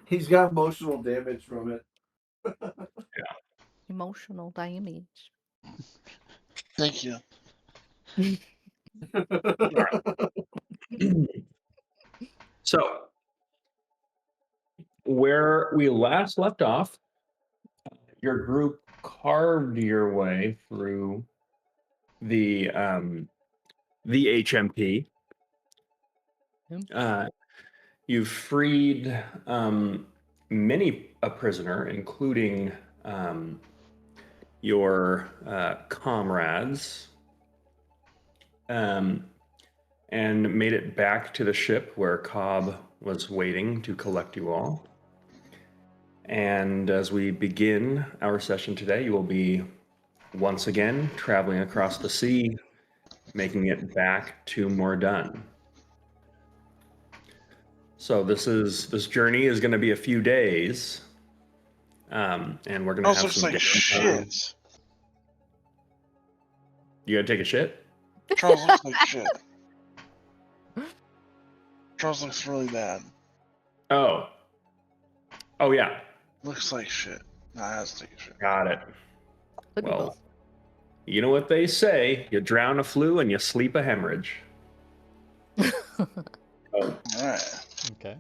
He's got emotional damage from it. Emotional damage. Thank you. So, where we last left off, your group carved your way through the HMP. You've freed many a prisoner, including your comrades, and made it back to the ship where Cobb was waiting to collect you all. And as we begin our session today, you will be once again traveling across the sea, making it back to Mordan. So this journey is going to be a few days, and we're going to Charles have looks some like downtime. shit. You gotta take a shit? Charles looks like shit. Charles looks really bad. Oh yeah, Looks like shit. Nah, I have to take a shit. got it. Look at Well, those. you know what they say: you drown a flu and you sleep a hemorrhage. Alright. Okay.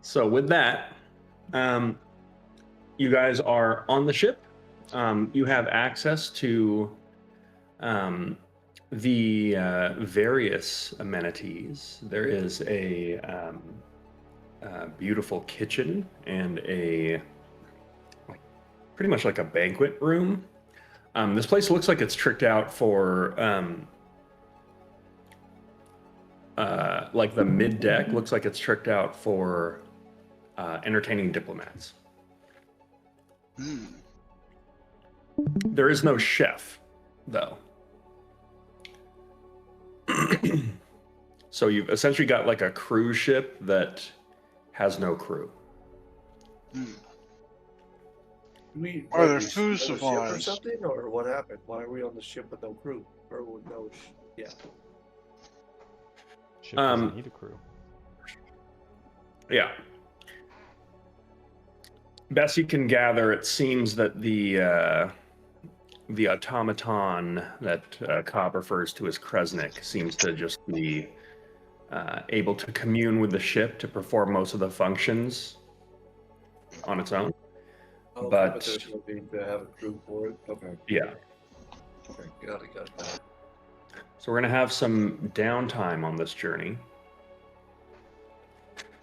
So with that, you guys are on the ship. You have access to the various amenities. There is a beautiful kitchen and pretty much like a banquet room. This place looks like it's tricked out for like the mid deck looks like it's tricked out for entertaining diplomats. There is no chef, though. So you've essentially got like a cruise ship that has no crew. Are there we food steal a ship or supplies? something, or what happened? Why are we on the ship with no crew? Or with no? Yeah. Ship doesn't need a crew. Yeah. Best you can gather, it seems that the automaton that Cobb refers to as Kresnik seems to just be able to commune with the ship to perform most of the functions on its own. Oh, But- there's no need to have a crew for it. Okay. Yeah. Okay. Got it. So we're gonna have some downtime on this journey.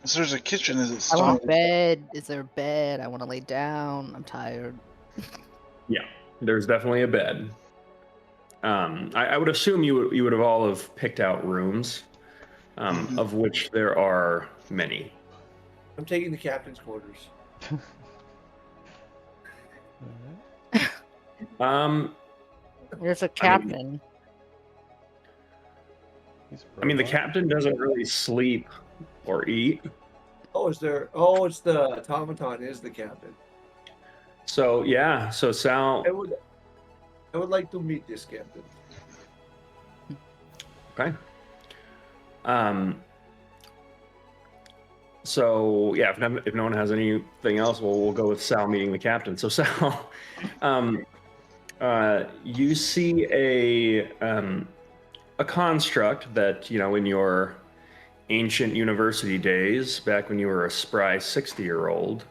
So there's a kitchen. Is it I want stocked? a bed. Is there a bed? I want to lay down. I'm tired. There's definitely a bed. I would assume you would have all have picked out rooms, of which there are many. I'm taking the captain's quarters. There's a captain. I mean, the captain doesn't really sleep or eat. Oh, is there? Oh, it's the automaton is the captain. So yeah, so Sal. I would like to meet this captain. Okay. So yeah, if no one has anything else, we'll go with Sal meeting the captain. So Sal, you see a construct that, you know, in your ancient university days, back when you were a spry 60-year-old,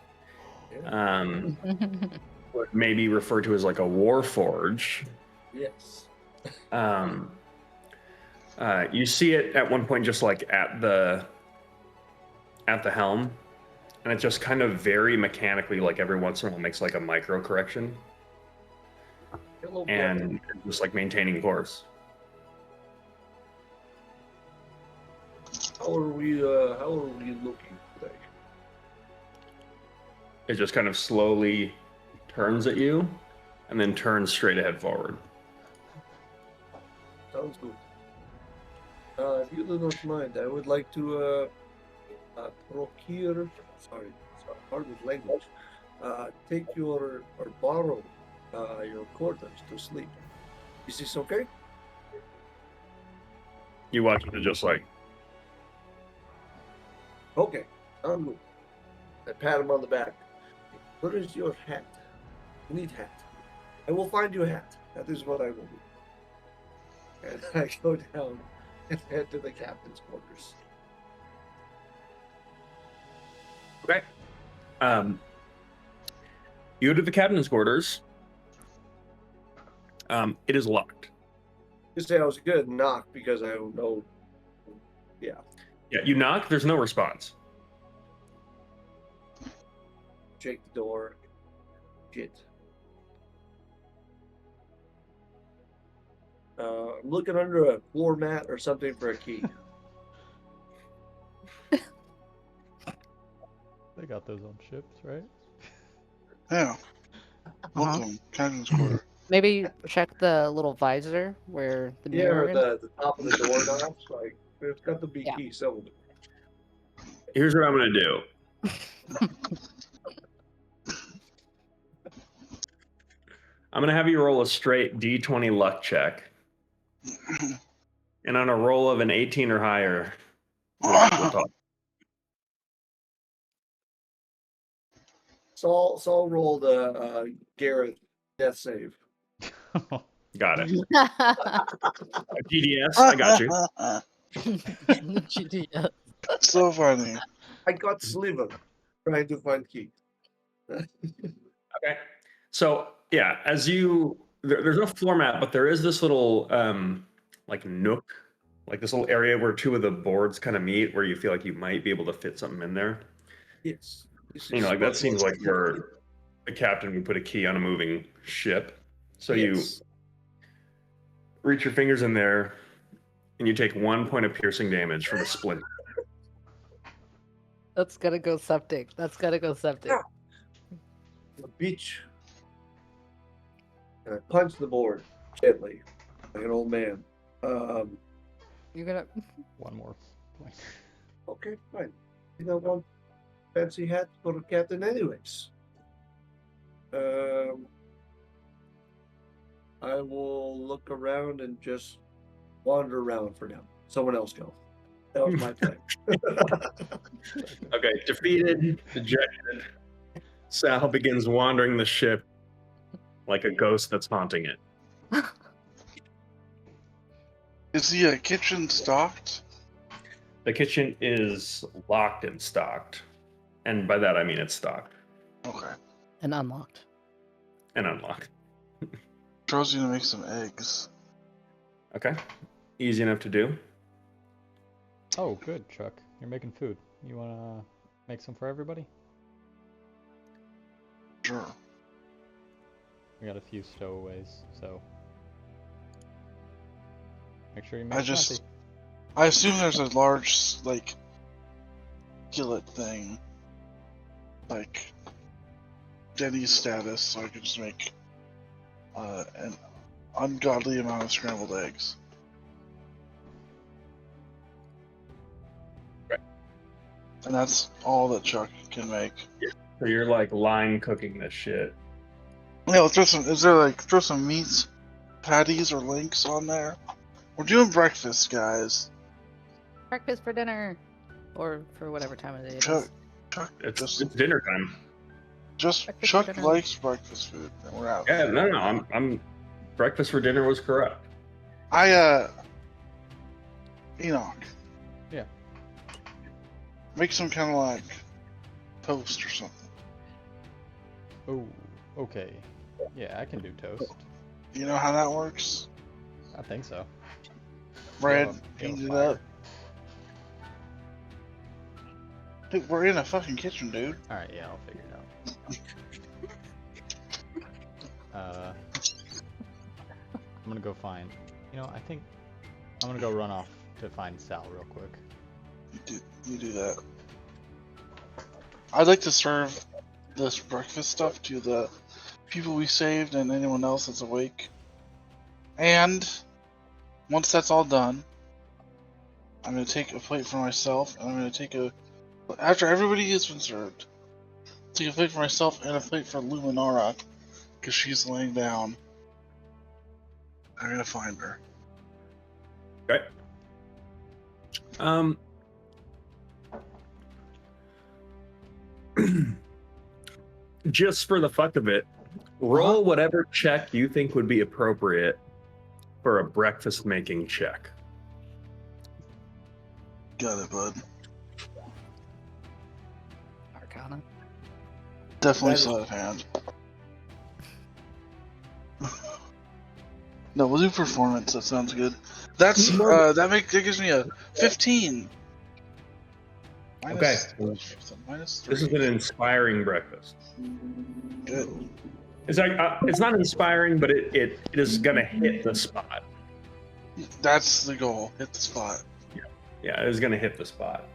would maybe refer to as like a war forge. Yes. You see it at one point just like at the helm, and it just kind of very mechanically, like every once in a while, makes like a micro correction, Hello, and just like maintaining course. How are we looking today? It just kind of slowly turns at you, and then turns straight ahead forward. Sounds good. If you do not mind, I would like to procure. Sorry, hard with language. Take your or borrow your quarters to sleep. Is this okay? You watch it just like, Okay, I'm good. I pat him on the back. Where is your hat? You need hat. I will find you a hat. That is what I will do. And I go down and head to the captain's quarters. Okay. You go to the captain's quarters. It is locked. Just say I was good and knock because I don't know. Yeah. Yeah, you knock. There's no response. Shake the door. Shit. I'm looking under a floor mat or something for a key. They got those on ships, right? Yeah. Uh-huh. Welcome, Captain's Quarter. Maybe check the little visor where the Yeah, mirror or is. the top of the door knobs. Like, there's got to be Yeah. key somewhere. Here's what I'm gonna do. I'm gonna have you roll a straight D20 luck check, and on a roll of an 18 or higher, we'll talk. Saul rolled a Garrett death save. Got it. A GDS, I got you. GDS. So funny. I got sliver trying to find key. Okay. So yeah, as you there's no floor mat, but there is this little like nook, like this little area where two of the boards kind of meet, where you feel like you might be able to fit something in there. Yes. This You is know, like that what- seems like where the captain would put a key on a moving ship. So Yes. you reach your fingers in there, and you take 1 point of piercing damage from a splint. That's gotta go septic. That's gotta go septic. Yeah. A bitch. And I punch the board gently, like an old man. You're gonna. One more point. Okay, fine. You got one fancy hat for the captain, anyways. I will look around and just wander around for now. Someone else go. That was my plan. Okay, defeated, dejected, Sal begins wandering the ship like a ghost that's haunting it. Is the kitchen stocked? The kitchen is locked and stocked. And by that I mean it's stocked Okay. And unlocked. and unlocked. Charles gonna make some eggs. Okay. Easy enough to do. Oh, good, Chuck. You're making food. You wanna make some for everybody? Sure. We got a few stowaways, so make sure you I make just- plenty. I assume there's a large, like, skillet thing. Like, Denny's status, so I could just make an ungodly amount of scrambled eggs. Right. And that's all that Chuck can make. So you're like line cooking this shit. Yeah, let's throw some. Is there like throw some meats, patties, or links on there? We're doing breakfast, guys. Breakfast for dinner, or for whatever time of day it Chuck, is. Chuck, It's just dinner time. Breakfast for Chuck dinner. likes breakfast food, and we're out. Yeah, no, I'm breakfast for dinner was correct. Enoch. Yeah. Make some kind of like toast or something. Oh, okay. Yeah, I can do toast. You know how that works? I think so. Bread, You have a heat it fire. up. Dude, we're in a fucking kitchen, dude. Alright, yeah, I'll figure it out. I'm gonna go find. You know, I think I'm gonna go run off to find Sal real quick. You do that. I'd like to serve this breakfast stuff to the people we saved and anyone else that's awake. And once that's all done, I'm gonna take a plate for myself, and I'm gonna take after everybody has been served, take a plate for myself and a plate for Luminara, because she's laying down. I'm gonna find her. Okay. just for the fuck of it, roll whatever check you think would be appropriate for a breakfast making check. Got it, bud. Arcana. Definitely That is- sleight of hand. No, we'll do performance. That sounds good. That's that gives me a 15. Okay. Minus 3. This is an inspiring breakfast. Good. It's like it's not inspiring, but it is gonna hit the spot. That's the goal. Hit the spot. Yeah, it is gonna hit the spot.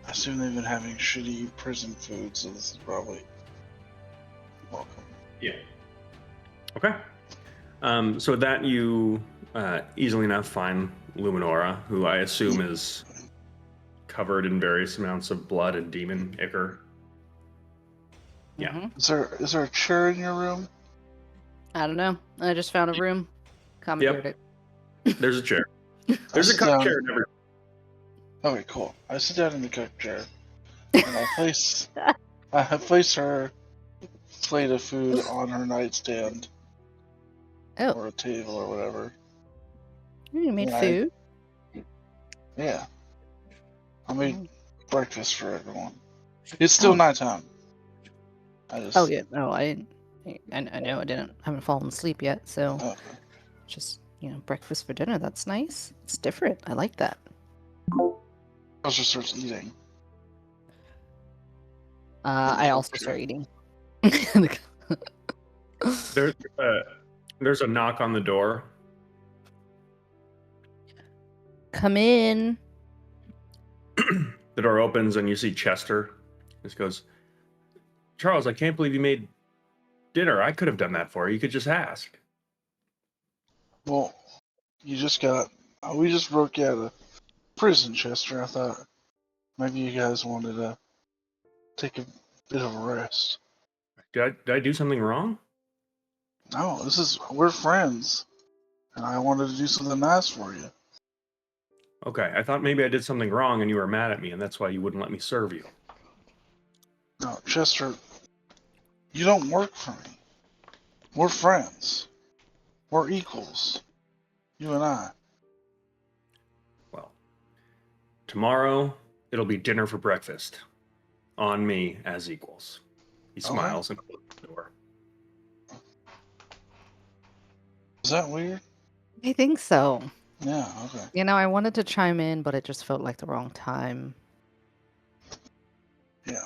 I assume they've been having shitty prison food, so this is probably welcome. Yeah. Okay. So with that, you easily enough find Luminora, who I assume is covered in various amounts of blood and demon ichor. Yeah. Mhm. Is there a chair in your room? I don't know. I just found a room. Commandeered it. There's a chair. There's a sit cup down. chair in every. Okay, cool. I sit down in the cook chair, and I place her plate of food on her nightstand Oh, or a table or whatever. you made Yeah, food? Yeah. I made breakfast for everyone. It's still nighttime. I just. Oh, yeah. No, I didn't. I know I haven't fallen asleep yet, so Okay. just, breakfast for dinner. That's nice. It's different. I like that. Buster starts eating. I also start eating. There's a knock on the door. Come in. The door opens and you see Chester. This goes, Charles, I can't believe you made dinner. I could have done that for you. You could just ask. Well, you just got. We just broke you out of prison, Chester. I thought maybe you guys wanted to take a bit of a rest. Did I do something wrong? No, we're friends, and I wanted to do something nice for you. Okay, I thought maybe I did something wrong and you were mad at me, and that's why you wouldn't let me serve you. No, Chester, you don't work for me. We're friends. We're equals. You and I. Well, tomorrow it'll be dinner for breakfast. On me as equals. He smiles and closes the door. Is that weird? I think so. Yeah, okay. I wanted to chime in, but it just felt like the wrong time. Yeah,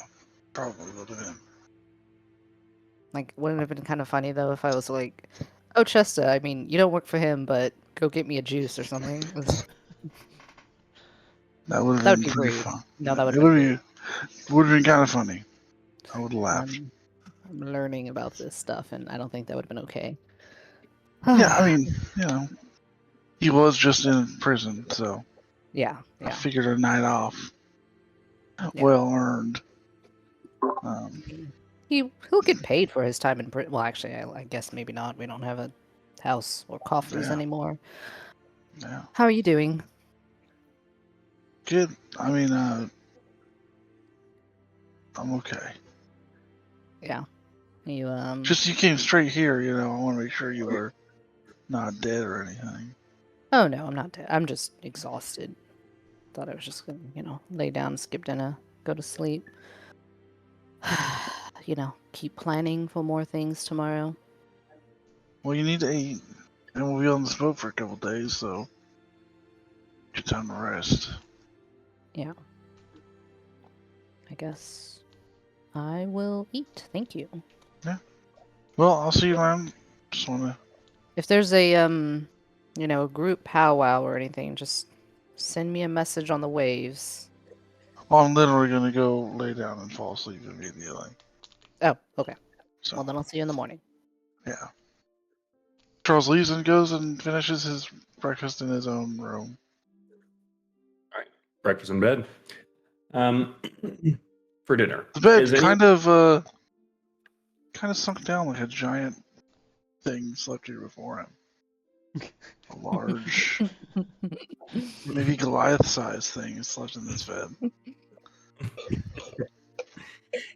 probably would have been. Like, wouldn't it have been kind of funny, though, if I was like, oh, Chester, I mean, you don't work for him, but go get me a juice or something. That would That have would been be pretty rude. fun. No, that would It would have been kind of funny. I would have laughed. I'm learning about this stuff, and I don't think that would have been okay. Yeah, I mean, he was just in prison, so Yeah, I yeah. figured a night off. Yeah. Well earned. He'll get paid for his time in prison. Well, actually, I guess maybe not. We don't have a house or coffers Yeah. anymore. Yeah. How are you doing? Good. I mean, I'm okay. Yeah. You Just you came straight here, I want to make sure you were not dead or anything. Oh no, I'm not dead. I'm just exhausted. Thought I was just gonna, lay down, skip dinner, go to sleep. Keep planning for more things tomorrow. Well, you need to eat, and we'll be on this boat for a couple days, so good time to rest. Yeah. I guess I will eat. Thank you. Well, I'll see you around. Just wanna. If there's a group powwow or anything, just send me a message on the waves. Well, I'm literally gonna go lay down and fall asleep immediately. Oh, okay. So Well, then I'll see you in the morning. yeah. Charles leaves and goes and finishes his breakfast in his own room. Breakfast in bed. For dinner. The bed Is any- kind of sunk down like a giant thing slept here before him. A large, maybe Goliath-sized thing slept in this bed.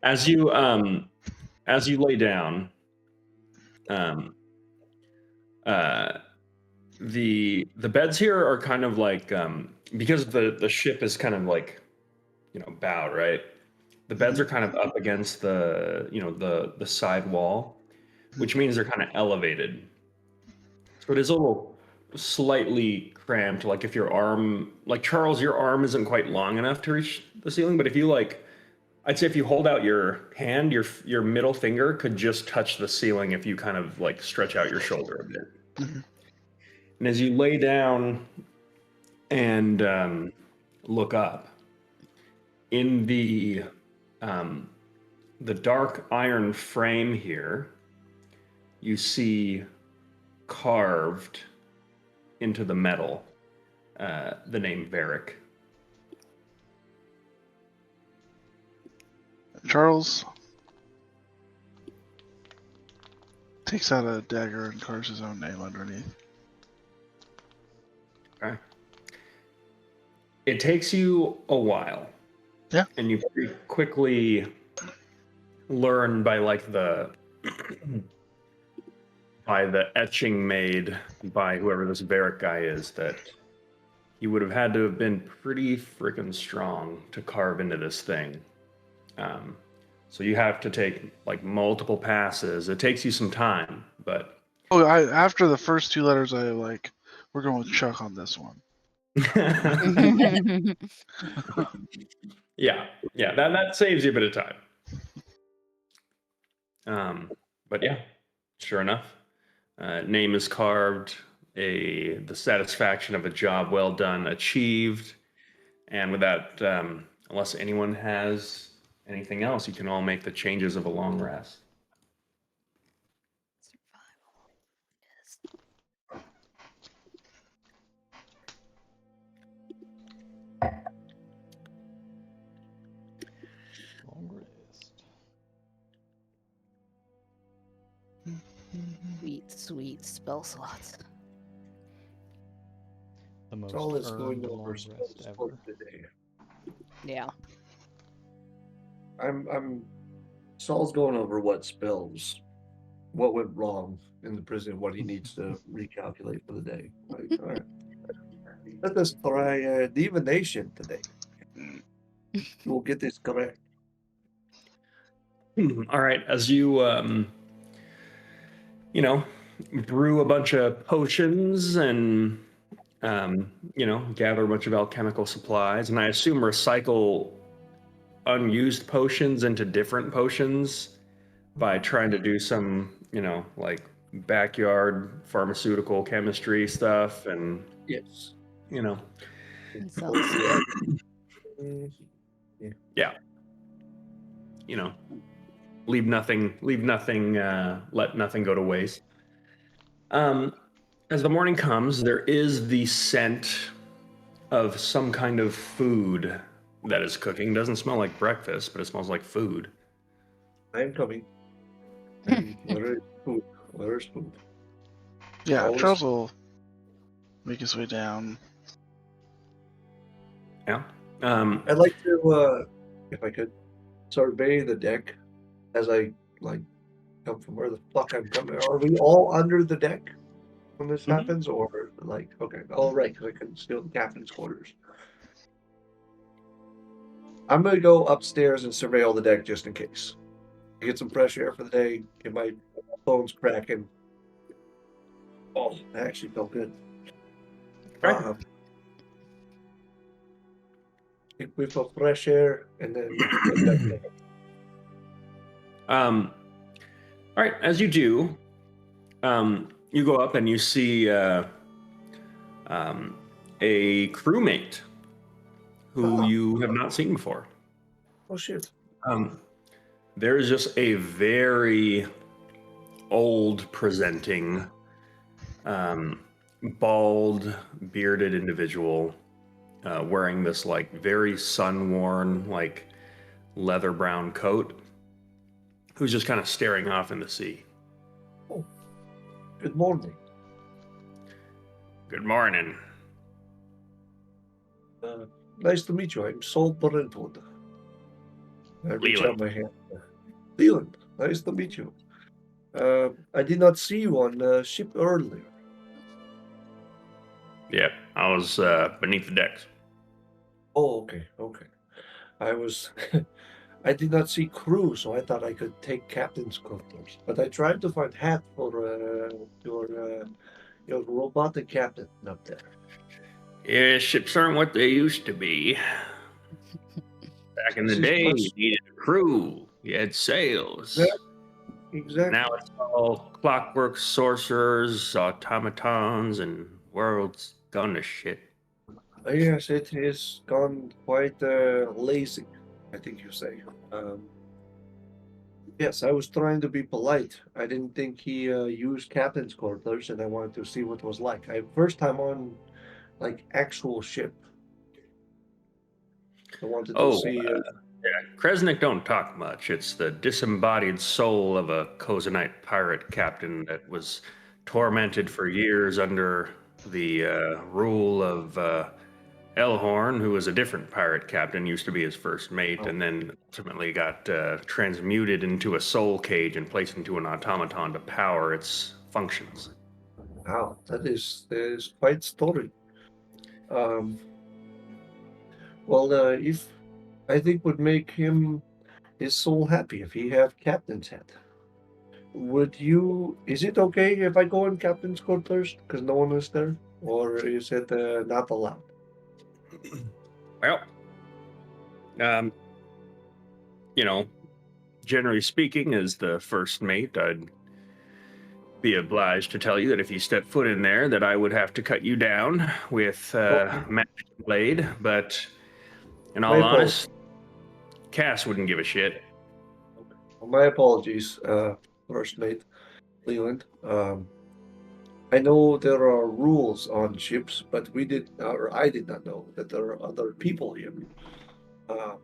As you lay down, um, the beds here are kind of like because the ship is kind of like bowed, right? The beds are kind of up against the side wall, which means they're kind of elevated. So it is a little slightly cramped. Like if your arm, like Charles, your arm isn't quite long enough to reach the ceiling, but if you I'd say if you hold out your hand, your middle finger could just touch the ceiling if you kind of like stretch out your shoulder a bit. Mhm. And as you lay down and look up, in the dark iron frame here, you see carved into the metal the name Varric. Charles takes out a dagger and carves his own name underneath. Okay. It takes you a while. Yeah. And you pretty quickly learn by by the etching made by whoever this Varric guy is that he would have had to have been pretty freaking strong to carve into this thing. So you have to take like multiple passes. It takes you some time, but Oh, after the first two letters, we're going with Chuck on this one. yeah, that saves you a bit of time. But yeah, sure enough, name is carved. The satisfaction of a job well done achieved, and with that, unless anyone has anything else, you can all make the changes of a long rest. Long rest. Sweet spell slots. The most Saul is earned going long over rest spells ever. for today. Yeah. Saul's going over what spells, what went wrong in the prison, what he needs to recalculate for the day. Like, all right, let us try divination today. We'll get this correct. All right, as you brew a bunch of potions and gather a bunch of alchemical supplies, and I assume recycle unused potions into different potions by trying to do some like backyard pharmaceutical chemistry stuff, and Yes. That sounds good. leave nothing, let nothing go to waste. As the morning comes, there is the scent of some kind of food that is cooking. Doesn't smell like breakfast, but it smells like food. I am coming. Where is food? Where is food? Yeah, Always- Charles will make his way down. Yeah. I'd like to, if I could, survey the deck as I come from where the fuck I'm coming. Are we all under the deck when this Mhm. happens, or okay, all right, because I couldn't steal the captain's quarters. I'm gonna go upstairs and surveil the deck just in case. Get some fresh air for the day. Get my bones cracking. Oh, that actually felt good. Right. Get with some fresh air and then get back there. All right, as you do, you go up and you see a crewmate who Oh. you have not seen before. Oh shit. There is just a very old presenting, bald, bearded individual wearing this very sun-worn, leather brown coat, who's just kind of staring off in the sea. Good morning. Good morning. Nice to meet you. I'm Saul Brentwood. I reach Leland. out my hand. Leland, nice to meet you. I did not see you on the ship earlier. Yeah, I was beneath the decks. Oh, okay, okay. I was, I did not see crew, so I thought I could take captain's quarters. But I tried to find hat for your robotic captain up there. Yeah, ships aren't what they used to be. Back in the This is day, you much needed a crew. You had sails. exactly. Now it's all clockwork sorcerers, automatons, and world's gone to shit. Yes, it has gone quite lazy, I think you say. Um, yes, I was trying to be polite. I didn't think he used captain's quarters, and I wanted to see what it was like. First time on like actual ship. I wanted to Oh, see. Kresnik don't talk much. It's the disembodied soul of a Kozanite pirate captain that was tormented for years under the rule of Elhorn, who was a different pirate captain, used to be his first mate, Oh. and then ultimately got transmuted into a soul cage and placed into an automaton to power its functions. Wow, that is quite story. Um, well, if I think would make him his soul happy if he have captain's hat. Would you? Is it okay if I go in captain's quarters because no one is there, or is it not allowed? Well, um, you know, generally speaking, as the first mate, I'd be obliged to tell you that if you step foot in there, that I would have to cut you down with Okay. magic blade. But in My all apologies. honest, Cass wouldn't give a shit. Well, my apologies, first mate Leland. I know there are rules on ships, but I did not know that there are other people here. Uh,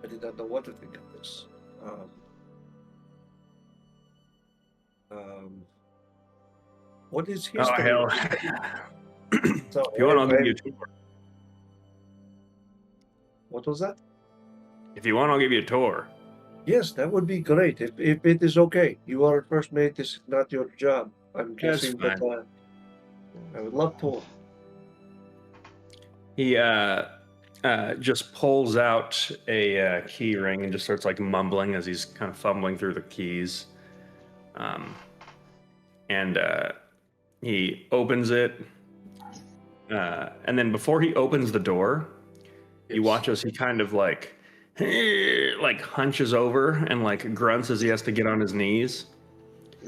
I did not know what to think of this. Um, um, what is Oh history hell! of this? So If you want, I'll give you a tour. what was that? If you want, I'll give you a tour. Yes, that would be great if it is okay. You are first mate. This is not your job. I'm That's guessing, but fine. I would love to. He just pulls out a key ring and just starts like mumbling as he's kind of fumbling through the keys. And he opens it. And then before he opens the door, you Yes. watch as he kind of like hunches over and like grunts as he has to get on his knees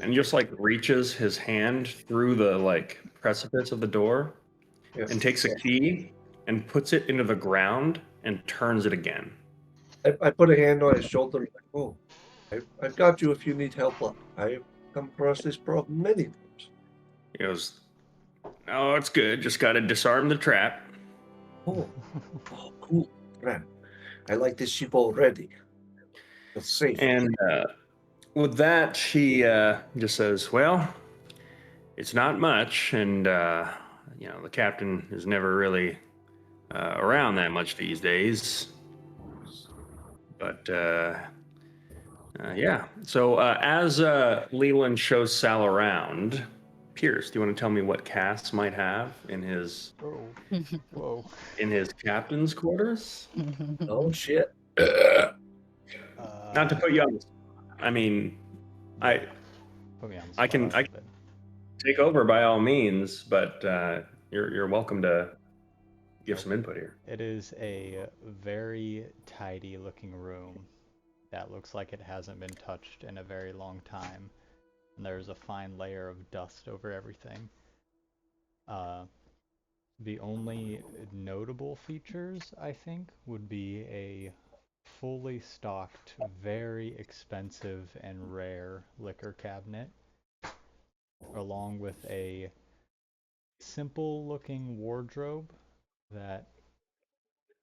and just like reaches his hand through the like precipice of the door Yes. and takes a key and puts it into the ground and turns it again. I put a hand on his shoulder. Like, oh, I've got you if you need help. I've come across this problem many times. He goes, "Oh, it's good. Just got to disarm the trap." Oh, oh, cool. Man, I like this ship already. It's safe. And with that, he just says, "Well, it's not much, and the captain is never really around that much these days." But yeah. So as Leland shows Sal around, Pierce, do you want to tell me what Cass might have in his Whoa. captain's quarters? Oh shit. Not to put you on the spot. I mean, I Put me on the I spot, can but take over by all means, but you're welcome to give some input here. it is a very tidy looking room that looks like it hasn't been touched in a very long time. And there's a fine layer of dust over everything. The only notable features, I think, would be a fully stocked, very expensive and rare liquor cabinet, along with a simple looking wardrobe that,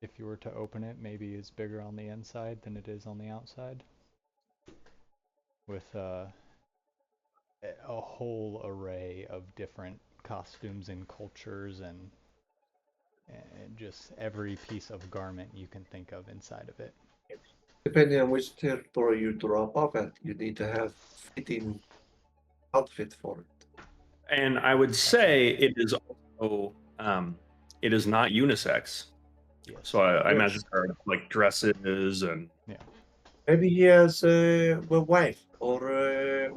if you were to open it, maybe is bigger on the inside than it is on the outside, with a whole array of different costumes and cultures and and just every piece of garment you can think of inside of it. Depending on which territory you drop off at, you need to have fitting outfit for it. And I would say it is also it is not unisex. Yes. So I Yes. imagine there are like dresses and Maybe he has a wife or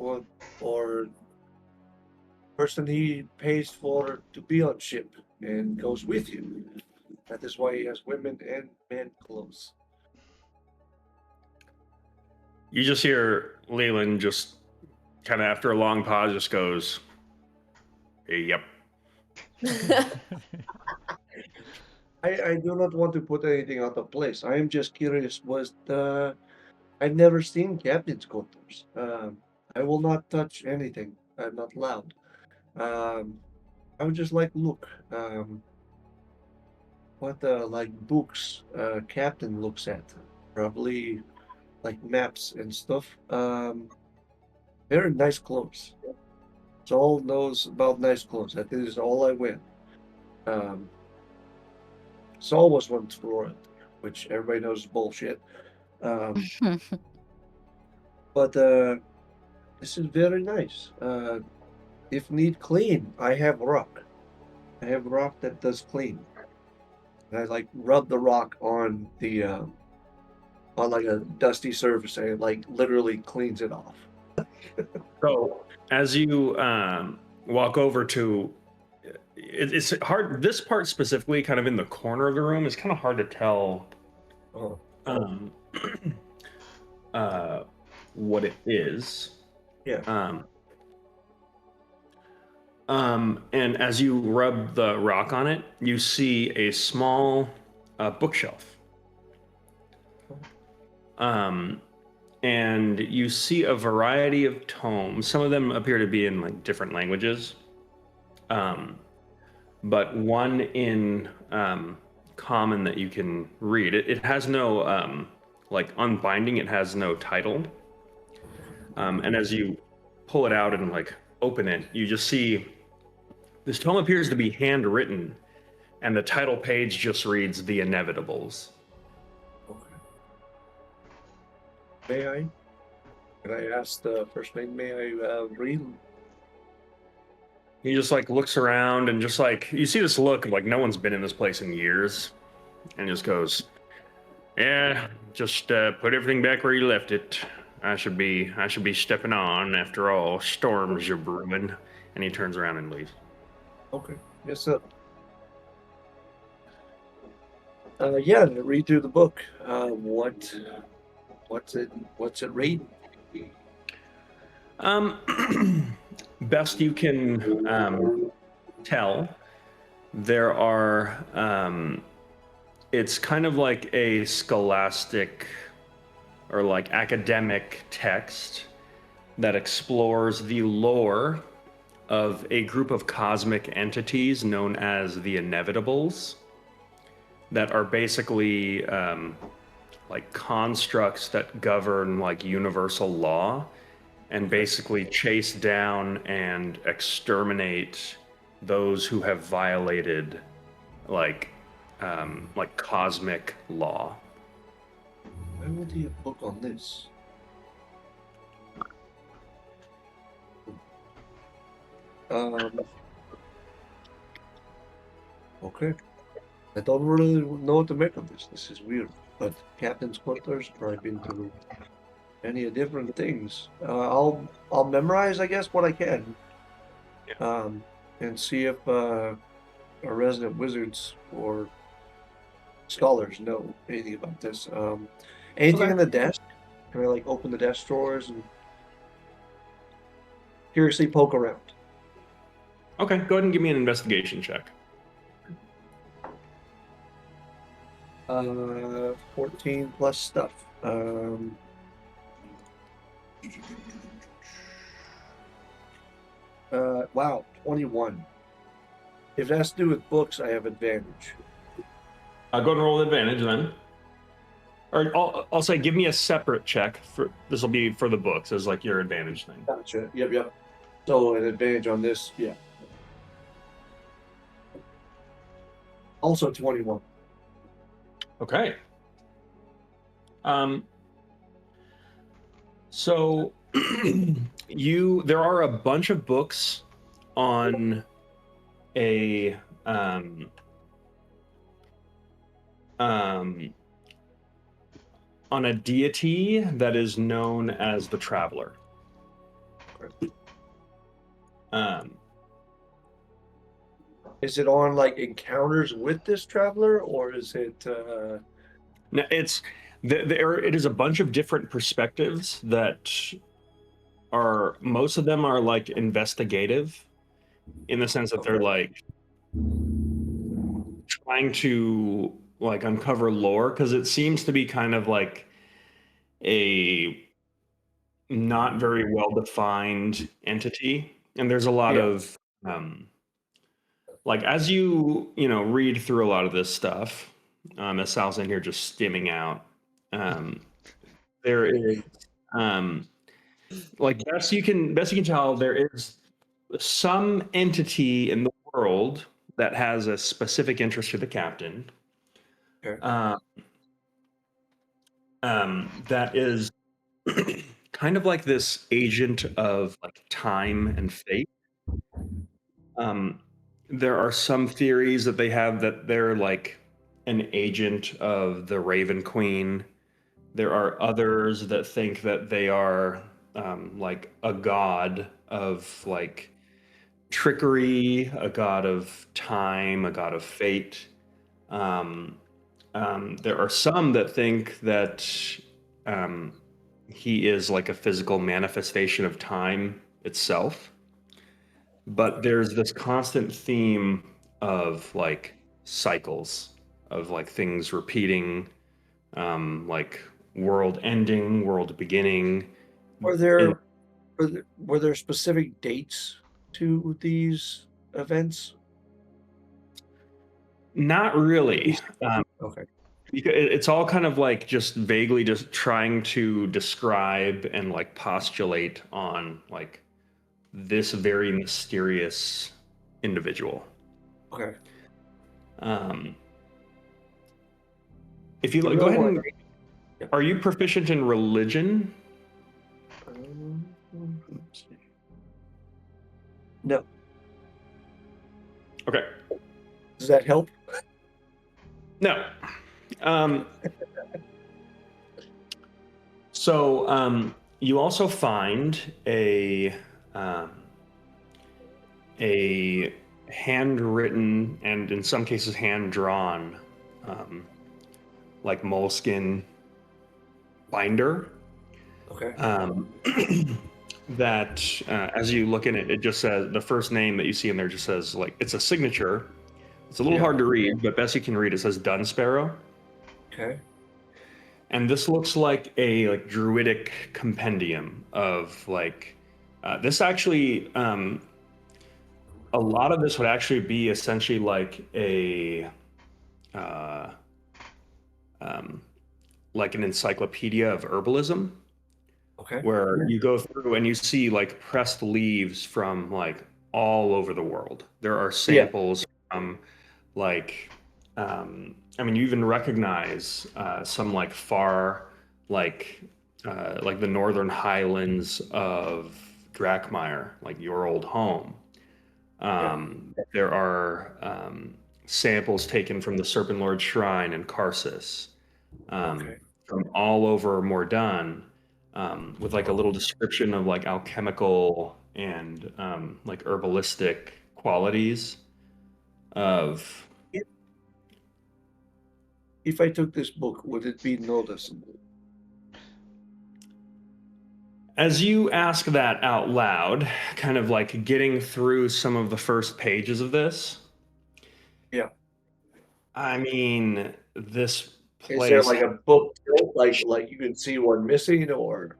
person he pays for to be on ship and goes with you. That is why he has women and men clothes. you just hear Leland just kind of after a long pause just goes, "Yep." I do not want to put anything out of place. I am just curious. I've never seen captain's quarters. I will not touch anything. I'm not allowed. I would just like look. What like books captain looks at? Probably like maps and stuff. Very nice clothes. Saul knows about nice clothes. That is all I wear. Um, Saul was once royalty, which everybody knows is bullshit. Um, but this is very nice. If need clean, I have rock. I have rock that does clean. And I like rub the rock on the on like a dusty surface and it like literally cleans it off. So as you walk over to, it's hard. This part specifically, kind of in the corner of the room, is kind of hard to tell Oh, um, what it is. yeah. And as you rub the rock on it, you see a small bookshelf. And you see a variety of tomes. Some of them appear to be in like different languages. But one in common that you can read. It has no like unbinding. It has no title. And as you pull it out and like open it, you just see this tome appears to be handwritten, and the title page just reads "The Inevitables." Okay. May I? Can I ask the first name? May I read? He just like looks around and just like you see this look of like no one's been in this place in years, and just goes, "Yeah, just put everything back where you left it. I should be stepping on after all. Storms are brewing." And he turns around and leaves. Okay. Yes, sir. Yeah, read through the book. What's it read? Best you can tell, there are it's kind of like a scholastic or like academic text that explores the lore of a group of cosmic entities known as the Inevitables that are basically like constructs that govern like universal law and basically chase down and exterminate those who have violated like cosmic law. Why would he have book on this? Okay. I don't really know what to make of this. This is weird. But Captain's Quarters, I've been through many different things. I'll memorize, I guess, what I can. And see if our resident wizards or scholars know anything about this. Anything Okay. in the desk? Can I like open the desk drawers and curiously poke around? Okay, go ahead and give me an investigation check. 14 plus stuff. Wow, 21. If it has to do with books, I have advantage. Go ahead and roll with advantage then. Or I'll say give me a separate check for this will be for the books as like your advantage thing. Gotcha. Yep. So an advantage on this, yeah. Also 21. Okay. So there are a bunch of books on a on a deity that is known as the Traveler. Is it on like encounters with this traveler, or is it? No, it is a bunch of different perspectives that are, most of them are like investigative, in the sense that they're like trying to like uncover lore, because it seems to be kind of like a not very well defined entity, and there's a lot Yeah. of like, as you read through a lot of this stuff, as Sal's in here just skimming out, there is like, best you can tell, there is some entity in the world that has a specific interest to the captain. Okay. That is kind of like this agent of like time and fate. There are some theories that they have that they're like an agent of the Raven Queen. There are others that think that they are like a god of like trickery, a god of time, a god of fate. There are some that think that he is like a physical manifestation of time itself. But there's this constant theme of like cycles, of like things repeating, like world ending, world beginning. Were there specific dates to these events? Not really. Okay. It's all kind of like just vaguely just trying to describe and like postulate on like this very mysterious individual. Okay. If you go ahead and, are you proficient in religion? Let's see. No. Okay. Does that help? No. So you also find a handwritten, and in some cases hand-drawn, like moleskin binder. Okay. That as you look in it, it just says, the first name that you see in there just says, like, it's a signature. It's a little hard to read, but best you can read, it says Dunsparrow. Okay. And this looks like a like druidic compendium of like this actually a lot of this would actually be essentially like a like an encyclopedia of herbalism, Okay. where you go through and you see like pressed leaves from like all over the world. There are samples from like I mean, you even recognize some like far like the northern highlands of Drakmire, like your old home. There are samples taken from the Serpent Lord Shrine in Karsus, from all over Mordan, with like a little description of like alchemical and like herbalistic qualities of. If I took this book, would it be noticeable? As you ask that out loud, kind of like getting through some of the first pages of this. Yeah. I mean, this place. Is there like a book like you can see one missing, or?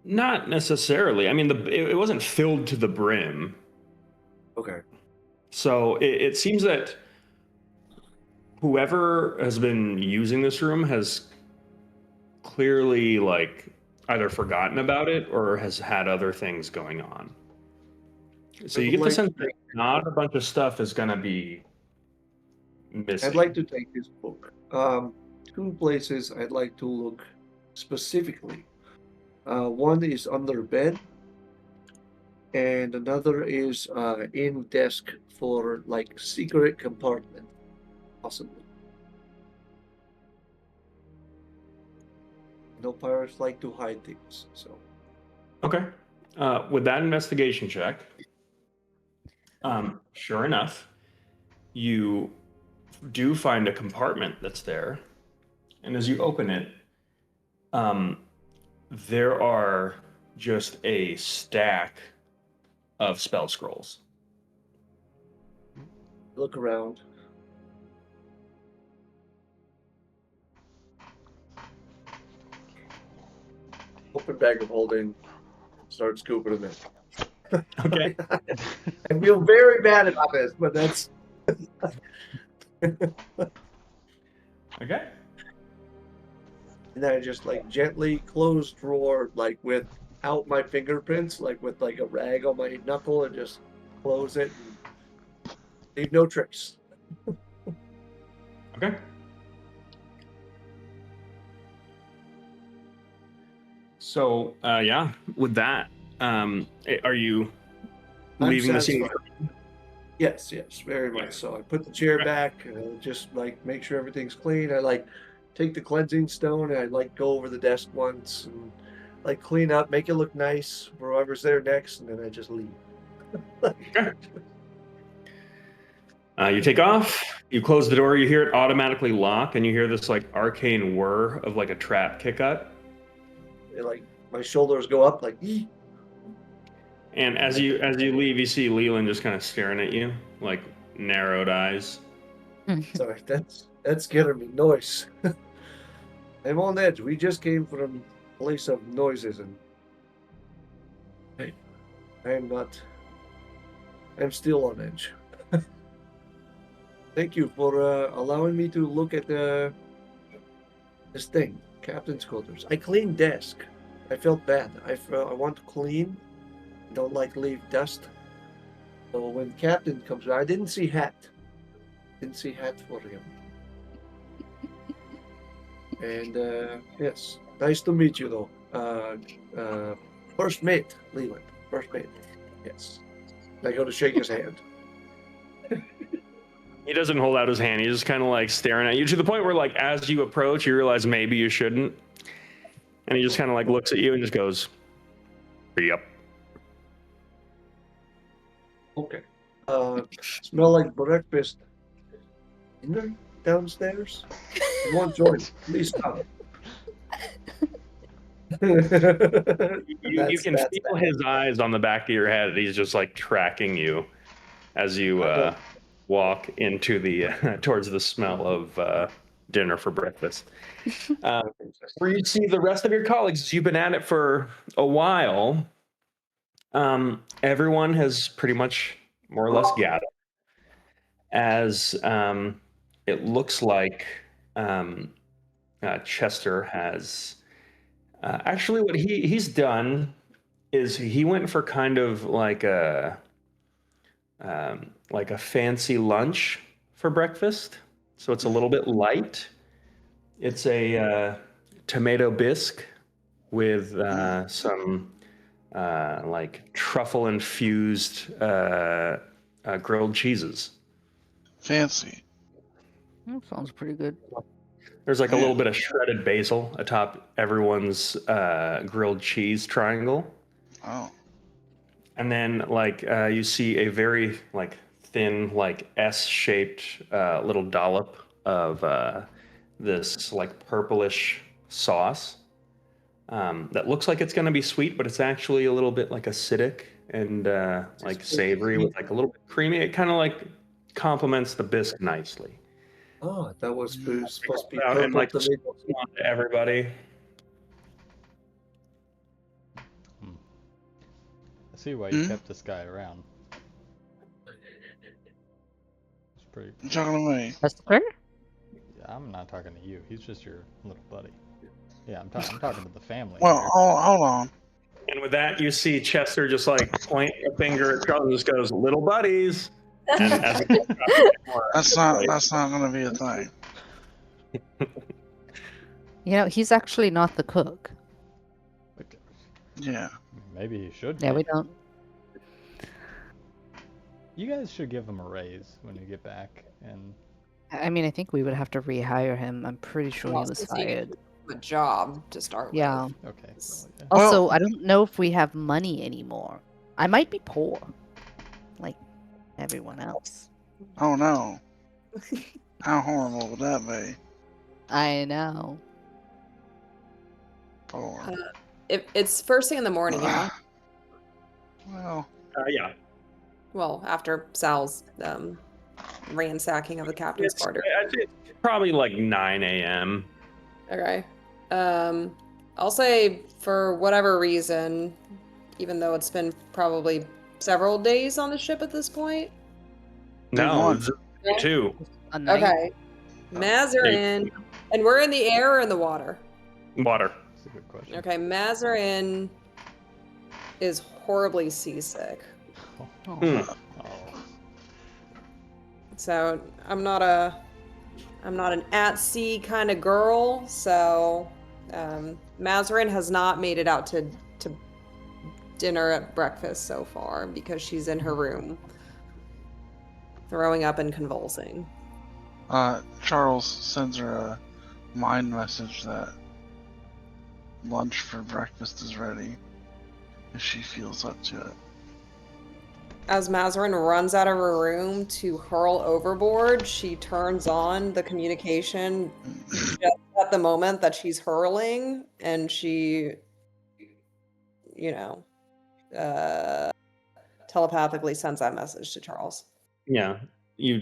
Not necessarily. I mean, it wasn't filled to the brim. Okay. So it seems that whoever has been using this room has clearly like either forgotten about it or has had other things going on. So you get the sense that not a bunch of stuff is going to be missing? I'd like to take this book. Two places I'd like to look specifically. One is under bed, and another is in desk for like secret compartment, possibly. No pirates like to hide things, so Okay. With that investigation check, sure enough, you do find a compartment that's there, and as you open it, there are just a stack of spell scrolls. look around. Open bag of holding, start scooping them in. Okay. I feel very bad about this, but that's Okay. and then I just like gently close drawer, like without my fingerprints, like with like a rag on my knuckle, and just close it and leave no trace. Okay. So, yeah, with that, are you I'm leaving the scene? satisfied. Yes, very much so. I put the chair back, just like make sure everything's clean. I like take the cleansing stone and I like go over the desk once and like clean up, make it look nice for whoever's there next, and then I just leave. Okay. You take off, you close the door, you hear it automatically lock, and you hear this like arcane whir of like a trap kick up. And, like my shoulders go up, like "Ee." And as you leave, you see Leland just kind of staring at you, like narrowed eyes. Sorry, that's scaring me. Noise. I'm on edge. We just came from a place of noises, and I'm not. I'm still on edge. Thank you for allowing me to look at this thing, Captain's quarters. I cleaned desk. I felt bad. I want to clean. Don't like leave dust. So when Captain comes by, I didn't see hat. Didn't see hat for him. And yes, nice to meet you though. First mate, Leland. First mate. Yes. I go to shake his hand. He doesn't hold out his hand. He's just kind of like staring at you to the point where, like, as you approach, you realize maybe you shouldn't. And he just kind of like looks at you and just goes, "Yep." Okay. Smell like breakfast. Dinner downstairs? You want join? Please come. You can feel his eyes on the back of your head. He's just like tracking you as you walk into the towards the smell of dinner for breakfast. Where you see the rest of your colleagues, as you've been at it for a while, everyone has pretty much more or less gathered. As it looks like Chester has actually what he's done is he went for kind of like a fancy lunch for breakfast. So it's a little bit light. It's a tomato bisque with some like truffle infused grilled cheeses. Fancy. That sounds pretty good. There's like a little bit of shredded basil atop everyone's grilled cheese triangle. Oh. And then like you see a very like thin, like S-shaped little dollop of this like purplish sauce that looks like it's going to be sweet, but it's actually a little bit like acidic and like savory with like a little bit creamy. It kind of like complements the bisque nicely. Oh, that was supposed to be Out and like tomato. on to everybody. I see why you kept this guy around. It's pretty. You talking to me? Chester? I'm not talking to you. He's just your little buddy. Yeah, I'm talking to the family. Well, here. hold on. And with that, you see Chester just like point a finger at Charles and just goes, "Little buddies." And as it gets more, That's not gonna be a thing. You know, he's actually not the cook. Like, Yeah. maybe he should Yeah, be. we don't. You guys should give him a raise when you get back. And I mean, I think we would have to rehire him. I'm pretty sure he Well, was since he fired. gave him a job to start Yeah. with. okay. It's- Well, yeah. Also, Well- I don't know if we have money anymore. I might be poor, like everyone else. Oh no. How horrible would that be? I know. Poor. It's first thing in the morning, yeah. Well, yeah. Well, after Sal's ransacking of the captain's It's, quarter. I'd say it's probably like 9 a.m. Okay. I'll say for whatever reason, even though it's been probably several days on the ship at this point. No, one. it's day 2. A night. Okay. Mazarin, and we're in the air or in the water? Water. That's a good question. Okay, Mazarin is horribly seasick. Oh. Oh. So I'm not an at sea kind of girl. So Mazarin has not made it out to dinner at breakfast so far because she's in her room, throwing up and convulsing. Charles sends her a mind message that lunch for breakfast is ready if she feels up to it. As Mazarin runs out of her room to hurl overboard, she turns on the communication just at the moment that she's hurling, and she, telepathically sends that message to Charles. Yeah. You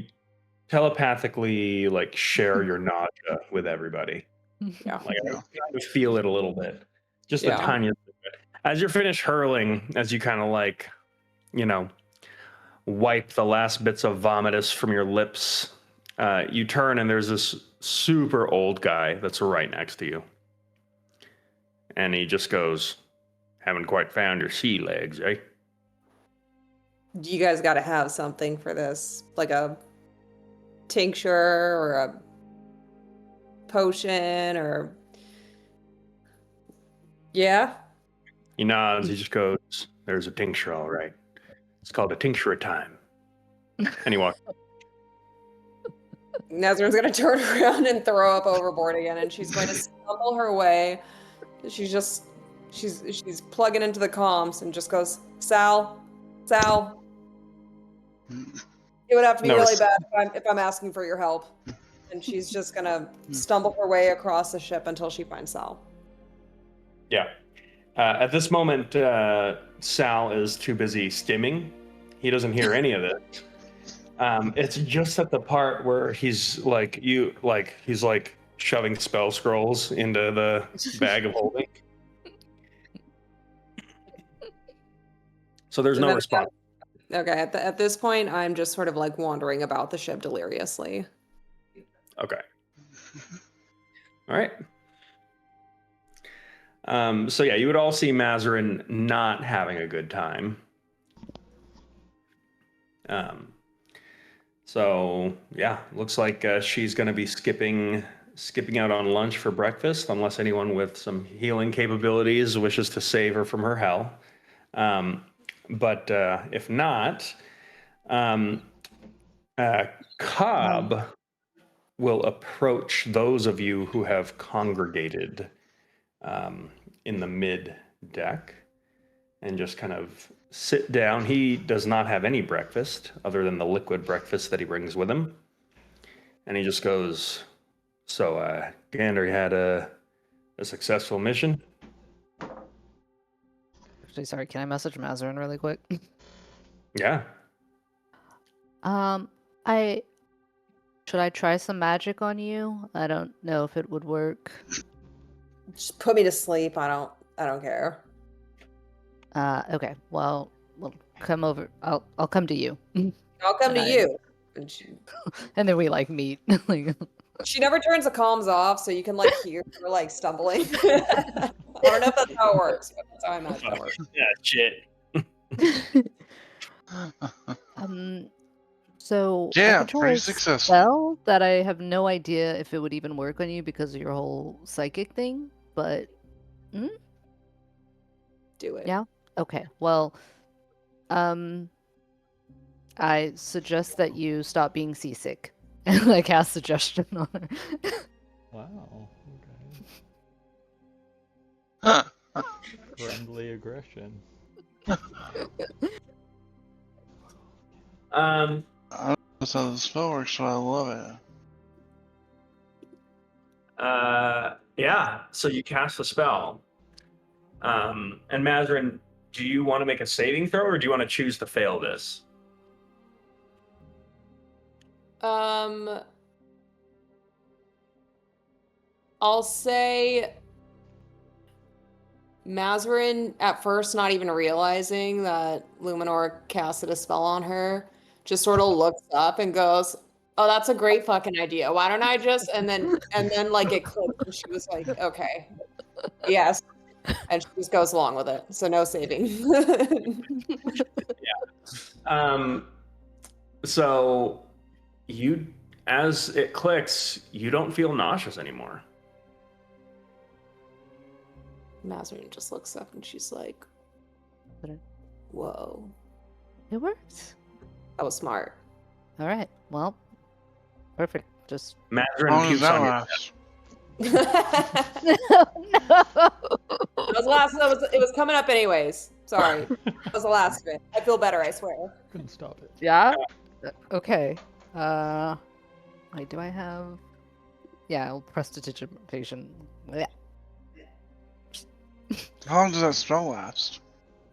telepathically like share your nausea with everybody. Yeah. Like I kind of feel it a little bit. Just the Yeah. tiniest bit. As you're finished hurling, as you kind of like, wipe the last bits of vomitus from your lips, you turn and there's this super old guy that's right next to you. And he just goes, "Haven't quite found your sea legs, eh?" You guys got to have something for this, like a tincture or a potion or. Yeah. He nods, he just goes, "There's a tincture, all right. It's called a tincture of time." And he walks. Nazaryn's gonna turn around and throw up overboard again, and she's going to stumble her way. She's plugging into the comms and just goes, Sal. It would have to be No, really it's- bad if I'm asking for your help. And she's just gonna stumble her way across the ship until she finds Sal. Yeah. At this moment, Sal is too busy stimming. He doesn't hear any of it. It's just at the part where he's like shoving spell scrolls into the bag of holding. So there's no That's- response. Okay, at this point, I'm just sort of like wandering about the ship deliriously. Okay. All right. So yeah, you would all see Mazarin not having a good time. So yeah, looks like she's going to be skipping out on lunch for breakfast, unless anyone with some healing capabilities wishes to save her from her hell. But if not, Cobb will approach those of you who have congregated in the mid deck and just kind of sit down. He does not have any breakfast other than the liquid breakfast that he brings with him. And he just goes, "So, Gander, you had a successful mission?" Actually, sorry, can I message Mazarin really quick? Yeah. Should I try some magic on you? I don't know if it would work. Just put me to sleep. I don't care. Okay. Well, we'll come over. I'll come to you. I'll come to Nice. you. And And then we like meet. Like, she never turns the comms off, so you can like hear her like stumbling. I don't know if that's how it works, but that's how I imagine it works. Yeah, shit. So I Yeah, control pretty a successful. spell that I have no idea if it would even work on you because of your whole psychic thing, but Do it. yeah. Okay. Well, um, I suggest that you stop being seasick. And I cast suggestion on her. Wow. Okay. Huh. Friendly aggression. Um, I don't know how the spell works, but I love it. yeah. So you cast the spell. And Mazarin, do you want to make a saving throw, or do you want to choose to fail this? I'll say Mazarin, at first not even realizing that Luminor casted a spell on her, just sort of looks up and goes, "Oh, that's a great fucking idea. Why don't I just?" And then like it clicked, and she was like, "Okay, yes," and she just goes along with it. So no saving. So you, as it clicks, you don't feel nauseous anymore. Mazarin just looks up and she's like, But "Whoa, it works. that was smart." All right. Well, perfect. Just How Mazarin long does pukes that on your last? That no. was the last. It was coming up anyways. Sorry, that was the last of it. I feel better. I swear. Couldn't stop it. Yeah. Okay. Wait, do I have? Yeah, I'll prestidigitation. Yeah. How long does that spell last?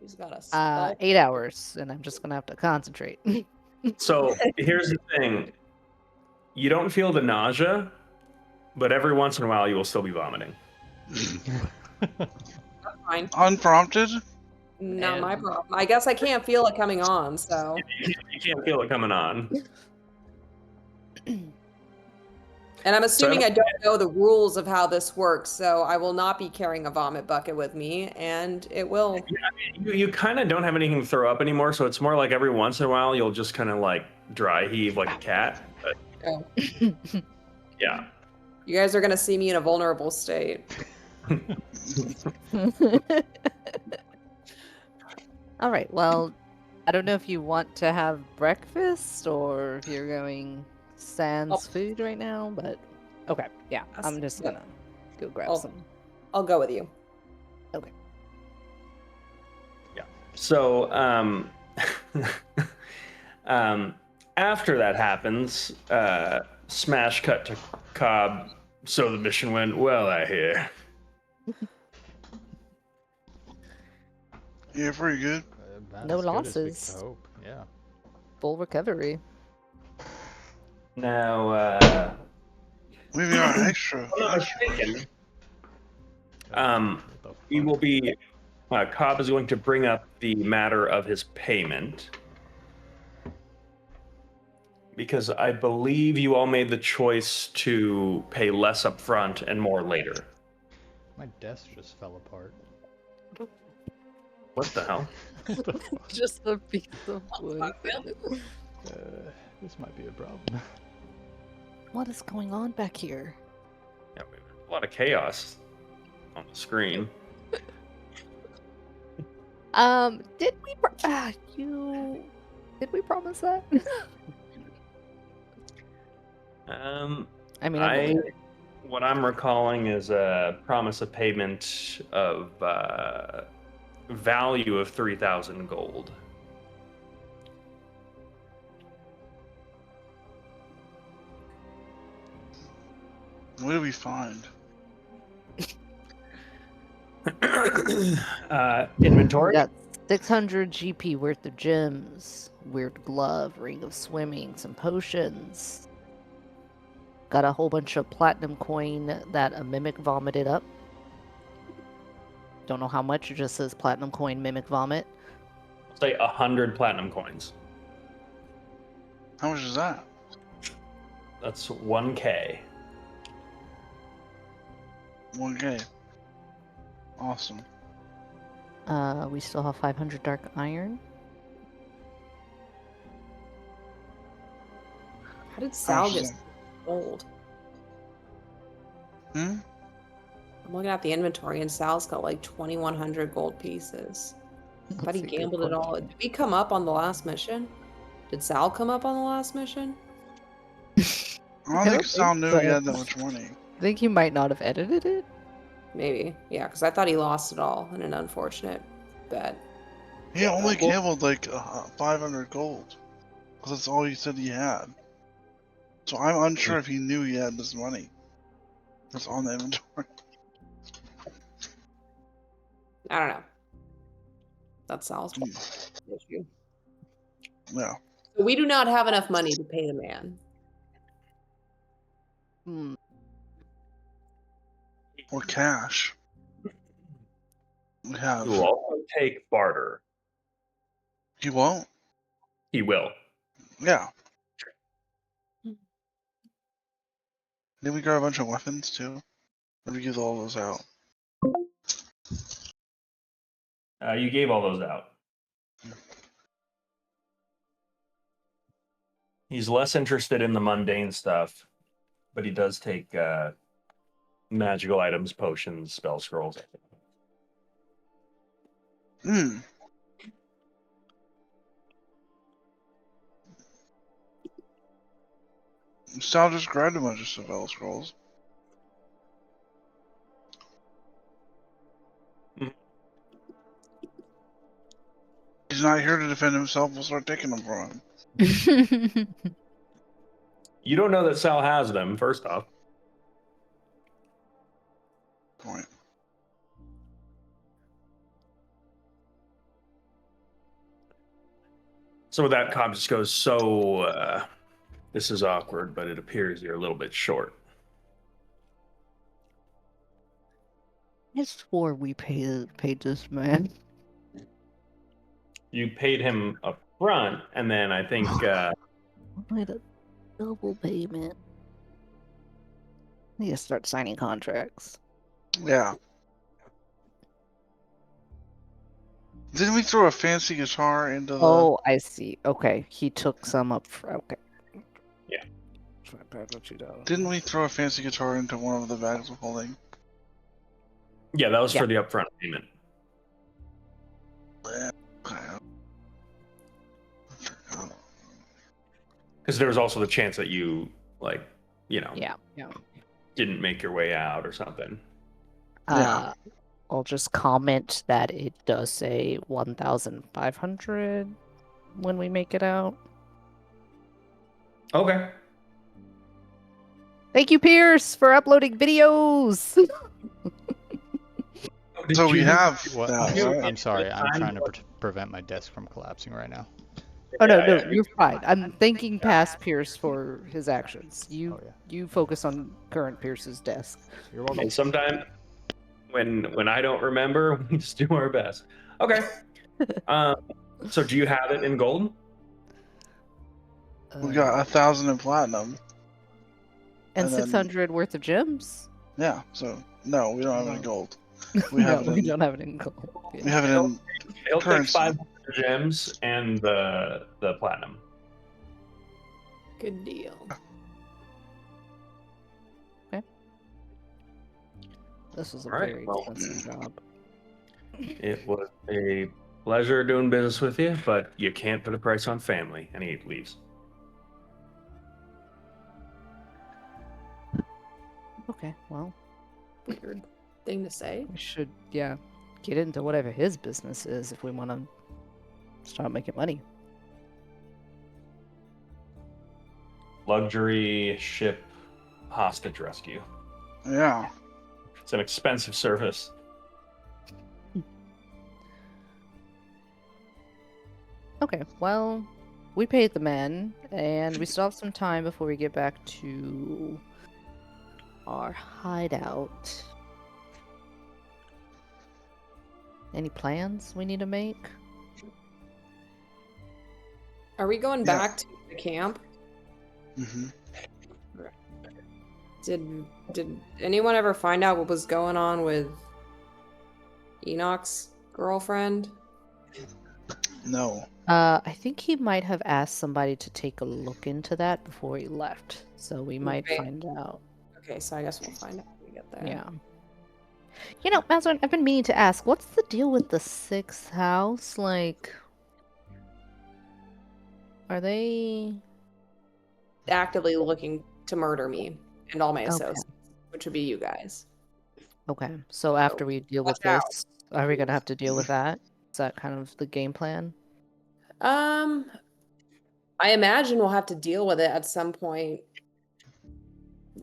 He's got a spell. 8 hours, and I'm just gonna have to concentrate. So here's the thing: you don't feel the nausea, but every once in a while you will still be vomiting. That's fine. Unprompted? Not my And- problem. I guess I can't feel it coming on. So You can't feel it coming on. And I'm assuming So- I don't know the rules of how this works, so I will not be carrying a vomit bucket with me, and it will. You kind of don't have anything to throw up anymore, so it's more like every once in a while you'll just kind of like dry heave like a cat. But, Oh. yeah. You guys are gonna see me in a vulnerable state. All right. Well, I don't know if you want to have breakfast or if you're going sans food right now, but okay. Yeah, I'm just Yeah. gonna go grab Oh. some. I'll go with you. So, after that happens, smash cut to Cobb. So the mission went well, I hear. Yeah, pretty good. About No as good as we could losses. hope. Yeah. Full recovery. Now, We got extra. if I'm not mistaken, What the we fuck? will be. Cobb is going to bring up the matter of his payment. Because I believe you all made the choice to pay less up front and more later. My desk just fell apart. What the hell? What the fuck? Just a piece of wood. This might be a problem. What is going on back here? Yeah, a lot of chaos on the screen. Did we? Did we promise that? I mean, I believe it. What I'm recalling is a promise of payment of value of 3,000 gold. What do we find? Inventory. We got 600 GP worth of gems, weird glove, ring of swimming, some potions. Got a whole bunch of platinum coin that a mimic vomited up. Don't know how much, it just says platinum coin mimic vomit. Say 100 platinum coins. How much is that? That's 1K. 1K. Awesome. We still have 500 dark iron. did Sal she's get in. gold? Hmm? I'm looking at the inventory, and Sal's got like 2,100 gold pieces. I thought That's he a good gambled it all. question. Did we come up on the last mission? Did Sal come up on the last mission? I don't think Sal knew he so. had that much money. I think he might not have edited it. Maybe. Yeah, because I thought he lost it all in an unfortunate bet. He only gambled like 500 gold. Because that's all he said he had. So I'm unsure if he knew he had this money. That's on the inventory. I don't know. That's Sal's issue. Yeah. So we do not have enough money to pay the man. Hmm. Or cash. We have. He will also take barter. He won't? He will. Yeah. Did we grab a bunch of weapons too? Or did we give all those out? You gave all those out. He's less interested in the mundane stuff, but he does take magical items, potions, spell scrolls. Hmm. Sal just grabbed a bunch of spell scrolls. Mhm. He's not here to defend himself. We'll start taking them from him. You don't know that Sal has them, first off. Point. So with that, Cobb just goes, so this is awkward, but it appears you're a little bit short. I swore we paid this man. You paid him up front, and then I think Wait a double payment. I need to start signing contracts. Yeah. Didn't we throw a fancy guitar into the... Oh, I see. Okay, he took some up front. Okay. Yeah. Didn't we throw a fancy guitar into one of the bags of holding? yeah, that was Yeah. for the upfront payment. Okay. Because there was also the chance that you, like, Yeah. didn't make your way out or something. Yeah. I'll just comment that it does say 1,500 when we make it out. Okay. Thank you, Pierce, for uploading videos. So we have What? that, You- right? I'm sorry. I'm trying to prevent my desk from collapsing right now. Oh no, Yeah, you're fine. I'm thanking past Pierce for his actions. You Oh, yeah. you focus on current Pierce's desk. You're welcome. And sometimes when I don't remember, we just do our best. Okay. So do you have it in gold? We got 1,000 in platinum. and and then- 600 worth of gems. Yeah, so no, we don't have any No. gold. We have No, it we in, don't have it in gold. we have it in He'll take currency. 500 gems and the platinum. Good deal. This was a All right, very well- expensive job. It was a pleasure doing business with you, but you can't put a price on family. And he leaves. Okay, well, Weird thing to say. we should, get into whatever his business is if we want to start making money. Luxury ship hostage rescue. Yeah. It's an expensive service. Okay, well, we paid the men, and we still have some time before we get back to our hideout. Any plans we need to make? Are we going Yeah. back to the camp? hmm Did anyone ever find out what was going on with Enoch's girlfriend? No. I think he might have asked somebody to take a look into that before he left, so we might Okay. find out. Okay, so I guess we'll find out when we get there. Yeah. You know, Mazarin, I've been meaning to ask, what's the deal with the sixth house? Like, are they Actively looking to murder me and all my okay? associates, which would be you guys. Okay, so after So we deal with watch out. this, are we gonna have to deal with that? Is that kind of the game plan? I imagine we'll have to deal with it at some point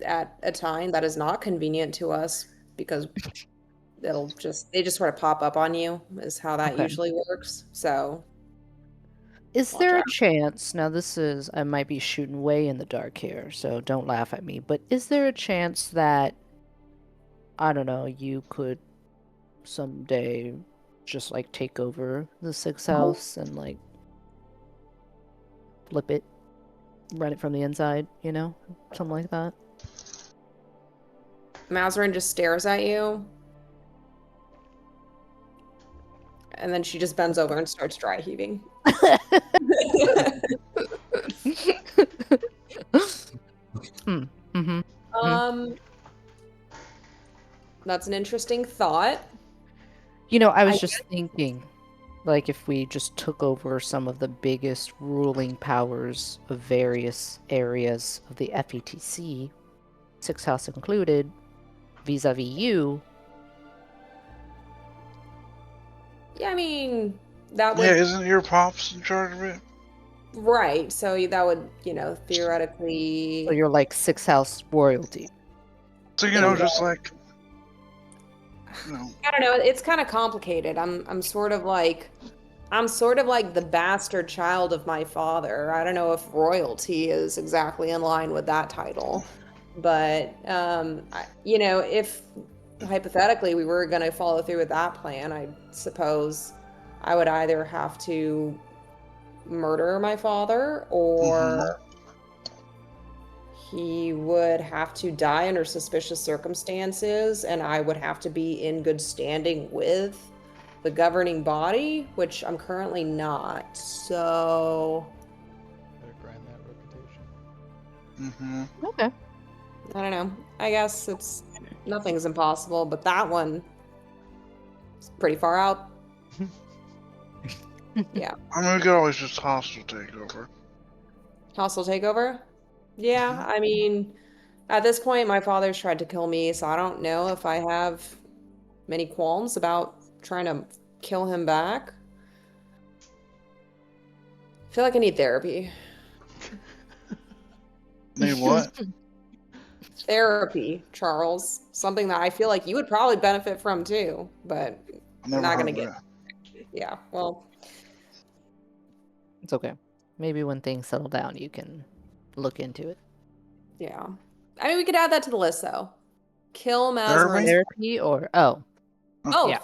at a time that is not convenient to us because they just sort of pop up on you is how that Okay. usually works. So Is watch there a out. chance, now this is, I might be shooting way in the dark here, so don't laugh at me, but is there a chance that, I don't know, you could someday just like take over the sixth house and like flip it, run it from the inside, you know? Something like that? Mazarin just stares at you. And then she just bends over and starts dry heaving. Mm-hmm. That's an interesting thought. You know, I was I just thinking, like, if we just took over some of the biggest ruling powers of various areas of the FETC, Sixth House included, vis-a-vis you. Yeah, I mean, that would Yeah, isn't your pops in charge of it? right. So that would, So theoretically. you're like Sixth House royalty. So In a way. just like, I don't know. It's kind of complicated. I'm sort of like the bastard child of my father. I don't know if royalty is exactly in line with that title, but if hypothetically we were going to follow through with that plan, I suppose I would either have to murder my father or he would have to die under suspicious circumstances, and I would have to be in good standing with the governing body, which I'm currently not. So Better grind that reputation. Okay. I don't know. I guess nothing's impossible, but that one is pretty far out. Yeah. I mean, we could always just hostile takeover. Hostile takeover? Yeah, I mean, at this point, my father's tried to kill me, so I don't know if I have many qualms about trying to kill him back. I feel like I need therapy. Need what? Therapy, Charles. Something that I feel like you would probably benefit from too, but I'm not gonna get. Yeah, well, It's okay. Maybe when things settle down, you can look into it. yeah. I mean, we could add that to the list though. Kill Mazarin. Therapy or both? Both. Yeah.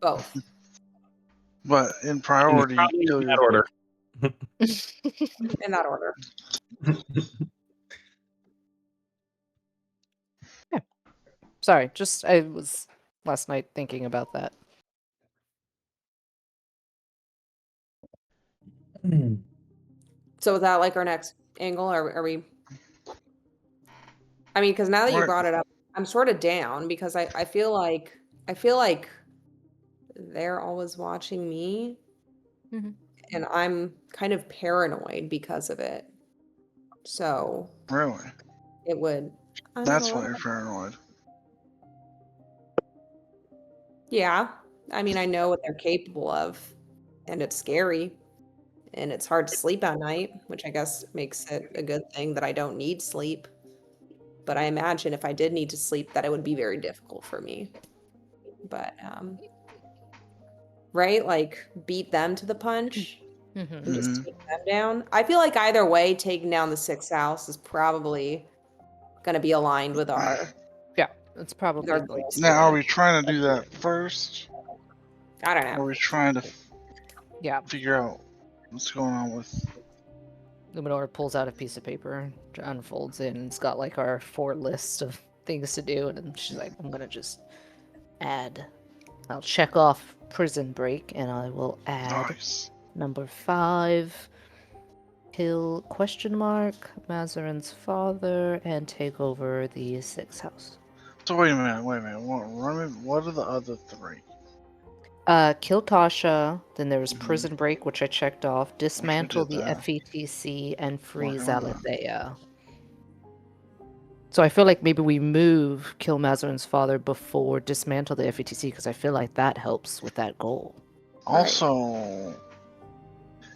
Both. But in priority, Probably kill in your that order. In that order. Sorry, just I was last night thinking about that. So is that like our next angle? Are we? I mean, because now that you Right. brought it up, I'm sort of down because I feel like they're always watching me, and I'm kind of paranoid because of it. So Really? it would. I don't That's know. why you're paranoid. Yeah, I mean, I know what they're capable of, and it's scary, and it's hard to sleep at night, which I guess makes it a good thing that I don't need sleep. But I imagine if I did need to sleep, that it would be very difficult for me. But right, like beat them to the punch and just take them down. I feel like either way, taking down the sixth house is probably going to be aligned with our. Yeah, it's probably our going goals. to. Now, are we trying to do that first? I don't Or are know. we trying to Yeah. figure out what's going on with... Luminor pulls out a piece of paper, unfolds it, and it's got like our 4 lists of things to do, and she's like, I'm gonna just add. I'll check off prison break, and I will add Nice. Number 5, kill Mazarin's father and take over the 6th house. So wait a minute. What are the other 3? Kill Tasha, then there was Mhm. Prison Break, which I checked off, dismantle did the that. FETC, and free Working on that. Zalethea. So I feel like maybe we move kill Mazarin's father before dismantle the FETC, because I feel like that helps with that goal. Also,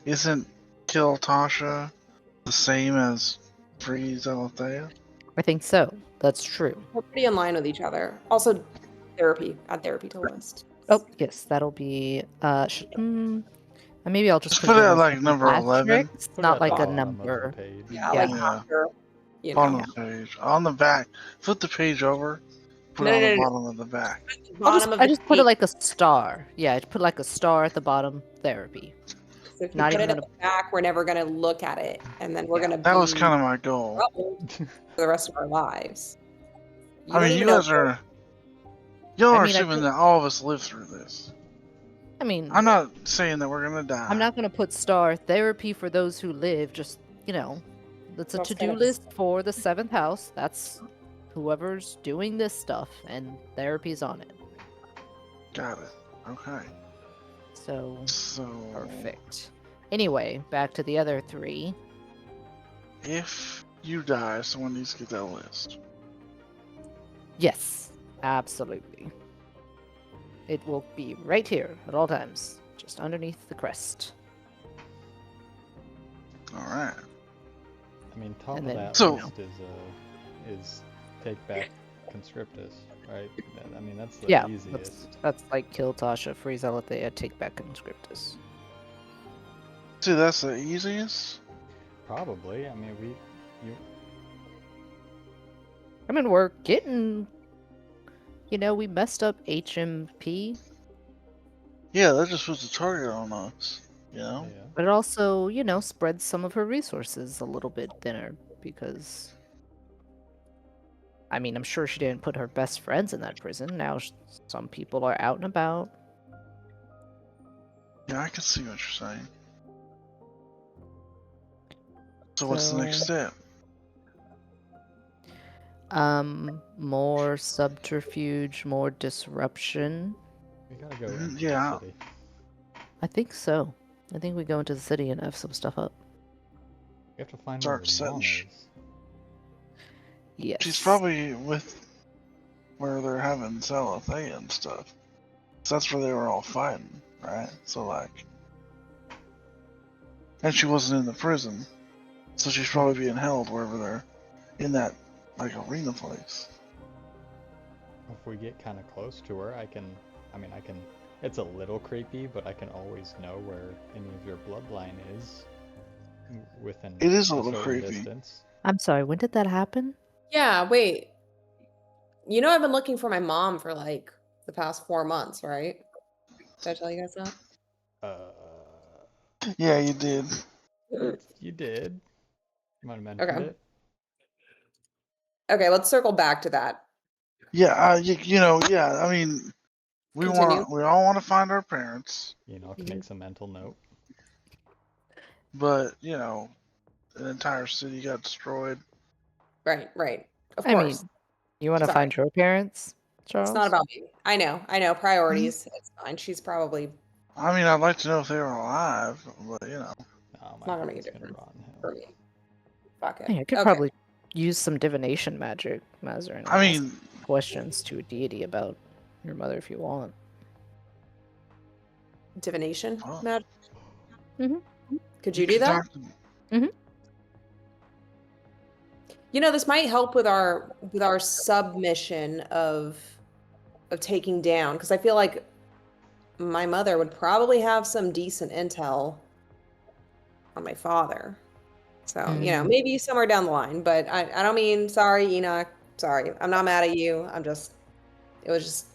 isn't Kill Tasha the same as Free Zalethea? I think so. That's true. We're pretty in line with each other. Also, therapy. Add therapy to the list. Oh, yes, that'll be. Maybe I'll just Just put put it it at as like an number 11. asterisk, Put it not at like the a bottom number. of the page. Yeah, like Yeah. after, you Bottom know. of the page. On the back. Flip the page over. Put No, it on no, the no, no. bottom of the back. Bottom of I the just put it page. like a star. Yeah, I put like a star at the bottom. Therapy. So if you not put it even at the back, we're never gonna look at it, and then we're Yeah, gonna That be was kind of my goal. troubled for the rest of our lives. You I don't mean, even you know. guys are. Y'all I are mean, I assuming could- that all of us live through this. I mean, I'm not saying that we're gonna die. I'm not gonna put star therapy for those who live. Just that's a That's to-do gonna- list for the 7th house. That's whoever's doing this stuff, and therapy's on it. Got it. Okay. So So. perfect. Anyway, back to the other 3. If you die, someone needs to get that list. Yes, absolutely. It will be right here at all times, just underneath the crest. Alright. I mean, top And of then, that So- list is take back Conscriptus, right? I mean, that's the Yeah, easiest. that's like kill Tasha, freeze Alethea, take back Conscriptus. See, that's the easiest. Probably. I mean, I mean, we're getting. We messed up HMP, Yeah, that just puts a target on us. You know? yeah. but it also, spreads some of her resources a little bit thinner because. I mean, I'm sure she didn't put her best friends in that prison. Now some people are out and about. Yeah, I can see what you're saying. So what's the next step? More subterfuge, more disruption. We gotta go into yeah. the city. I think so. I think we go into the city and F some stuff up. We have to find Start where her mom setting is. Yes. She's probably with where they're having Zalethea and stuff. So that's where they were all fighting, right? So like, and she wasn't in the prison, so she's probably being held wherever they're in that like arena place. If we get kind of close to her, I can. It's a little creepy, but I can always know where any of your bloodline is within It is a little certain creepy. distance. I'm sorry, when did that happen? Yeah, wait. I've been looking for my mom for like the past 4 months, right? Did I tell you guys that? Yeah, you did. You did. You might have mentioned Okay. it. Okay, let's circle back to that. Yeah, yeah. I mean, we Continue. all want to find our parents, I can make some mental note. but an entire city got destroyed. Right. Of I course. mean, you want to Sorry. find your parents, Charles? It's not about me. I know. Priorities. It's fine. She's probably I mean, I'd like to know if they were alive, but No, not my gonna make a parents can difference rot in hell. for me. Fuck it. Yeah, I could Okay. probably use some divination magic, Mazarin. I and ask mean, questions to a deity about your mother if you want. Divination, Oh. Matt. Mhm. Could you do that? This might help with our submission of taking down, because I feel like my mother would probably have some decent intel on my father. So, maybe somewhere down the line, but I don't mean, sorry, Enoch. Sorry. I'm not mad at you. It was just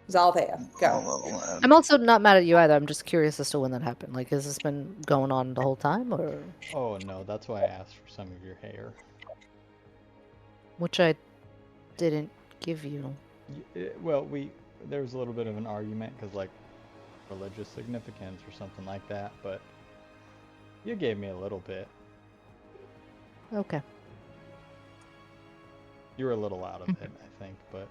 Zalthea. Go. I'm also not mad at you either. I'm just curious as to when that happened. Like, has this been going on the whole time, or Oh no, that's why I asked for some of your hair. which I didn't give you? Well, there was a little bit of an argument because like religious significance or something like that, but you gave me a little bit. Okay. You were a little out of it, I think, but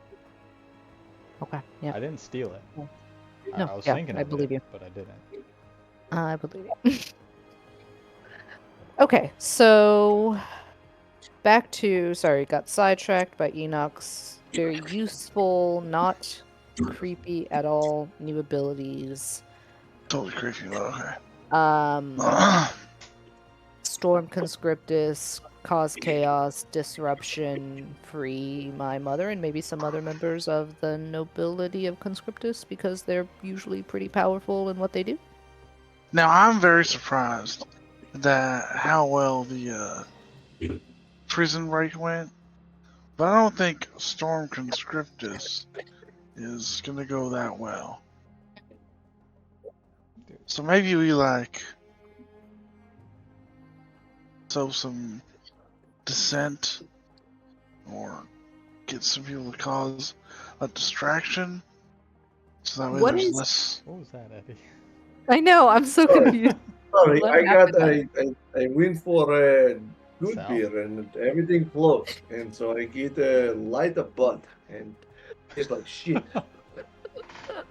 Okay. Yeah. I didn't steal it. Yeah. I, No, I was yeah, thinking I of believe it, you. but I didn't. I believe it. Okay, so back to got sidetracked by Enoch's very useful, not creepy at all, new abilities. Totally creepy, but okay. Storm Conscriptus, cause chaos, disruption, free my mother and maybe some other members of the nobility of Conscriptus because they're usually pretty powerful in what they do. Now I'm very surprised that how well the prison break went, but I don't think Storm Conscriptus is gonna go that well. So maybe we like sow some dissent or get some people to cause a distraction, so that way What there's is- less. What was that, Eddie? I know, I'm so Sorry. confused. Sorry, What I got happened? I went for a good Sal? beer and everything closed, and so I get a light of bud, and it's like shit,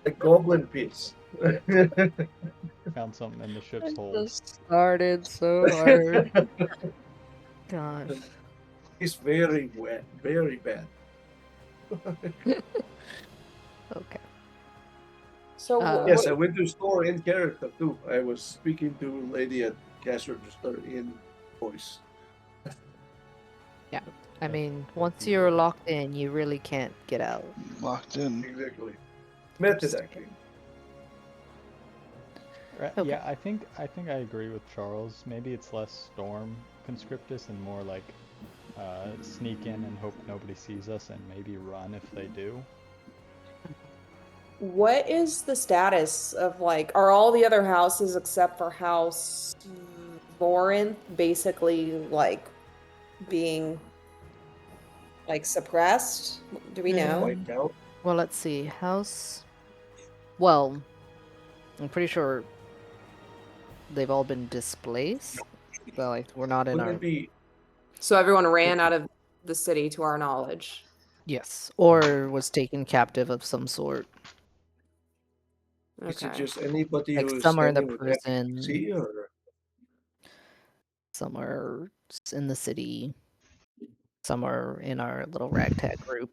like goblin piss. Found something in the ship's I hold. just started so hard. Gosh. It's very wet, very bad. Okay. So Yes, I went to store in character too. I was speaking to a lady at cash register in voice. I mean, once you're locked in, you really can't get out. Locked in. Exactly. Method acting. Okay. Yeah, I think I agree with Charles. Maybe it's less Storm Conscriptus and more like sneak in and hope nobody sees us and maybe run if they do. What is the status of like, are all the other houses except for House Vorinth basically like being like suppressed? Do we know? Wiped out. Well, let's see. Well, I'm pretty sure they've all been displaced. So, like, we're not in Wouldn't our... it be So everyone ran out of the city to our knowledge. Yes. Or was taken captive of some sort. Is it Okay. just anybody Like, who's some are in the standing with prison, see or some are in the city, some are in our little ragtag group.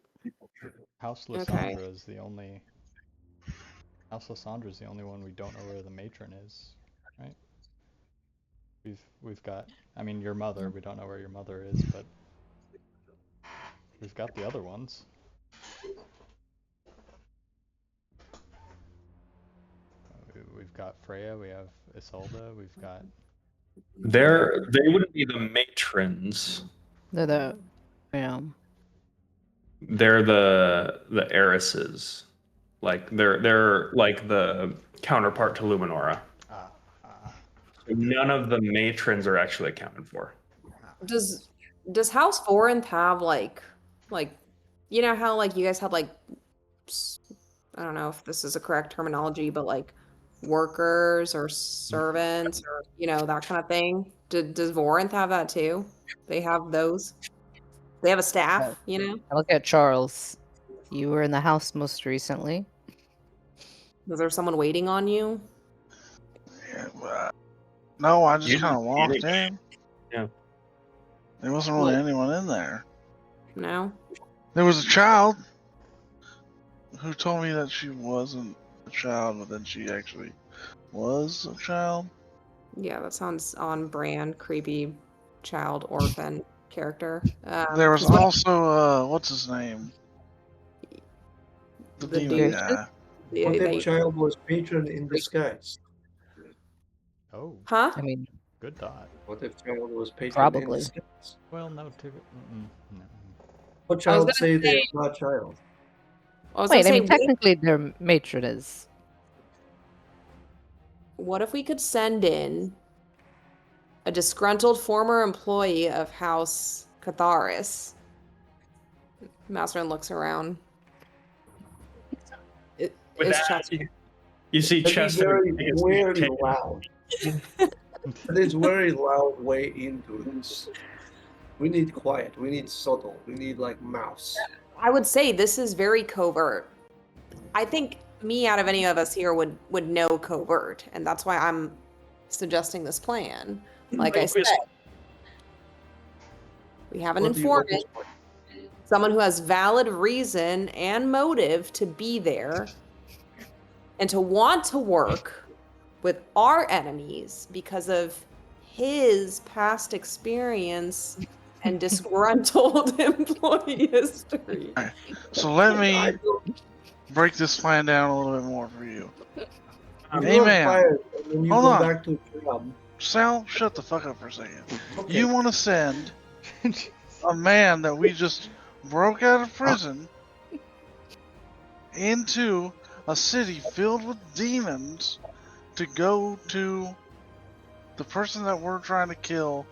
House Okay. Lysandra is the only. House Lysandra is the only one we don't know where the matron is, right? We've got. I mean, your mother. We don't know where your mother is, but we've got the other ones. We've got Freya. We have Isolde. We've got. They wouldn't be the matrons. They're the... Yeah. They're the heiresses. Like they're like the counterpart to Luminora. None of the matrons are actually accounted for. Does House Vorinth have like you know how like you guys had like I don't know if this is a correct terminology, but like workers or servants or you know that kind of thing? Does Vorinth have that too? They have those. They have a staff, you know? I look at Charles. You were in the house most recently. Is there someone waiting on you? Yeah, no, I just You kind of didn't walked see any- in. Yeah. There wasn't really anyone in there. No? There was a child who told me that she wasn't a child, but then she actually was a child. Yeah, that sounds on brand, creepy child orphan character. There was 'cause what- also what's his name? The The demon dude- guy. what they- if child was patron in disguise? Oh, Huh? I mean, good thought. What if child was patron Probably. in disguise? Well, no, no. What I was child gonna say they're say- not child? I was wait, I gonna say, mean, technically their matron is... what if we could send in a disgruntled former employee of House Catharis? Masterin looks around. With Is that, Chuck- you You see That'd be Chester. very, take a very take- loud. That is very loud way into this. We need quiet. We need subtle. We need like mouse. I would say this is very covert. I think me out of any of us here would know covert, and that's why I'm suggesting this plan. Like I said, we have an What do you want informant, this for? someone who has valid reason and motive to be there and to want to work with our enemies because of his past experience and disgruntled employee history. So let me I don't- break this plan down a little bit more for you. if Hey, you're man. fired and then you Hold go on. back to the job. Sal, shut the fuck up for a second. Okay. You want to send a man that we just broke out of prison into a city filled with demons to go to the person that we're trying to kill,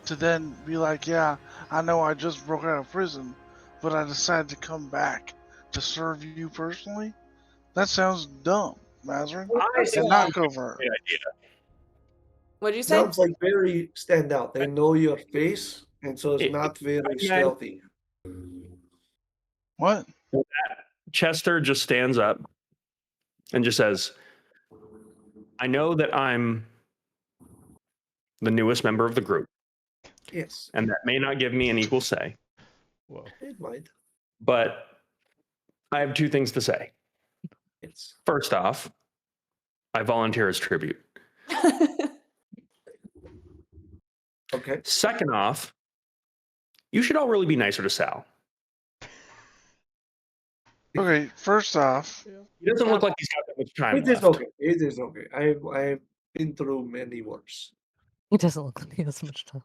to then be like, yeah, I know I just broke out of prison, but I decided to come back to serve you personally? That sounds dumb, Mazarin. And not covert. Great idea. What'd you say? Sounds like very stand out. They know your face, and so it's It- not very I- stealthy. What? Chester just stands up and just says, I know that I'm the newest member of the group, Yes, and that may not give me an equal say, Whoa. it might. but I have two things to say. Yes. First off, I volunteer as tribute. Okay. Second off, you should all really be nicer to Sal. Okay, first off, He doesn't look like he's got that much time It is left. okay. It is okay. I've been through many worse. He doesn't look like he has much time.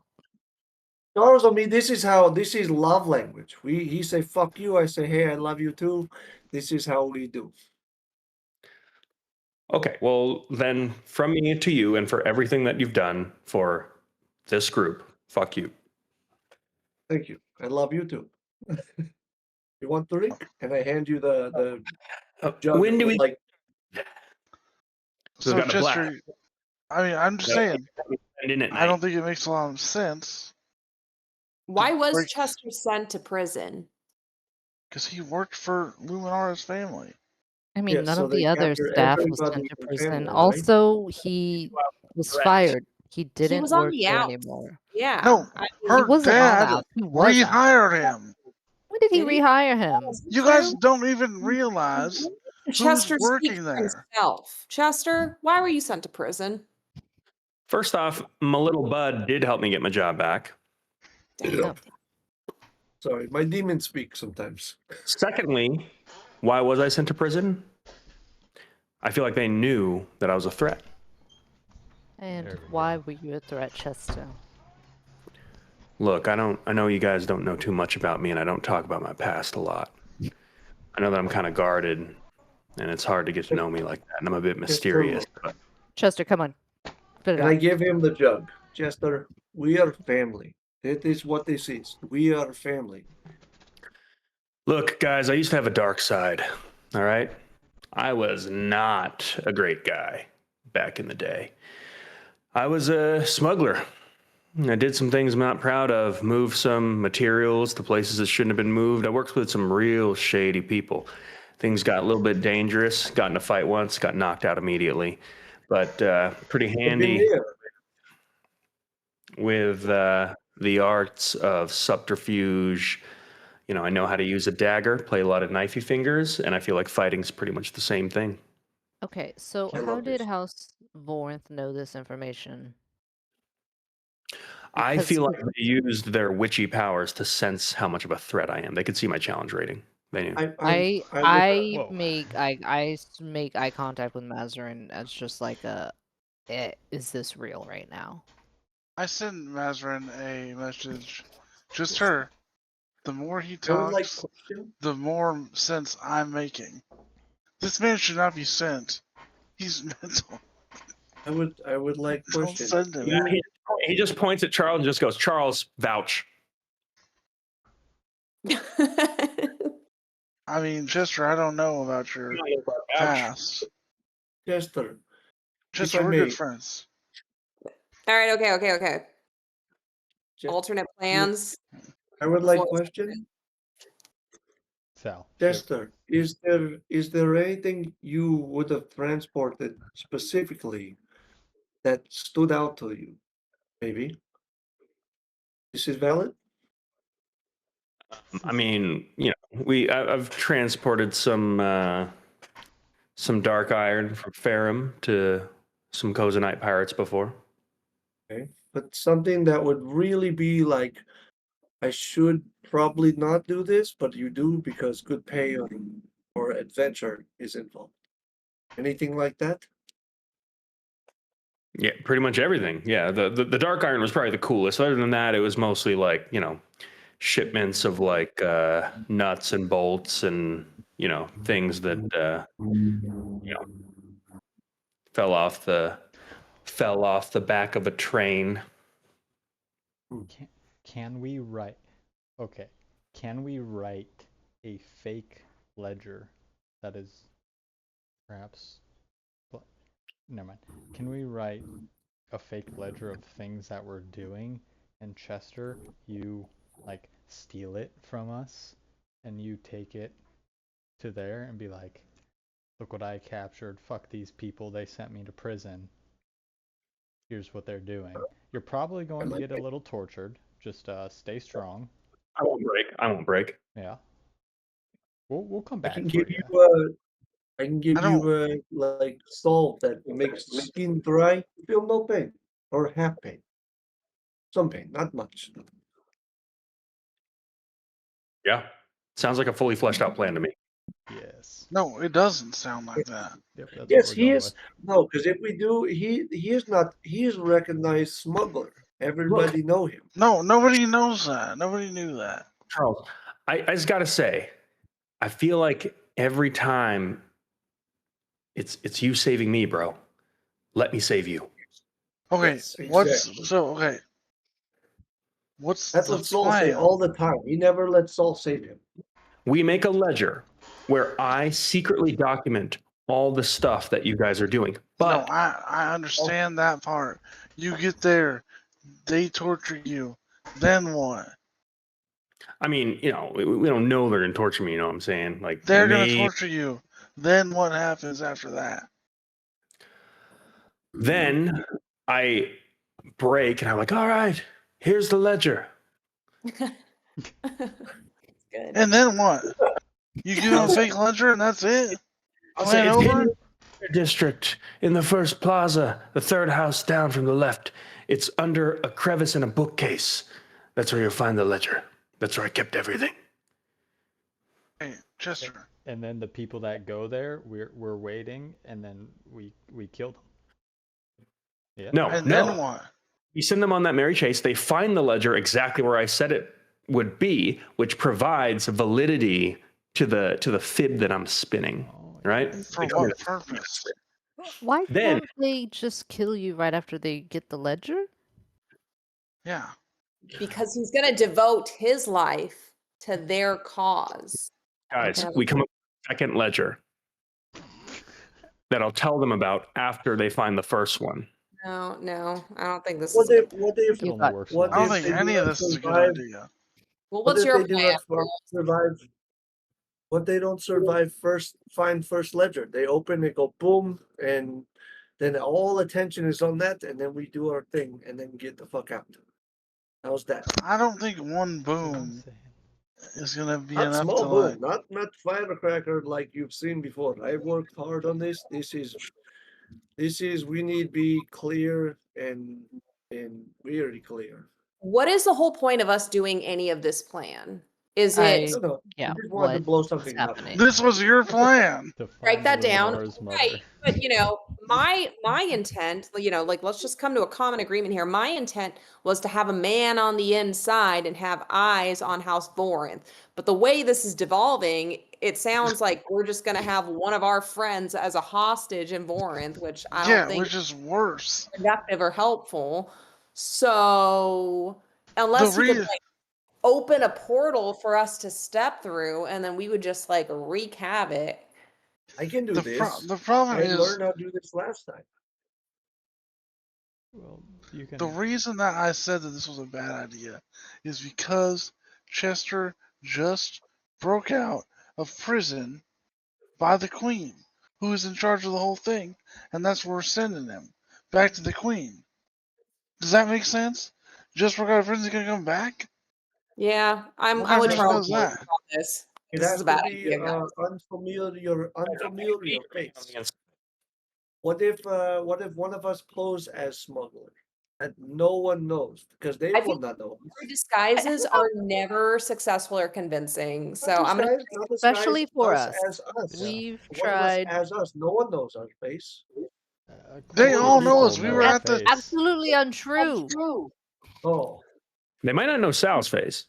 Charles, I mean, this is love language. He say fuck you, I say hey, I love you too. This is how we do. Okay, well, then from me to you and for everything that you've done for this group, fuck you. Thank you. I love you too. You want the ring? And I hand you the jug When do with, we? like So so it's got a black. Chester, I mean, I'm just Yeah. saying, And in at I don't night. think it makes a lot of sense Why was break- Chester sent to prison? because he worked for Luminara's family. I mean, Yeah, none so of they the other capture staff was everybody sent to in the prison. family, right? Also, he was Correct. fired. He didn't was on work the there outs. anymore. Yeah. No, I He her wasn't on dad out. He was out. rehired him. When did he Did he? rehire him? You guys don't even realize Chester who's working speaks for there. himself. Chester, why were you sent to prison? First off, my little bud did help me get my job back. Damn. sorry, my demons speak sometimes. Secondly, why was I sent to prison? I feel like they knew that I was a threat. And There we why were you a threat, Chester? Look, I know you guys don't know too much about me and I don't talk about my past a lot. I know that I'm kind of guarded and it's hard to get to know me like that and I'm a bit mysterious. But Chester, come on. Put it And I on. give him the jug. Chester, we are family. That is what this is. We are family. look, guys, I used to have a dark side. All right? I was not a great guy back in the day. I was a smuggler. I did some things I'm not proud of, moved some materials to places that shouldn't have been moved. I worked with some real shady people. Things got a little bit dangerous, got in a fight once, got knocked out immediately. But pretty I've been handy there. with the arts of subterfuge. You know, I know how to use a dagger, play a lot of knifey fingers, and I feel like fighting's pretty much the same thing. Okay, so I how love did this. House Vornth know this information? I Because feel he- like they used their witchy powers to sense how much of a threat I am. They could see my challenge rating. They knew. I Whoa. make eye contact with Mazarin as just like is this real right now? I sent Mazarin a message, just her. The more he I would like talks, question. the more sense I'm making. This man should not be sent. He's mental. I would like Don't question. send him. Yeah, he just points at Charles and just goes, Charles, vouch. I mean, Chester, I don't know about your Vouch. past, Chester, Just I we're may- good friends. All right. Okay. Chester, Alternate plans. I would like for- question. Sal. Chester, is there anything you would have transported specifically that stood out to you? Maybe. This is valid? I mean, I've transported some dark iron from Ferrum to some Kozanite pirates before. Okay. But something that would really be like, I should probably not do this, but you do because good pay or adventure is involved. Anything like that? Yeah, pretty much everything. Yeah, the dark iron was probably the coolest. Other than that, it was mostly like, shipments of like nuts and bolts and, things that fell off the back of a train. Can we write? Okay. Can we write a fake ledger that is perhaps? Never mind. Can we write a fake ledger of things that we're doing, and Chester, you like steal it from us, and you take it to there and be like, look what I captured. Fuck these people. They sent me to prison. Here's what they're doing. You're probably going to get a little tortured. Just stay strong. I won't break. Yeah. We'll come I back can for give you. you I can give I don't- you like salt that makes the skin dry, feel no pain or half pain. Some pain, not much. Yeah. Sounds like a fully fleshed out plan to me. Yes. No, it doesn't sound like that. Yep. That's Yes, what we're he going is. with. No, because if we do, he is a recognized smuggler. Everybody know him. No, nobody knows that. Nobody knew that. Charles, I just gotta say, I feel like every time it's you saving me, bro. Let me save you. Okay, Yes, what's exactly. so okay? What's That's the what Saul say plan? all the time. He never let Saul save him. We make a ledger where I secretly document all the stuff that you guys are doing. But No, I understand that part. You get there, they torture you. Then what? I mean, we don't know they're gonna torture me. You know what I'm saying? Like They're gonna maybe- torture you. Then what happens after that? Then I break and I'm like, all right, here's the ledger. Good. And then what? You give them a fake ledger and that's it? I'll Plan say it's over? in the district in the first plaza, the third house down from the left. It's under a crevice in a bookcase. That's where you'll find the ledger. That's where I kept everything. Hey, Chester. And then the people that go there, we're waiting, and then we kill them. Yeah. No, And no. then what? You send them on that merry chase. They find the ledger exactly where I said it would be, which provides validity to the fib that I'm spinning. Oh, Right? For what purpose? Why Then- don't they just kill you right after they get the ledger? Yeah. Because he's going to devote his life to their cause. Guys, Okay. we come up with a second ledger that I'll tell them about after they find the first one. No, I don't think this What is. if what if It only got- works what I don't once. if think they any do of not this is a good survive? idea. Well, What what's if your they do plan? not survive? What they don't survive find first ledger. They open it, go boom, and then all attention is on that, and then we do our thing, and then get the fuck out. How's that? I don't think one That's what I'm boom saying. is gonna be Not enough small to boom, like. not firecracker like you've seen before. I worked hard on this. This is we need be clear and very clear. What is the whole point of us doing any of this plan? Is it No, Yeah, I just wanted to what blow is something up. happening? This was your plan. To write find that down? Lenore's mother. Right, but my intent, like let's just come to a common agreement here. My intent was to have a man on the inside and have eyes on House Vorinth. But the way this is devolving, it sounds like we're just gonna have one of our friends as a hostage in Vorinth, which I don't Yeah, think which is worse. is productive or helpful. So unless you could rea- like open a portal for us to step through, and then we would just like wreak havoc. I can do this. The problem I is learned how to do this last time. Well, you can. the reason that I said that this was a bad idea is because Chester just broke out of prison by the Queen, who is in charge of the whole thing, and that's where we're sending him back to the Queen. Does that make sense? Just broke out of prison, he's gonna come back? Yeah, I'm What with kind of Charles is that? on this. It This is has a to bad be idea, guys. unfamiliar face. What if one of us pose as smuggler and no one knows because they I will think not know. Their disguises are never successful or convincing. So I'm gonna Not Especially disguise for us us. as us. We've One of us tried. as us. No one knows our face. They Couple all know people us. We were our at the. face. Absolutely untrue. Oh, They might not know Sal's face.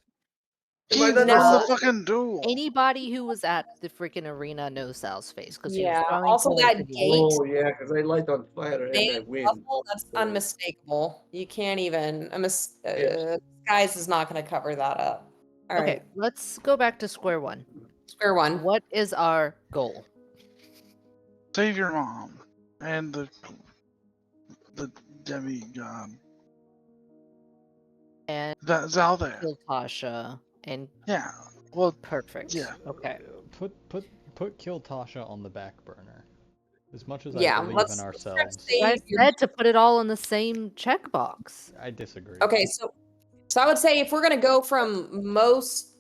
They He might not won know the us. fucking duel. Anybody who was at the freaking arena knows Sal's face because he was Yeah, throwing also coins that and gate. Oh yeah, because I light on fire and I Name win. Ruffle, that's unmistakable. You can't even disguise is not gonna cover that up. All right, Okay, let's go back to square one. square one. What is our goal? Save your mom and the demigod. And That's out there. kill Tasha and Yeah. Well, perfect. yeah. Okay. Put Kill Tasha on the back burner. As much as Yeah, I believe let's in try to ourselves, save I your- said to put it all in the same checkbox. I disagree. Okay, so I would say if we're gonna go from most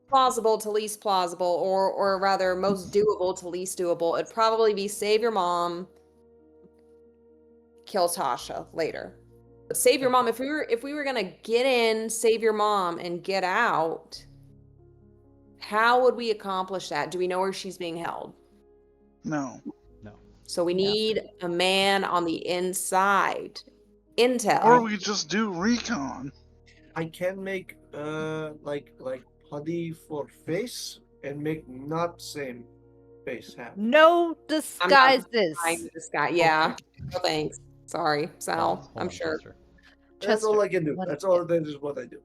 plausible to least plausible, or rather most doable to least doable, it'd probably be save your mom, kill Tasha later. But save your mom. If we were gonna get in, save your mom, and get out, how would we accomplish that? Do we know where she's being held? no. So we need a man on the inside. Intel. Or we just do recon. I can make like putty for face and make not same face happen. No trying disguises. this guy. Yeah. No thanks. Sorry, Sal. Hold I'm on, sure. Chester. That's all Chester, I can do. what That's is all. it? That is what I do.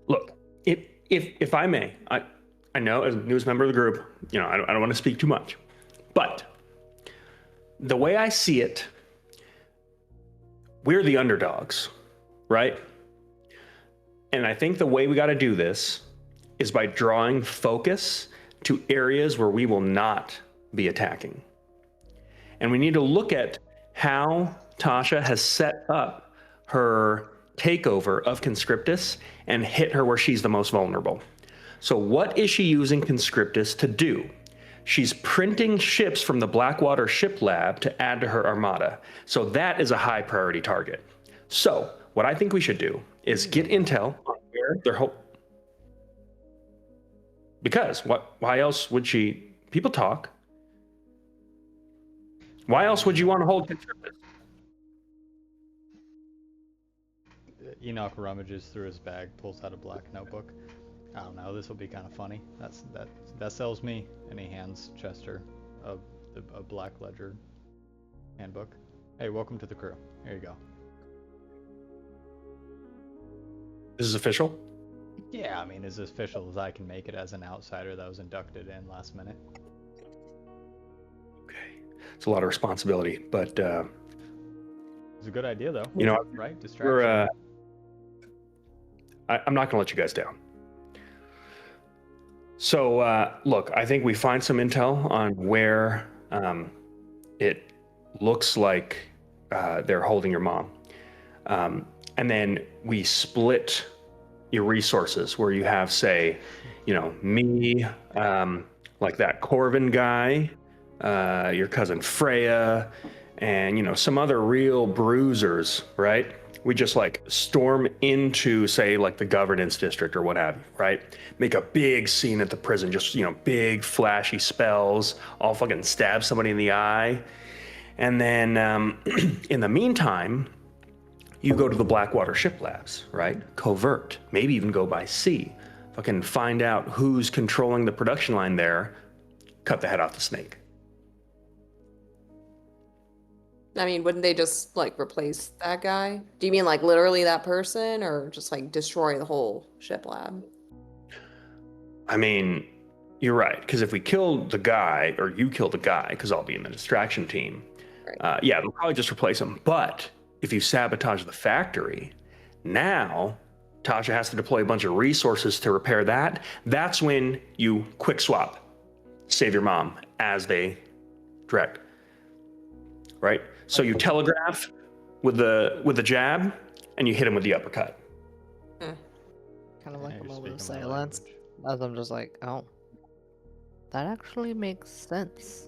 Look, if I may, I know as a newest member of the group, you know, I don't want to speak too much, but the way I see it, we're the underdogs, right? And I think the way we got to do this is by drawing focus to areas where we will not be attacking. And we need to look at how Tasha has set up her takeover of Conscriptus and hit her where she's the most vulnerable. So what is she using Conscriptus to do? She's printing ships from the Blackwater Ship Lab to add to her armada. So that is a high priority target. So what I think we should do is get intel on where their whole... Because why else would she... People talk. Why else would you want to hold Conscriptus? Enoch rummages through his bag, pulls out a black notebook. I don't know. This will be kind of funny. That sells me. And he hands Chester a black ledger handbook. Hey, welcome to the crew. Here you go. This is official? Yeah, I mean, as official as I can make it as an outsider that was inducted in last minute. Okay. It's a lot of responsibility, but It's a good idea, though. you know, Right? Distraction. we're I'm not gonna let you guys down. So look, I think we find some intel on where it looks like they're holding your mom, and then we split your resources where you have, say, you know, me, like that Corvin guy, your cousin Freya, and, you know, some other real bruisers, right? We just like storm into, say, like the governance district or what have you, right? Make a big scene at the prison, just, you know, big flashy spells, all fucking stab somebody in the eye. And then in the meantime, you go to the Blackwater Ship Labs, right? Covert, maybe even go by sea. Fucking find out who's controlling the production line there, cut the head off the snake. I mean, wouldn't they just like replace that guy? Do you mean like literally that person, or just like destroy the whole ship lab? I mean, you're right. Because if we kill the guy, or you kill the guy, because I'll be in the distraction team, Right. yeah, they'll probably just replace him. But if you sabotage the factory, now Tasha has to deploy a bunch of resources to repair that. That's when you quick swap, save your mom as they direct. Right? So you telegraph with the jab, and you hit him with the uppercut. Kind of Yeah, like a you're moment of speaking my silence. language. As I'm just like, oh, that actually makes sense.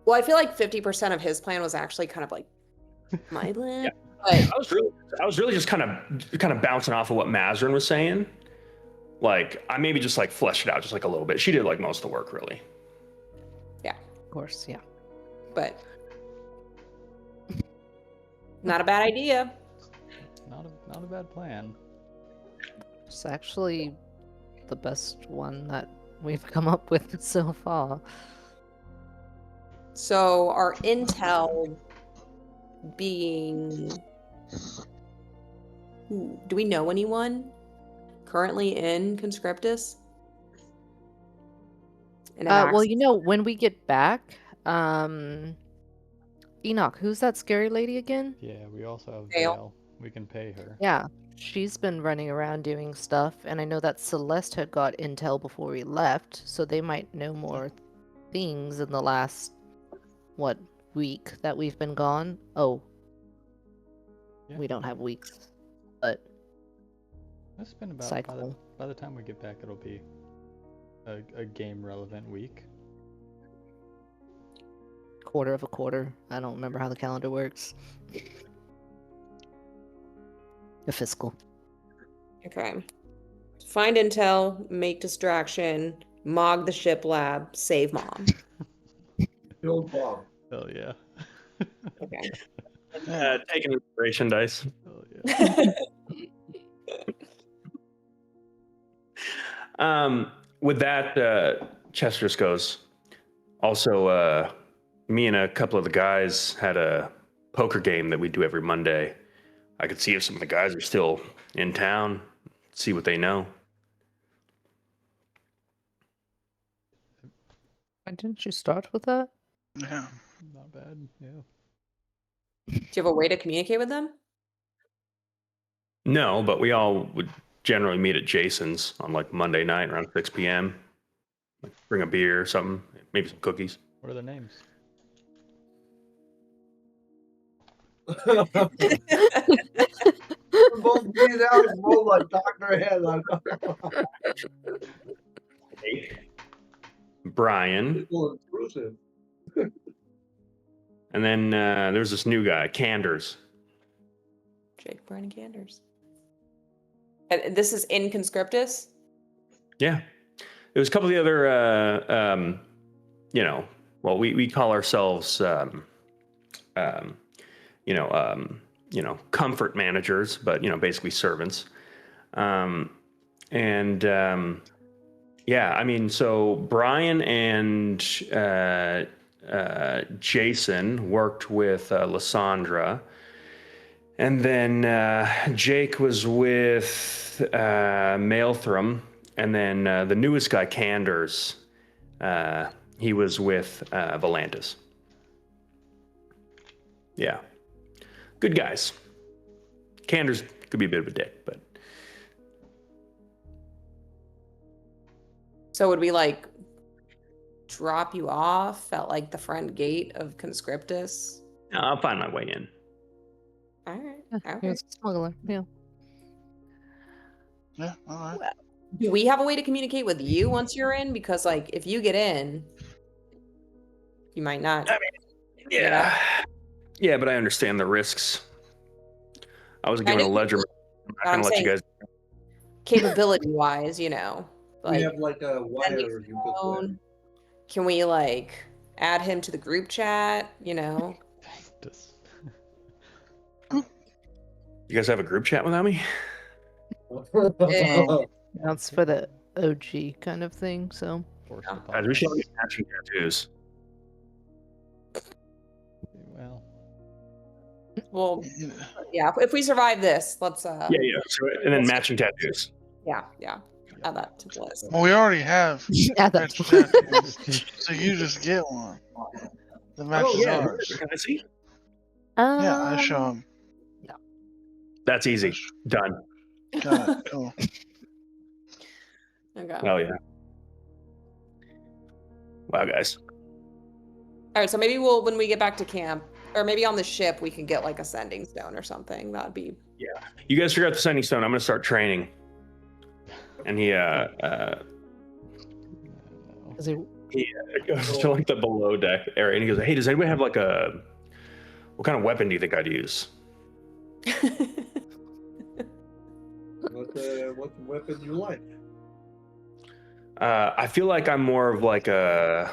Well, I feel like 50% of his plan was actually kind of like my plan. Yeah. But I was really just kind of bouncing off of what Mazrin was saying. Like, I maybe just like fleshed it out just like a little bit. She did like most of the work, really. Of course, yeah. but not a bad idea. Not a bad plan. It's actually the best one that we've come up with so far. So our intel being, do we know anyone currently in Conscriptus? And have Well, access- you know, when we get back, Enoch, who's that scary lady again? Yeah, we also have Vale. Vale. We can pay her. Yeah, she's been running around doing stuff, and I know that Celeste had got intel before we left, so they might know more things in the last, what, week that we've been gone? Oh, Yeah. we don't have weeks, but It's been about cycle. by the time we get back, it'll be a game relevant week. quarter of a quarter. I don't remember how the calendar works. The fiscal. Okay. Find intel, make distraction, mog the ship lab, save mom. Kill Bob. Hell yeah. Okay. Take an inspiration dice. Hell yeah. With that, Chester just goes. Also, me and a couple of the guys had a poker game that we do every Monday. I could see if some of the guys are still in town, see what they know. Why didn't you start with that? Yeah. Not bad. Yeah. Do you have a way to communicate with them? No, but we all would generally meet at Jason's on like Monday night around 6 p.m. Like bring a beer or something, maybe some cookies. What are their names? We're both being out and roll like Dr. Head. Brian, People intrusive. and then there's this new guy, Canders. Jake, Brian, and Canders. And this is in Conscriptus? Yeah, there was a couple of the other, well, we call ourselves, comfort managers, but basically servants. Yeah, I mean, so Brian and Jason worked with Lysandra, and then Jake was with Maelthram, and then the newest guy, Canders, he was with Volantis. Yeah, good guys. Canders could be a bit of a dick, but So would we like drop you off at like the front gate of Conscriptus? I'll find my way in. All right. He Okay. was a smuggler, yeah. Yeah. All right. Do we have a way to communicate with you once you're in? Because like if you get in, you might not. Yeah. Yeah, but I understand the risks. I was given a ledger. I'm not I'm gonna let you saying- guys. Capability wise, We like have like a wire you could put. phone. Can we like add him to the group chat? Just- You guys have a group chat without me? That's for the OG kind of thing, so. forced Yeah. upon Guys, we should all us. get matching tattoos. Well, Well, yeah. If we survive this, let's. Yeah. So, and then matching tattoos. Yeah. Yeah. yep. add that to the list. Well, we already have. Add that red to- statues, so you just get one. The matches Oh yeah, ours. can I see? Yeah, I show Um, him. That's easy. Done. Got it. Cool. Okay. Oh yeah. Wow, guys. All right, so maybe we'll when we get back to camp, or maybe on the ship, we can get like a sending stone or something. That'd be. You guys figure out the sending stone. I'm gonna start training. And he is it- goes to like the below deck area and he goes, "Hey, does anybody have like a what kind of weapon do you think I'd use?" What weapon you like? I feel like I'm more of like a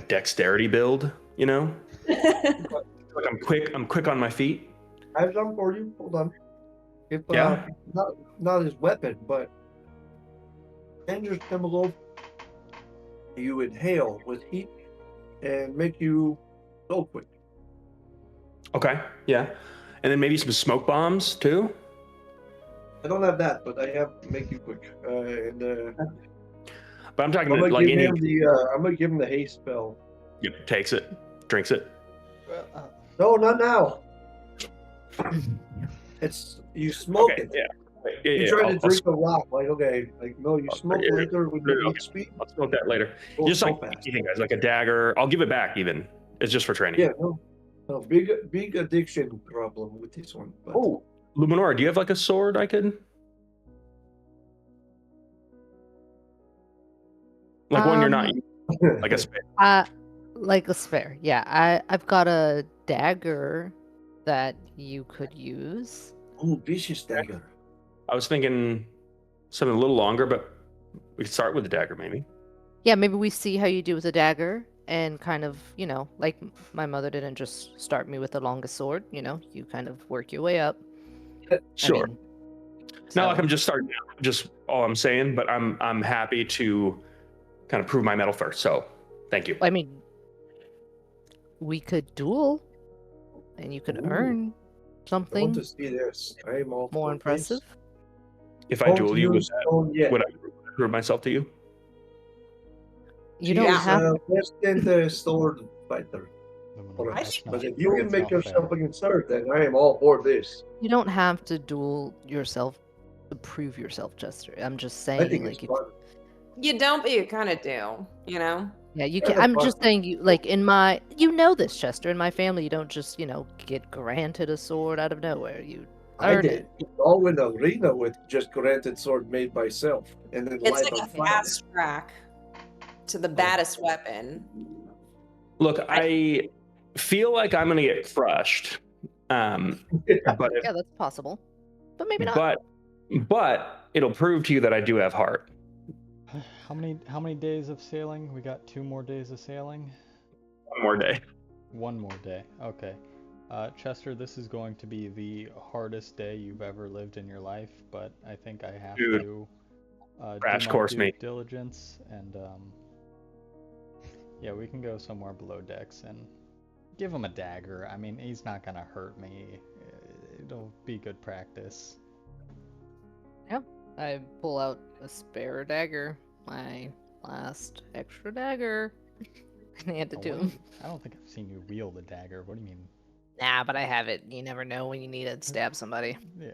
dexterity build, you know? Like I'm quick on my feet. I have some for you. Hold on. If Yeah. not his weapon, but dangerous chemical you inhale with heat and make you so quick. Okay, yeah. And then maybe some smoke bombs too. I don't have that, but I have make you quick. But I'm talking I'm about gonna like give any him I'm gonna give him the haste spell. Yep, takes it, drinks it. No, not now. It's you smoke Okay, it. yeah. Yeah, You yeah, try I'll- to drink a rock, like okay, like no, you smoke yeah, later when no, you no, need speed. I'll smoke that later. Go Just so like fast. anything, guys, like a dagger. I'll give it back even. It's just for training. Yeah, no, big addiction problem with this one. But Oh, Luminora, do you have like a sword I could? Like one you're not using, like a spare. like a spare. Yeah, I've got a dagger that you could use. oh, vicious dagger. I was thinking something a little longer, but we could start with the dagger maybe. Yeah, maybe we see how you do with a dagger and kind of, like my mother didn't just start me with the longest sword, you kind of work your way up. Sure. I mean, Not like so- I'm just starting out, just all I'm saying, but I'm happy to kind of prove my mettle first. So thank you. I mean, we could duel and you could Ooh. earn I want something to see this. I am all more for impressive. this. If I Don't duel you, use stone yet. would I prove myself to you? You don't Yeah. have Let's get the sword fighter. Luminara, I that's think- not- But if you can that's make not yourself fair. a concern, then I am all for this. you don't have to duel yourself to prove yourself, Chester. I'm just I saying think like it's if, fun. You don't, but you kind of do. You know. yeah, you Yeah, can that's I'm just fine. saying you like in my this, Chester, in my family you don't just, get granted a sword out of nowhere. You I earn did. All in the arena with just granted sword made by self, and then It's light like on a fire. fast track to the baddest weapon. Look, I feel like I'm gonna get crushed. But Yeah, that's possible. But maybe not. but it'll prove to you that I do have heart. How many days of sailing? We got 2 more days of sailing. One more day. 1 more day. Okay. Chester, this is going to be the hardest day you've ever lived in your life, but I think I have Dude. to Crash do my course due me. diligence, and yeah, we can go somewhere below decks and give him a dagger. I mean, he's not gonna hurt me. It'll be good practice. I pull out a spare dagger, my last extra dagger, and hand it Oh, to what him. do you- I don't think I've seen you wield a dagger. What do you mean? Nah, but I have it. You never know when you need to stab somebody. Yeah.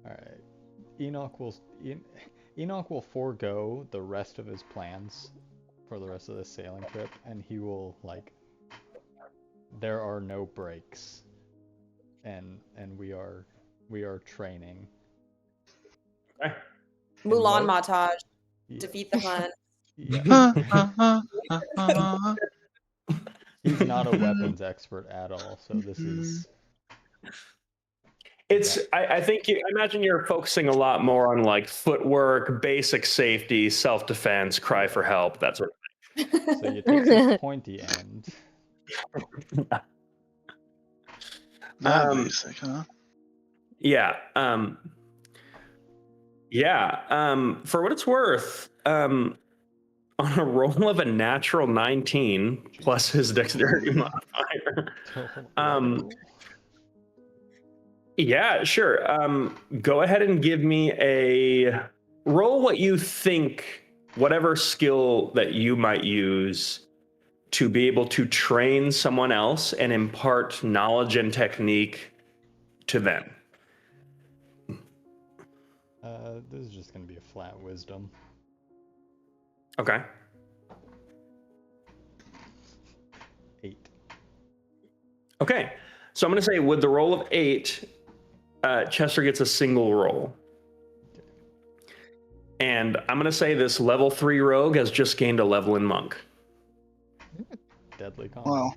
All right. Enoch will forego the rest of his plans for the rest of the sailing trip, and he will there are no breaks, and we are training. Okay. Mulan what? montage. Yeah. Defeat the Hun. Yeah. He's not a weapons expert at all, so this is It's. I think I imagine you're focusing a lot more on like footwork, basic safety, self-defense, cry for help, that sort of so you take this pointy end. That Um, basic, huh? Yeah. For what it's worth, on a roll of a natural 19 plus his dexterity modifier, Yeah, sure. Go ahead and give me a roll what you think, whatever skill that you might use to be able to train someone else and impart knowledge and technique to them. This is just gonna be a flat wisdom. Okay. 8. Okay. So I'm going to say with the roll of 8, Chester gets a single roll. And I'm going to say this level 3 rogue has just gained a level in monk. Deadly combo. Wow.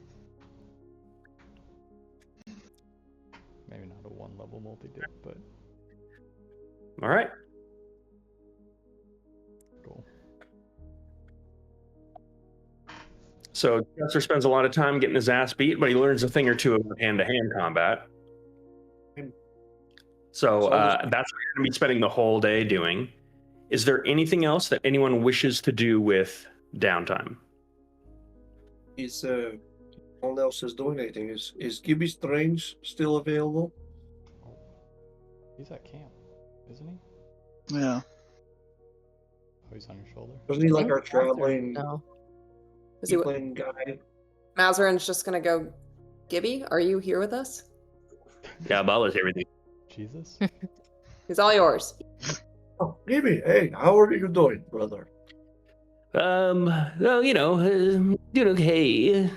Maybe not a 1-level multi-dip, but All right. cool. So Chester spends a lot of time getting his ass beat, but he learns a thing or two about hand-to-hand combat. So that's what you're going to be spending the whole day doing. Is there anything else that anyone wishes to do with downtime? Is no one else is doing anything? Is Gibby Strange still available? Oh. He's at camp, isn't he? Yeah. Oh, he's on your shoulder. Wasn't he like our Think Mazarin- traveling No. Is he? tiefling guy? Mazarin's just gonna go. Gibby, are you here with us? Yeah, Bala's everything. Jesus. He's all yours. Oh, Gibby, hey, how are you doing, brother? Well, doing okay. You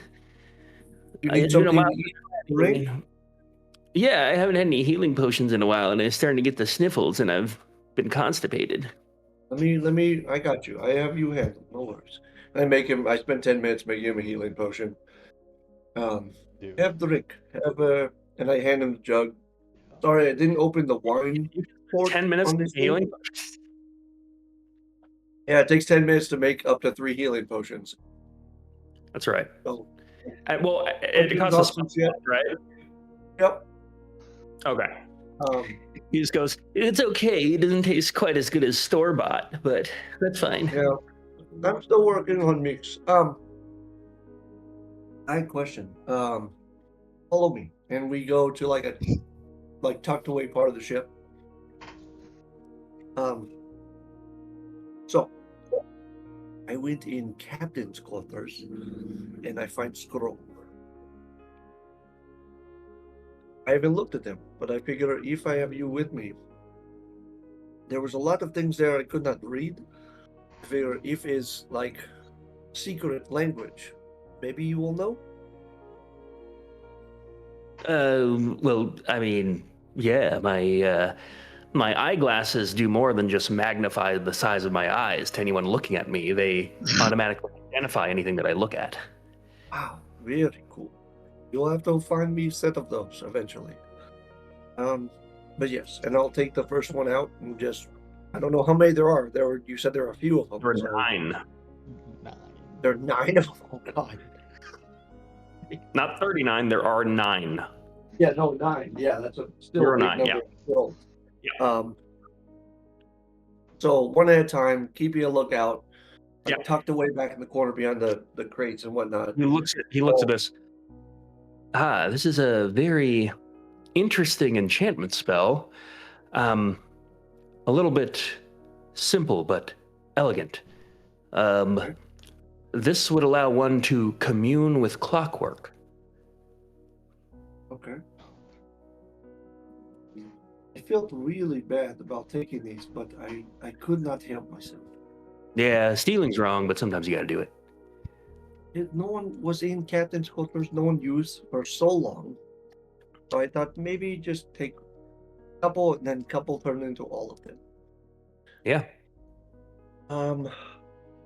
I- need you something know, to eat, drink? Yeah, I haven't had any healing potions in a while, and I'm starting to get the sniffles, and I've been constipated. Let me. I got you. I have you handled. No worries. I spend 10 minutes making him a healing potion. Dude. Have drink. And I hand him the jug. Sorry, I didn't open the wine. port 10 minutes on of this thing. healing? Yeah, it takes 10 minutes to make up to 3 healing potions. That's right. So, Well, it costs us, right? Yep. Okay. Um, He just goes, it's okay. It doesn't taste quite as good as store-bought, but that's fine. yeah. I'm still working on mix. I had a question. Follow me, and we go to like a tucked away part of the ship. So I went in captain's quarters, and I find scroll. I haven't looked at them, but I figure if I have you with me, there was a lot of things there I could not read. I figure if it's like secret language, maybe you will know. Well, I mean, yeah, my eyeglasses do more than just magnify the size of my eyes to anyone looking at me. They automatically identify anything that I look at. Wow, very cool. You'll have to find me a set of those eventually. But yes, and I'll take the first one out and just, I don't know how many there are. You said there are a few of them. There are so 9. 9. There are 9 of them. Oh god. Not 39, there are 9. Yeah, no, 9. Yeah, that's still There are a big 9, number. yeah. Still. Yeah. So one at a time, keeping a lookout. Yeah. Tucked away back in the corner behind the crates and whatnot. He looks at this. This is a very interesting enchantment spell. A little bit simple but elegant. This would allow one to commune with clockwork. Okay. I felt really bad about taking these, but I could not help myself. Yeah, stealing's wrong, but sometimes you gotta do it. No one was in captain's quarters. No one used for so long. So I thought maybe just take a couple and then couple turn into all of them. Yeah.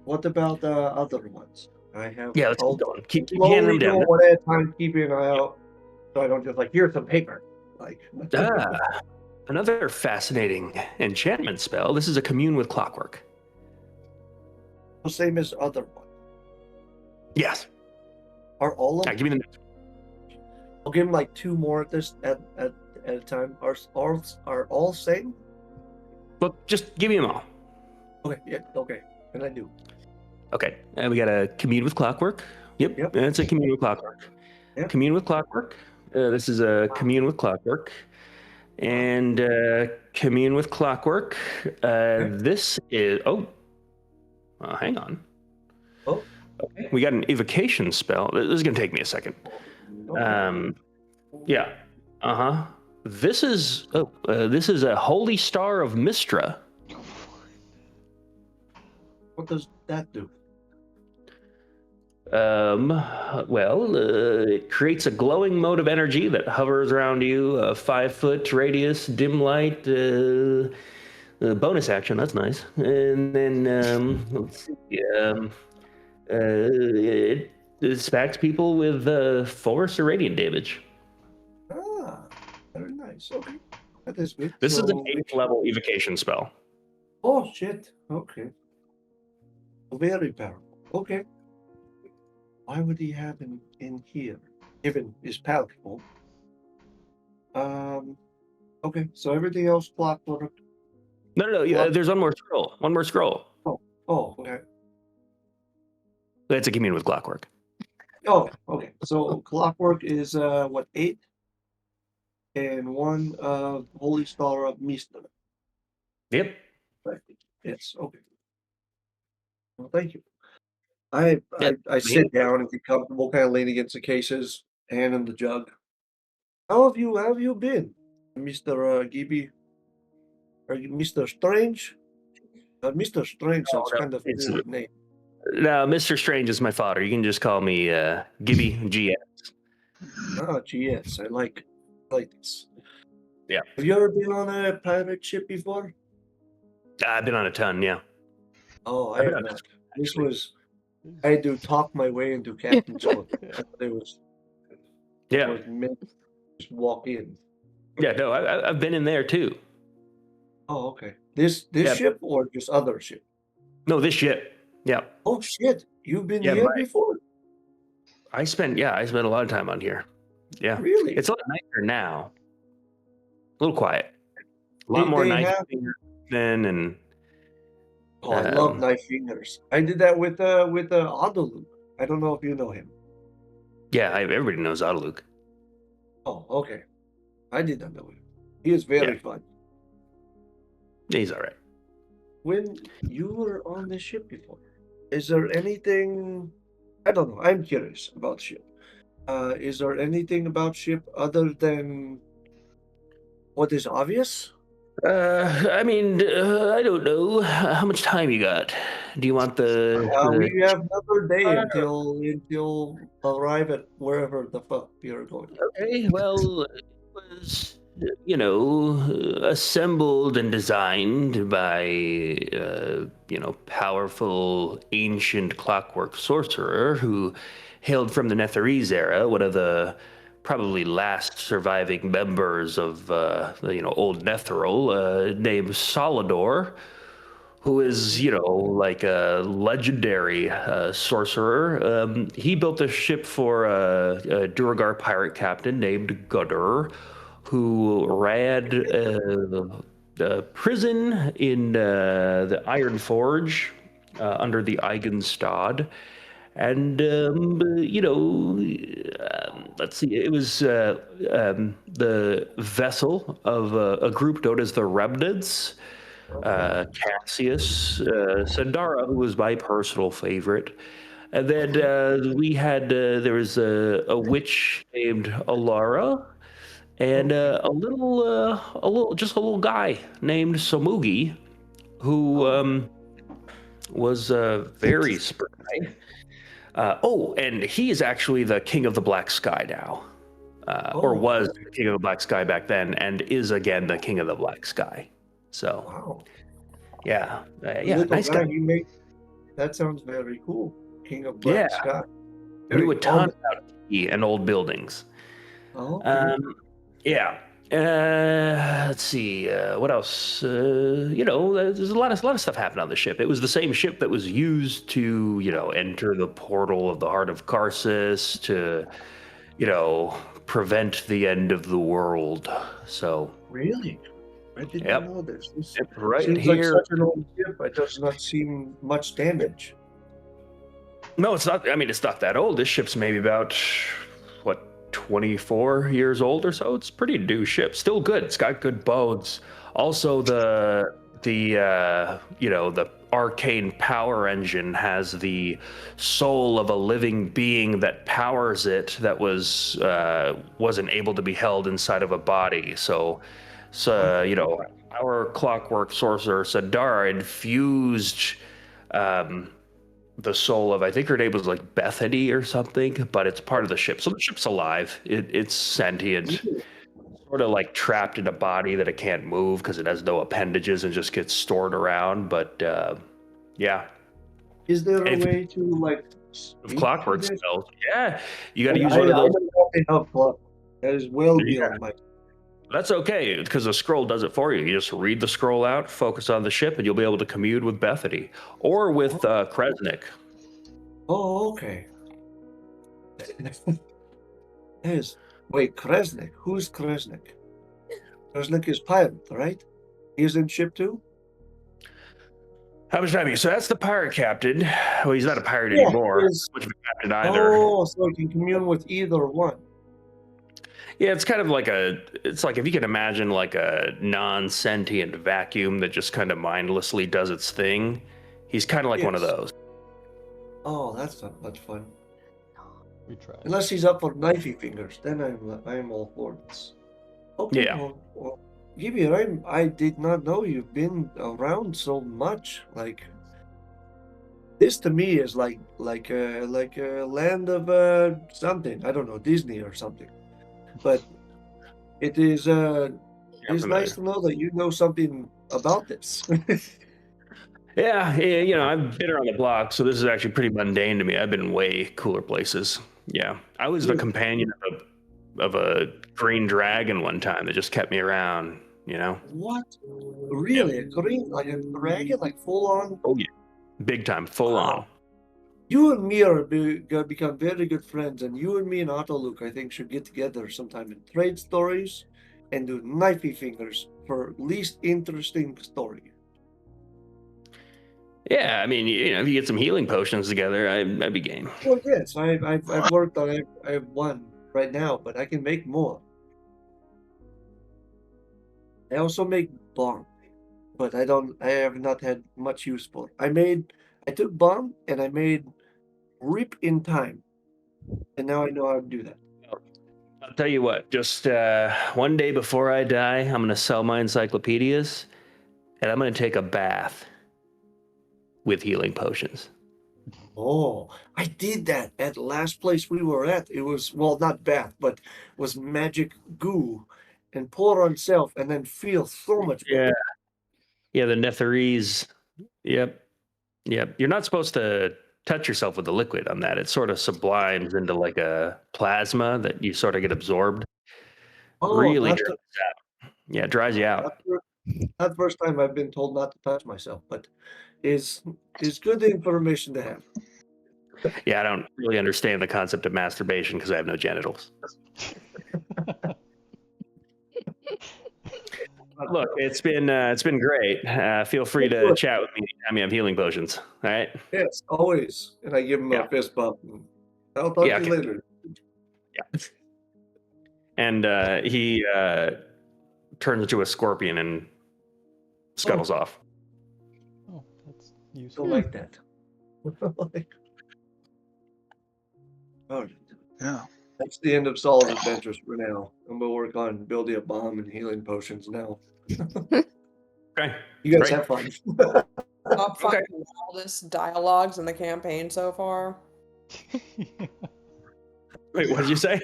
What about the other ones? I have. Yeah, let's I'll keep going. Keep slowly handing them go down. one at a time, keeping an eye out, so I don't just like here's some paper. Like Another fascinating enchantment spell. This is a commune with clockwork. the same as other one. Yes. Are all of Give me the next. I'll give him like 2 more at this at a time. Are all same? Look, just give me them all. Okay, yeah, okay. And I do. Okay, we got a commune with clockwork. Yep, that's a commune with clockwork. Yep. Commune with clockwork. This is a commune with clockwork. and commune with clockwork. This is hang on. Oh, Okay, we got an evocation spell. This is gonna take me a second. okay. Yeah. This is a holy star of Mistra. What does that do? It creates a glowing mode of energy that hovers around you, a 5-foot radius, dim light, bonus action. That's nice. And then let's see. It smacks people with force or radiant damage. Ah, very nice. Okay, that is good. This is an So 8th level evocation spell. Oh shit. Okay. Very powerful. Okay. Why would he have him in here? Given is palatable. Okay. So everything else clockwork. No. Yeah, there's one more scroll. One more scroll. Oh, okay. That's a commune with clockwork. Oh, okay. So clockwork is what, 8? And one Holy Star of Mista. Yep. Right. Yes, okay. Well, thank you. I sit down and get comfortable, kind of lean against the cases, hand in the jug. How have you been, Mr. Gibby? Are you Mr. Strange? Mr. Strange sounds no, kind of it's- cool name. No, Mr. Strange is my father. You can just call me Gibby GS. Ah, GS. I like this. Yeah. Have you ever been on a pirate ship before? I've been on a ton, yeah. Oh, I I've been have on not. This was I had to talk my way into captain's quarters. It was Yeah. meant to just walk in. Yeah, no, I've been in there too. Oh, okay. This Yeah. ship or just other ship? No, this ship. Yeah. Oh shit! You've been Yeah, here right. before? I spent a lot of time on here. Yeah. Really? It's a lot nicer now. A little quiet. A lot They- more they knife have- fingers then and Oh, I love Um, knife fingers. I did that with Adoluk. I don't know if you know him. yeah, everybody knows Autoluke. Oh, okay. I did not know him. He is very Yeah. fun. He's all right. When you were on the ship before, is there anything? I don't know. I'm curious about ship. Is there anything about ship other than what is obvious? I mean, I don't know. How much time you got? Do you want the We have another day Uh, until arrive at wherever the fuck we are going. Okay, well, it was, assembled and designed by, powerful ancient clockwork sorcerer who hailed from the Netherese era, one of the probably last surviving members of, old Netheril, named Solidor, who is, like a legendary sorcerer. He built a ship for a Duragar pirate captain named Guddur, who ran a prison in the Iron Forge under the Eigenstad. And, let's see, it was the vessel of a group known as the Remnants. Cassius, Sandara, who was my personal favorite, and then there was a witch named Alara, and a little guy named Somugi, who was very spry. And he is actually the king of the Black Sky now, or was the king of the Black Sky back then, and is again the king of the Black Sky. So, Wow. yeah, Little nice guy. That sounds very cool. King of Black Yeah. Sky. Knew a Very ton ominous. about tea and old buildings. Oh, okay. Yeah. Let's see. What else? There's a lot of stuff happened on the ship. It was the same ship that was used to, enter the portal of the heart of Karsus to, prevent the end of the world. So. Really? I didn't Yep. know this. This Right seems here. like such an old ship. It does not seem much damage. No, it's not. I mean, it's not that old. This ship's maybe about, what, 24 years old or so. It's a pretty new ship. Still good. It's got good bones. Also, the arcane power engine has the soul of a living being that powers it that wasn't able to be held inside of a body. So our clockwork sorcerer Sadara infused the soul of, I think her name was like Bethany or something, but it's part of the ship. So the ship's alive. It's sentient, sort of like trapped in a body that it can't move because it has no appendages and just gets stored around. But yeah, Is there a If- way to like with speak clockwork to this? spells, yeah, you got to use I one of those. don't know enough clock. That is well Yeah. beyond my. That's okay because the scroll does it for you. You just read the scroll out, focus on the ship, and you'll be able to commune with Bethany or with Kresnik. Oh, okay. Yes. Wait, Kresnik. Who's Kresnik? Kresnik is pirate, right? He's in ship too? How much time? So that's the pirate captain. Well, he's not a pirate Yeah, anymore. he is. Much of a captain either. Oh, so he can commune with either one. Yeah, it's kind of like it's like if you can imagine like a non-sentient vacuum that just kind of mindlessly does its thing. He's kind of like one of Yes. those. Oh, that's not much fun. We tried. Unless he's up for knifey fingers, then I'm all for this. Okay, Yeah. well, Gibir, I did not know you've been around so much. Like this to me is like a land of something. I don't know, Disney or something. But it is it's familiar. nice to know that you know something about this. Yeah, I've been around the block, so this is actually pretty mundane to me. I've been in way cooler places. Yeah, I was the Yeah. companion of a green dragon one time that just kept me around. What? Really? A green, like a dragon, like full on? Oh yeah, big time, full on. Wow. You and me are gonna become very good friends, and you and me and Autoluke, I think, should get together sometime and trade stories and do knifey fingers for least interesting story. Yeah, I mean, if you get some healing potions together, I'd be game. Well, yes, I've worked on it. I have one right now, but I can make more. I also make bomb, but I have not had much use for it. I took bomb and I made rip in time, and now I know how to do that. I'll tell you what, just one day before I die, I'm going to sell my encyclopedias and I'm going to take a bath with healing potions. Oh, I did that at the last place we were at. It was, well, not bath, but was magic goo and pour on self and then feel so much better. Yeah, the Netherese. Yep. You're not supposed to touch yourself with the liquid on that. It sort of sublimes into like a plasma that you sort of get absorbed. Oh, Really not dries the, out. Yeah, it dries you out. not the first time I've been told not to touch myself, but is good information to have. Yeah, I don't really understand the concept of masturbation because I have no genitals. Look, it's been great. Feel free to chat with me anytime you have healing potions. All right. Yes, always. And I give him Yeah. a fist bump. I'll talk Yeah, to you okay. later. And he turns into a scorpion and scuttles off. Oh, that's Don't useful. like that. Oh, Yeah. that's the end of Saul's adventures for now. I'm gonna work on building a bomb and healing potions now. Okay. You guys Great. have fun. Top five Okay. wildest dialogues in the campaign so far. Wait, what did you say?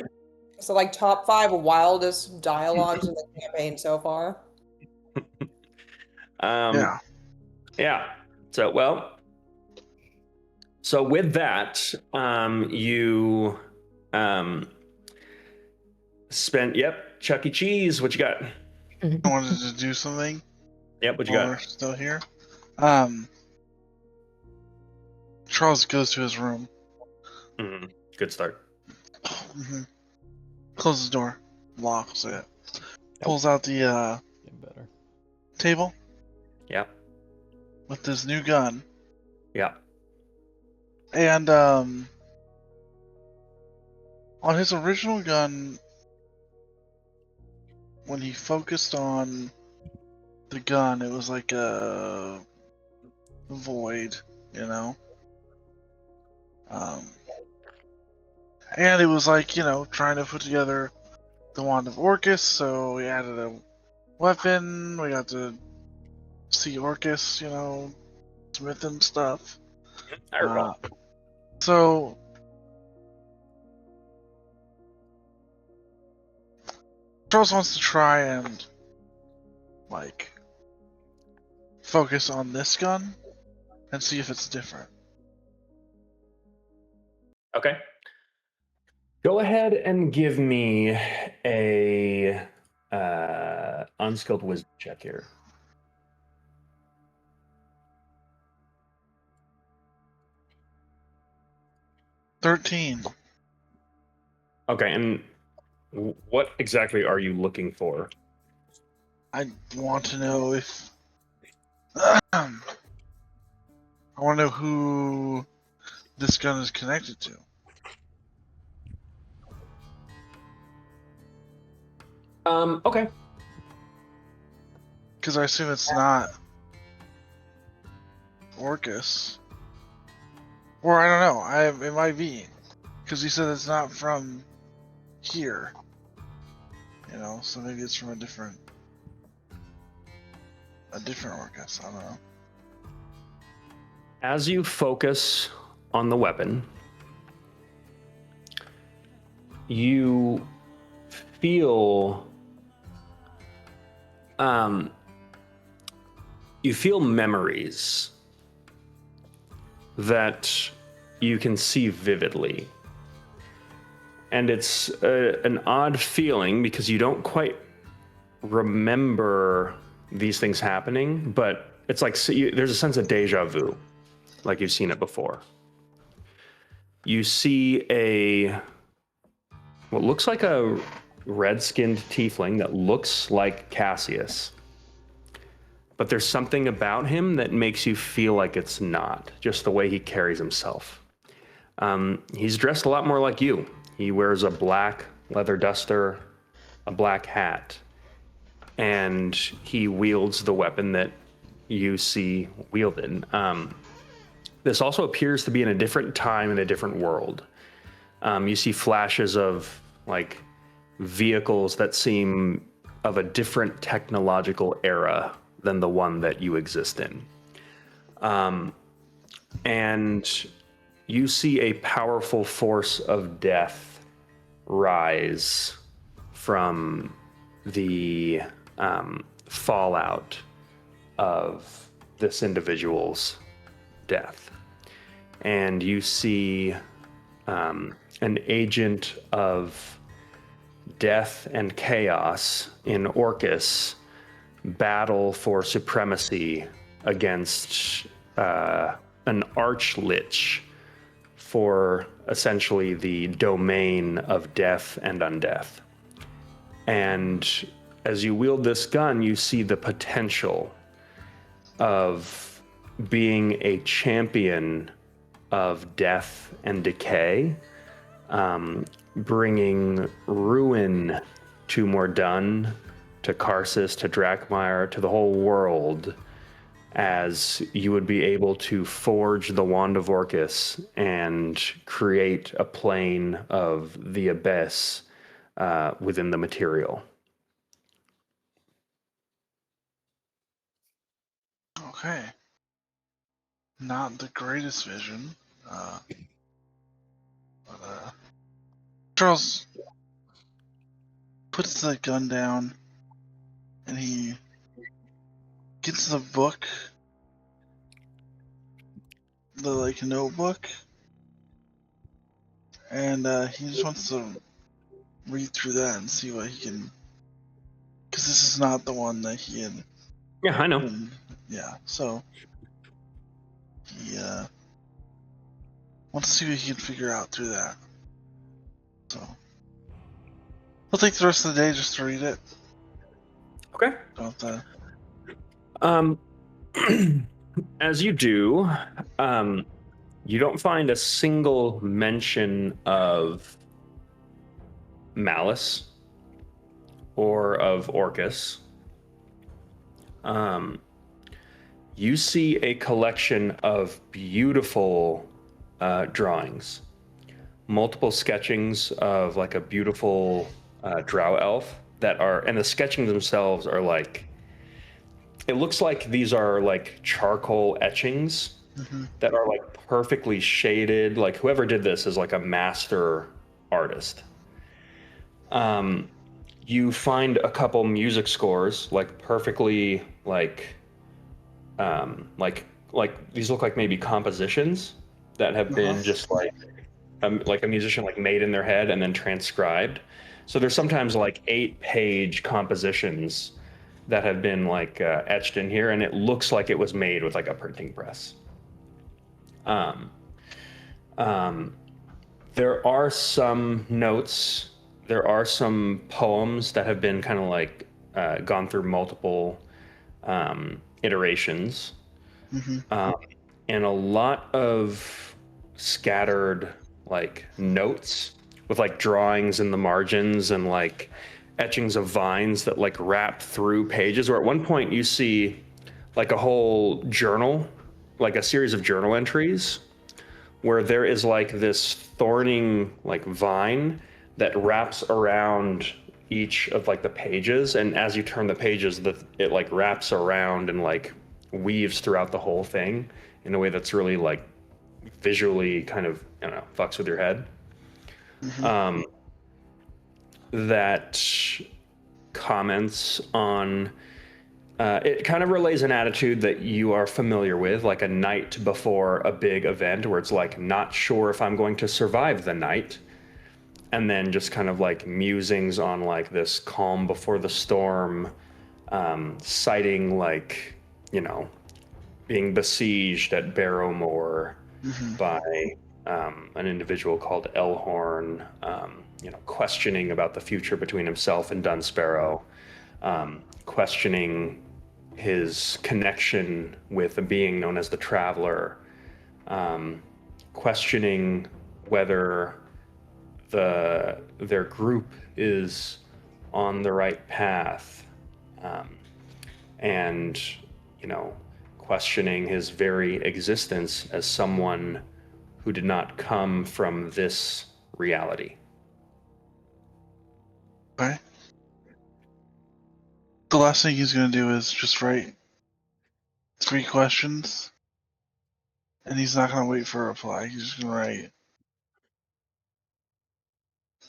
So, like, top 5 wildest dialogues in the campaign so far. Yeah. Yeah. So with that, you spent. Yep, Chuck E. Cheese. What you got? I wanted to do something Yep, what you while we're got? still here. Charles goes to his room. Good start. hmm Closes the door. Locks it. Pulls out the Getting better. table Yeah. with this new gun. Yeah. And On his original gun, when he focused on the gun, it was like a void, you know? And it was like, trying to put together the Wand of Orcus, so we added a weapon, we got to see Orcus, smith and stuff. I recall. So Charles wants to try and focus on this gun and see if it's different. Okay. Go ahead and give me a unskilled wisdom check here. $13. Okay, and what exactly are you looking for? I want to know if I want to know who this gun is connected to. Okay. Because I assume it's not Orcus. Or I don't know. It might be. Because he said it's not from here. So maybe it's from a different Orcus. I don't know. As you focus on the weapon, you feel memories that you can see vividly. And it's an odd feeling because you don't quite remember these things happening, but it's like there's a sense of deja vu, like you've seen it before. You see what looks like a red-skinned tiefling that looks like Cassius. But there's something about him that makes you feel like it's not, just the way he carries himself. He's dressed a lot more like you. He wears a black leather duster, a black hat, and he wields the weapon that you see wielded. This also appears to be in a different time in a different world. You see flashes of vehicles that seem of a different technological era than the one that you exist in. And you see a powerful force of death rise from the fallout of this individual's death. And you see an agent of death and chaos in Orcus battle for supremacy against an archlich for essentially the domain of death and undeath. And as you wield this gun, you see the potential of being a champion of death and decay, bringing ruin to Mordun, to Karsus, to Drakmire, to the whole world, as you would be able to forge the Wand of Orcus and create a plane of the abyss within the material. Okay. Not the greatest vision. But Charles puts the gun down and he gets the book, the notebook, and he just wants to read through that and see what he can, because this is not the one that he had. Yeah, I know. Yeah, so he wants to see what he can figure out through that. So he'll take the rest of the day just to read it. Okay. About as you do, you don't find a single mention of Malice or of Orcus, you see a collection of beautiful drawings, multiple sketchings of like a beautiful drow elf that are, and the sketchings themselves are like, it looks like these are like charcoal etchings that are like perfectly shaded. Like whoever did this is like a master artist. You find a couple music scores, like perfectly like these look like maybe compositions that have been just like a musician like made in their head and then transcribed. So there's sometimes like 8-page compositions that have been like etched in here, and it looks like it was made with like a printing press. There are some notes, there are some poems that have been kind of like gone through multiple iterations, and a lot of scattered like notes with like drawings in the margins and like etchings of vines that like wrap through pages, or at one point you see like a whole journal, like a series of journal entries where there is like this thorning like vine that wraps around each of like the pages, and as you turn the pages it like wraps around and like weaves throughout the whole thing in a way that's really like visually kind of, I don't know, fucks with your head. That comments on it kind of relays an attitude that you are familiar with, like a night before a big event where it's like, not sure if I'm going to survive the night. And then just kind of like musings on like this calm before the storm, citing like, you know, being besieged at Barrowmore by an individual called Elhorn, you know, questioning about the future between himself and Dunsparrow, questioning his connection with a being known as the Traveler, questioning whether their group is on the right path, and, you know, questioning his very existence as someone who did not come from this reality. Okay. The last thing he's going to do is just write 3 questions, and he's not going to wait for a reply. He's just going to write,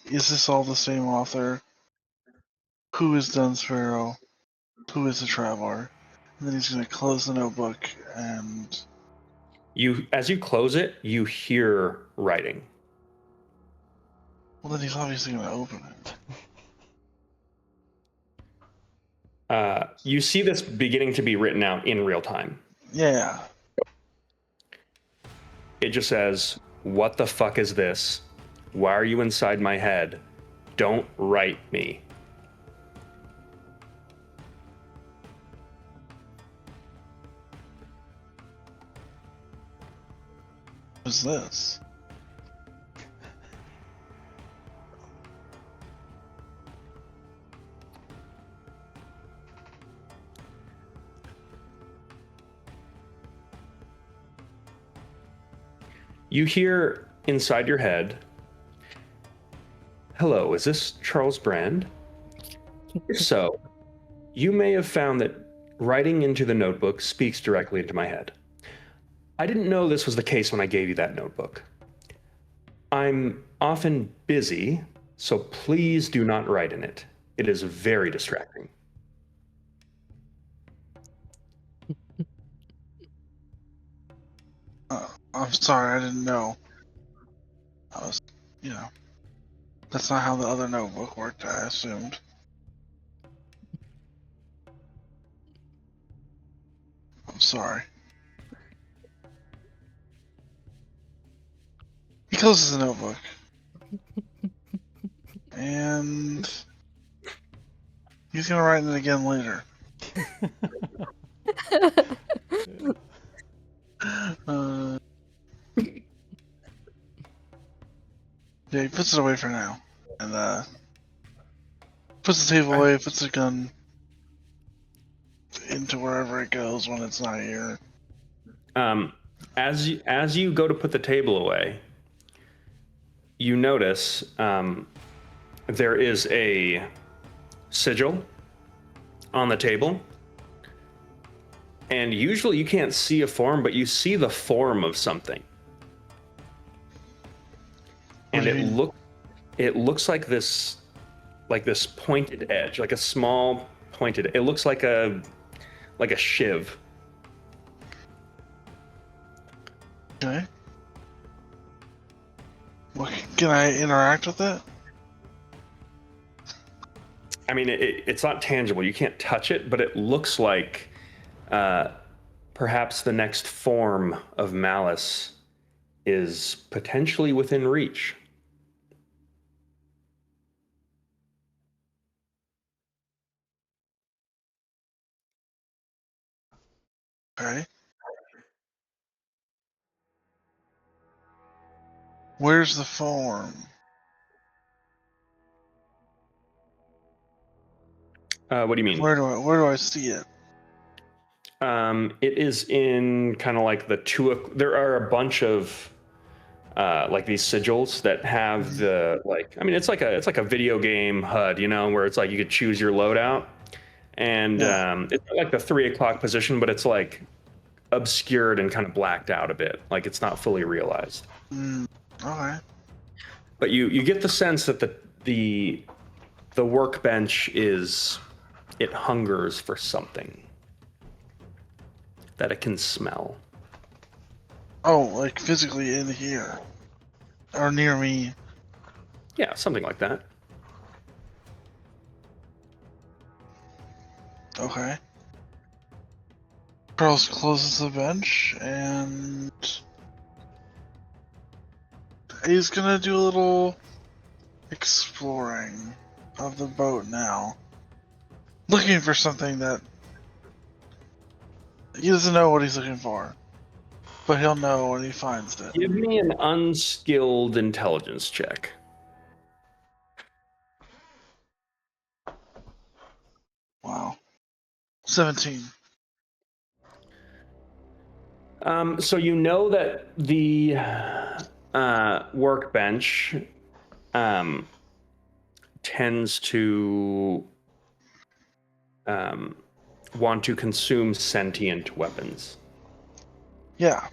is this all the same author? Who is Dunsparrow? Who is the Traveler? And then he's going to close the notebook, and As you close it, you hear writing. well, then he's obviously going to open it. You see this beginning to be written out in real time. Yeah. It just says, "What the fuck is this? Why are you inside my head? Don't write me." What's this? You hear inside your head, "Hello, is this Charles Brand? If so, you may have found that writing into the notebook speaks directly into my head. I didn't know this was the case when I gave you that notebook. I'm often busy, so please do not write in it. It is very distracting." I'm sorry, I didn't know. I was, you know, that's not how the other notebook worked, I assumed. I'm sorry. He closes the notebook. And he's gonna write it again later. Yeah, he puts it away for now. And Puts the table away, puts the gun into wherever it goes when it's not here. As you go to put the table away, you notice there is a sigil on the table, and usually you can't see a form, but you see the form of something, and it looks like this pointed edge, like a small pointed. It looks like a shiv. Okay. Well, can I interact with it? I mean, it's not tangible. You can't touch it, but it looks like perhaps the next form of Malice is potentially within reach. Okay. Where's the form? What do you mean? Where do I see it? It is in kind of like the two. There are a bunch of like these sigils that have the like. I mean, it's like a video game HUD, you know, where it's like you could choose your loadout, and it's like the 3 o'clock position, but it's like obscured and kind of blacked out a bit, like it's not fully realized. Okay. But you get the sense that the workbench it hungers for something that it can smell. Oh, like physically in here. Or near me. Yeah, something like that. Okay. Charles closes the bench and he's gonna do a little exploring of the boat now. Looking for something that he doesn't know what he's looking for. But he'll know when he finds it. Give me an unskilled intelligence check. Wow. 17. So you know that the workbench tends to want to consume sentient weapons. Yeah.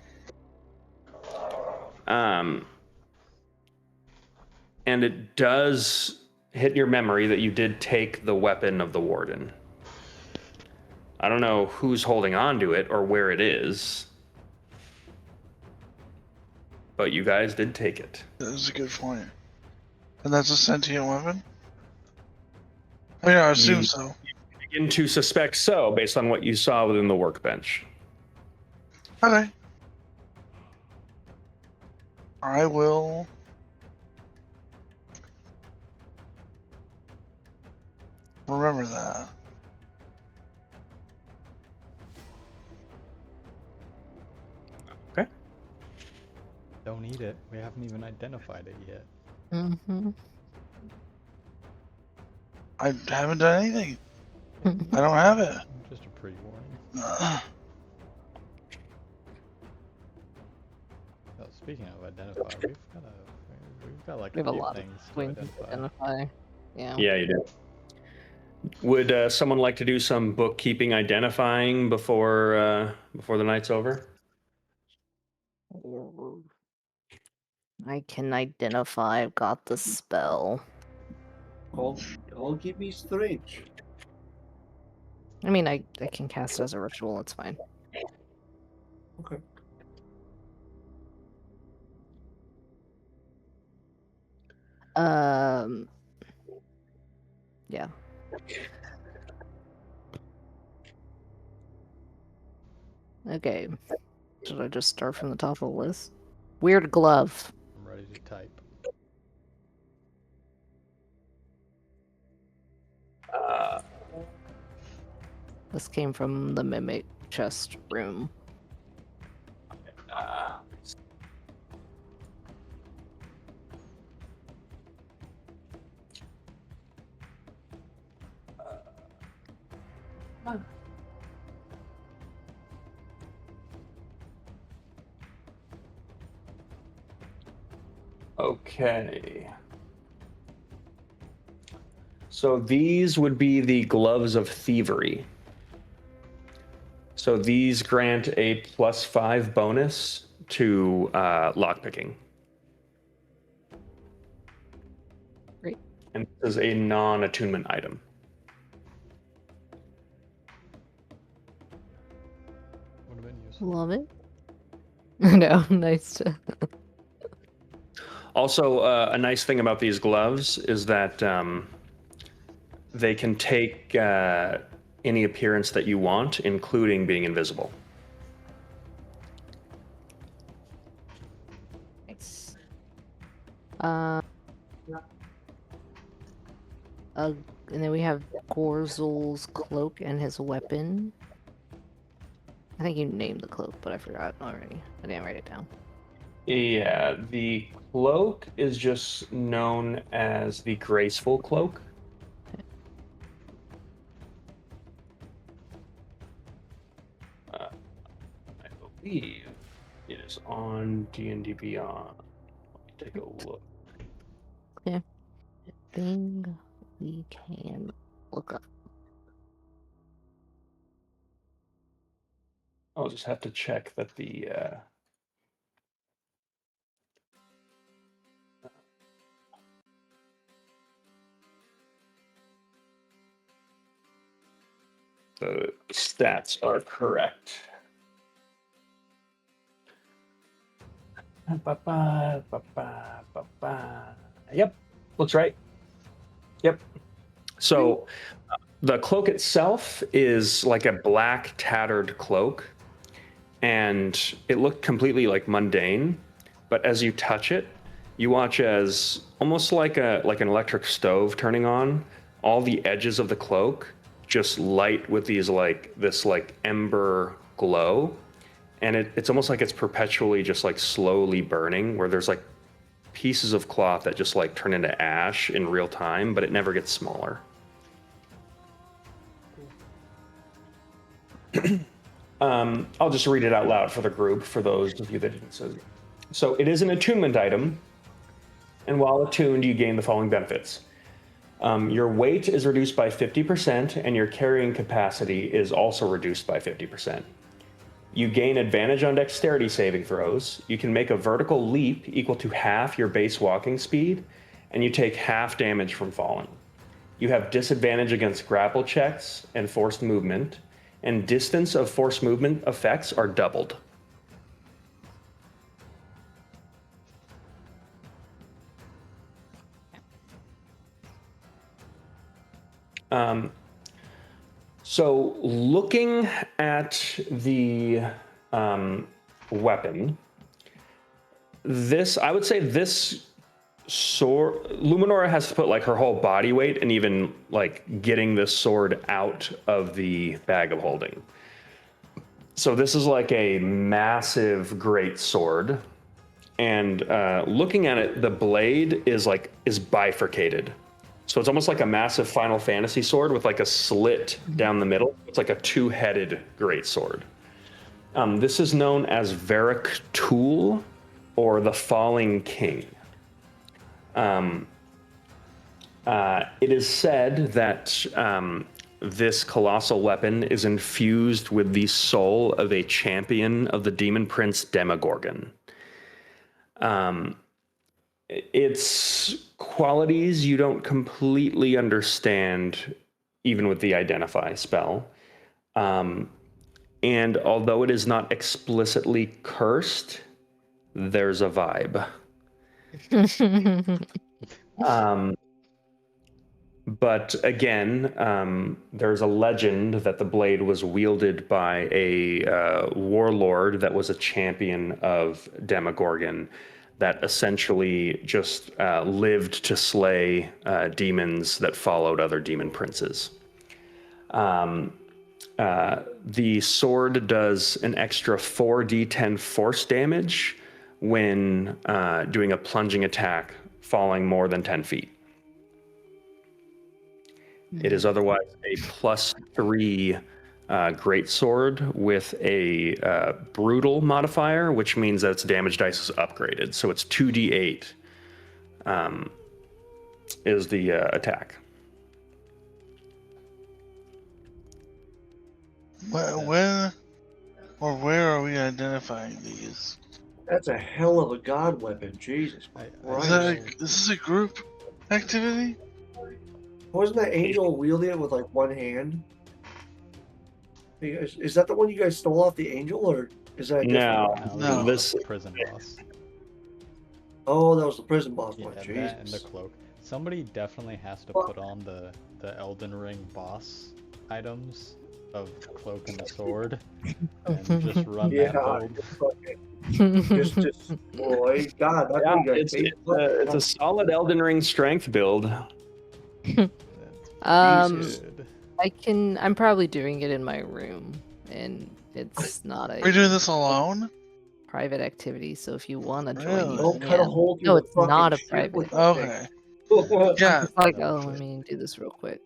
And it does hit your memory that you did take the weapon of the warden. I don't know who's holding on to it or where it is, but you guys did take it. That is a good point. And that's a sentient weapon? I mean, I assume so. Begin to suspect so, based on what you saw within the workbench. Okay. I will remember that. Okay. Don't eat it. We haven't even identified it yet. Mm-hmm. I haven't done anything. I don't have it. Just a pre-warning. Oh, speaking of identify, we've got like We have a few lot of things to swings to identify. Yeah. Yeah, you do. Would someone like to do some bookkeeping identifying before the night's over? I can identify. I've got the spell. All give me strange. I mean, I can cast it as a ritual. It's fine. Okay. Yeah. Okay. Should I just start from the top of the list? Weird glove. I'm ready to type. This came from the mimic chest room. Okay. So these would be the Gloves of Thievery. So these grant a +5 bonus to lockpicking. Great. And this is a non-attunement item. Would have been useful. Love it. No, nice to. Also, a nice thing about these gloves is that they can take any appearance that you want, including being invisible. Nice. And then we have Gorzel's cloak and his weapon. I think you named the cloak, but I forgot already. I didn't write it down. Yeah, the cloak is just known as the Graceful Cloak. I believe it is on D&D Beyond. Let me take a look. Thing we can look up. I'll just have to check that the stats are correct. Yep, looks right. Yep. So the cloak itself is like a black tattered cloak, and it looked completely like mundane, but as you touch it, you watch as almost like an electric stove turning on, all the edges of the cloak just light with this ember glow, and it's almost like it's perpetually just like slowly burning, where there's like pieces of cloth that just like turn into ash in real time, but it never gets smaller. I'll just read it out loud for the group, for those of you that didn't see. So it is an attunement item, and while attuned, you gain the following benefits. Your weight is reduced by 50%, and your carrying capacity is also reduced by 50%. You gain advantage on dexterity saving throws. You can make a vertical leap equal to half your base walking speed, and you take half damage from falling. You have disadvantage against grapple checks and forced movement, and distance of forced movement effects are doubled. So looking at the weapon, I would say this sword, Luminora has to put like her whole body weight and even like getting this sword out of the bag of holding. So this is like a massive great sword, and looking at it, the blade is bifurcated. So it's almost like a massive Final Fantasy sword with like a slit down the middle. It's like a two-headed great sword. This is known as Varric Tool, or the Falling King. It is said that this colossal weapon is infused with the soul of a champion of the demon prince Demogorgon. Its qualities you don't completely understand, even with the Identify spell. And although it is not explicitly cursed, there's a vibe. But again, there's a legend that the blade was wielded by a warlord that was a champion of Demogorgon, that essentially just lived to slay demons that followed other demon princes. The sword does an extra 4d10 force damage when doing a plunging attack falling more than 10 feet. It is otherwise a +3 greatsword with a brutal modifier, which means that its damage dice is upgraded. So it's 2d8 is the attack. When or where are we identifying these? That's a hell of a god weapon. Jesus I Christ. Is this a group activity? Wasn't that angel wielding it with like one hand? You guys, is that the one you guys stole off the angel, or is that a different No. one? No, This- this prison boss. Oh, that was the prison boss Yeah, one. that Jesus. and the cloak. Somebody definitely has to put on the Elden Ring boss items of cloak and the sword, and just run Yeah, that build. just destroy. God, that's Yeah, what you guys it's, paid it's, a, it's a solid Elden Ring strength build. Jesus. Good. I'm probably doing it in my room, and it's not Are you a doing this alone? private activity. So if you want to join, Really? you Don't can. cut a hole through No, the it's fucking not a ship private. with that thing. Okay. Yeah, It's like, No, oh, let shit. me do this real quick.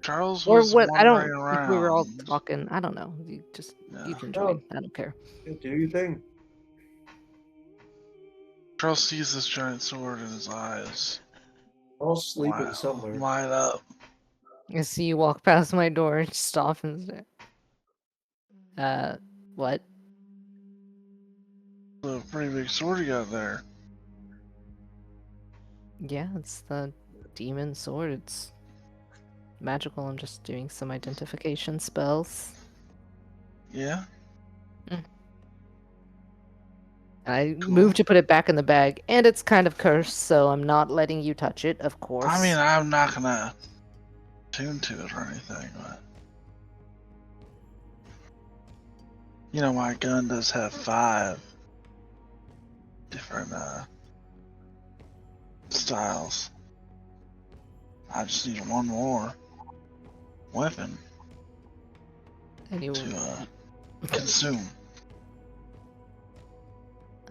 Charles Or was what? I don't. wandering If we were all around. talking, I don't know. You Yeah. can No. join. I don't care. Do your thing. Charles sees this giant sword in his eyes. I'll sleep Wow. it somewhere. Light up. I see you walk past my door and stop and say, what? The pretty big sword you got there. Yeah, it's the demon sword. It's magical. I'm just doing some identification spells. Yeah? I Cool. moved to put it back in the bag, and it's kind of cursed, so I'm not letting you touch it, of course. I mean, I'm not gonna tune to it or anything, but you know, my gun does have 5 different styles. I just need one more weapon And you... to consume.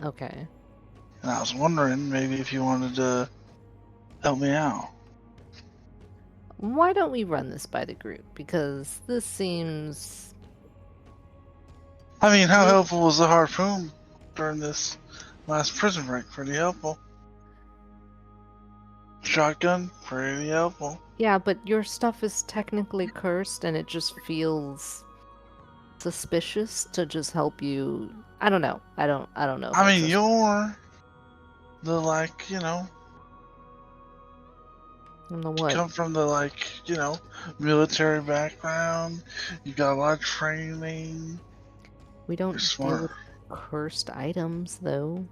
Okay. And I was wondering maybe if you wanted to help me out. Why don't we run this by the group? Because this seems... I mean, how helpful was the harpoon during this last prison break? Pretty helpful. Shotgun, pretty helpful. Yeah, but your stuff is technically cursed, and it just feels suspicious to just help you. I don't know. I don't know. if I I mean, trust- you're the, like, you know, I'm the you what? come from the, like, you know, military background. You got a lot of training. We don't You're deal smart. with cursed items, though.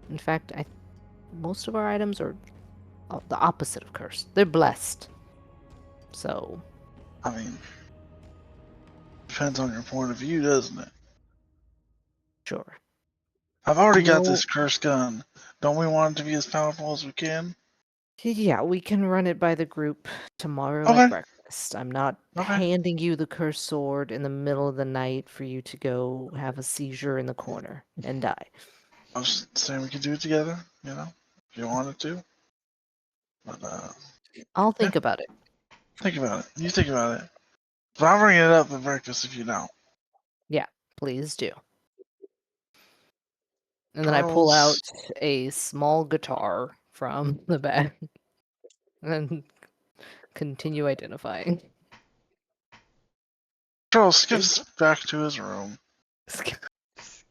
In fact, most of our items are the opposite of cursed. They're blessed. So, I mean, depends on your point of view, doesn't it? sure. I've already got No. this cursed gun. Don't we want it to be as powerful as we can? Yeah, we can run it by the group tomorrow Okay. at breakfast. I'm not Okay. handing you the cursed sword in the middle of the night for you to go have a seizure in the corner and die. I was saying we could do it together, you know, if you wanted to. But I'll think about it. think about it. You think about it. But I'll bring it up at breakfast if you don't. Please do. And then I pull out Charles, a small guitar from the bag and continue identifying. Charles skips back to his room.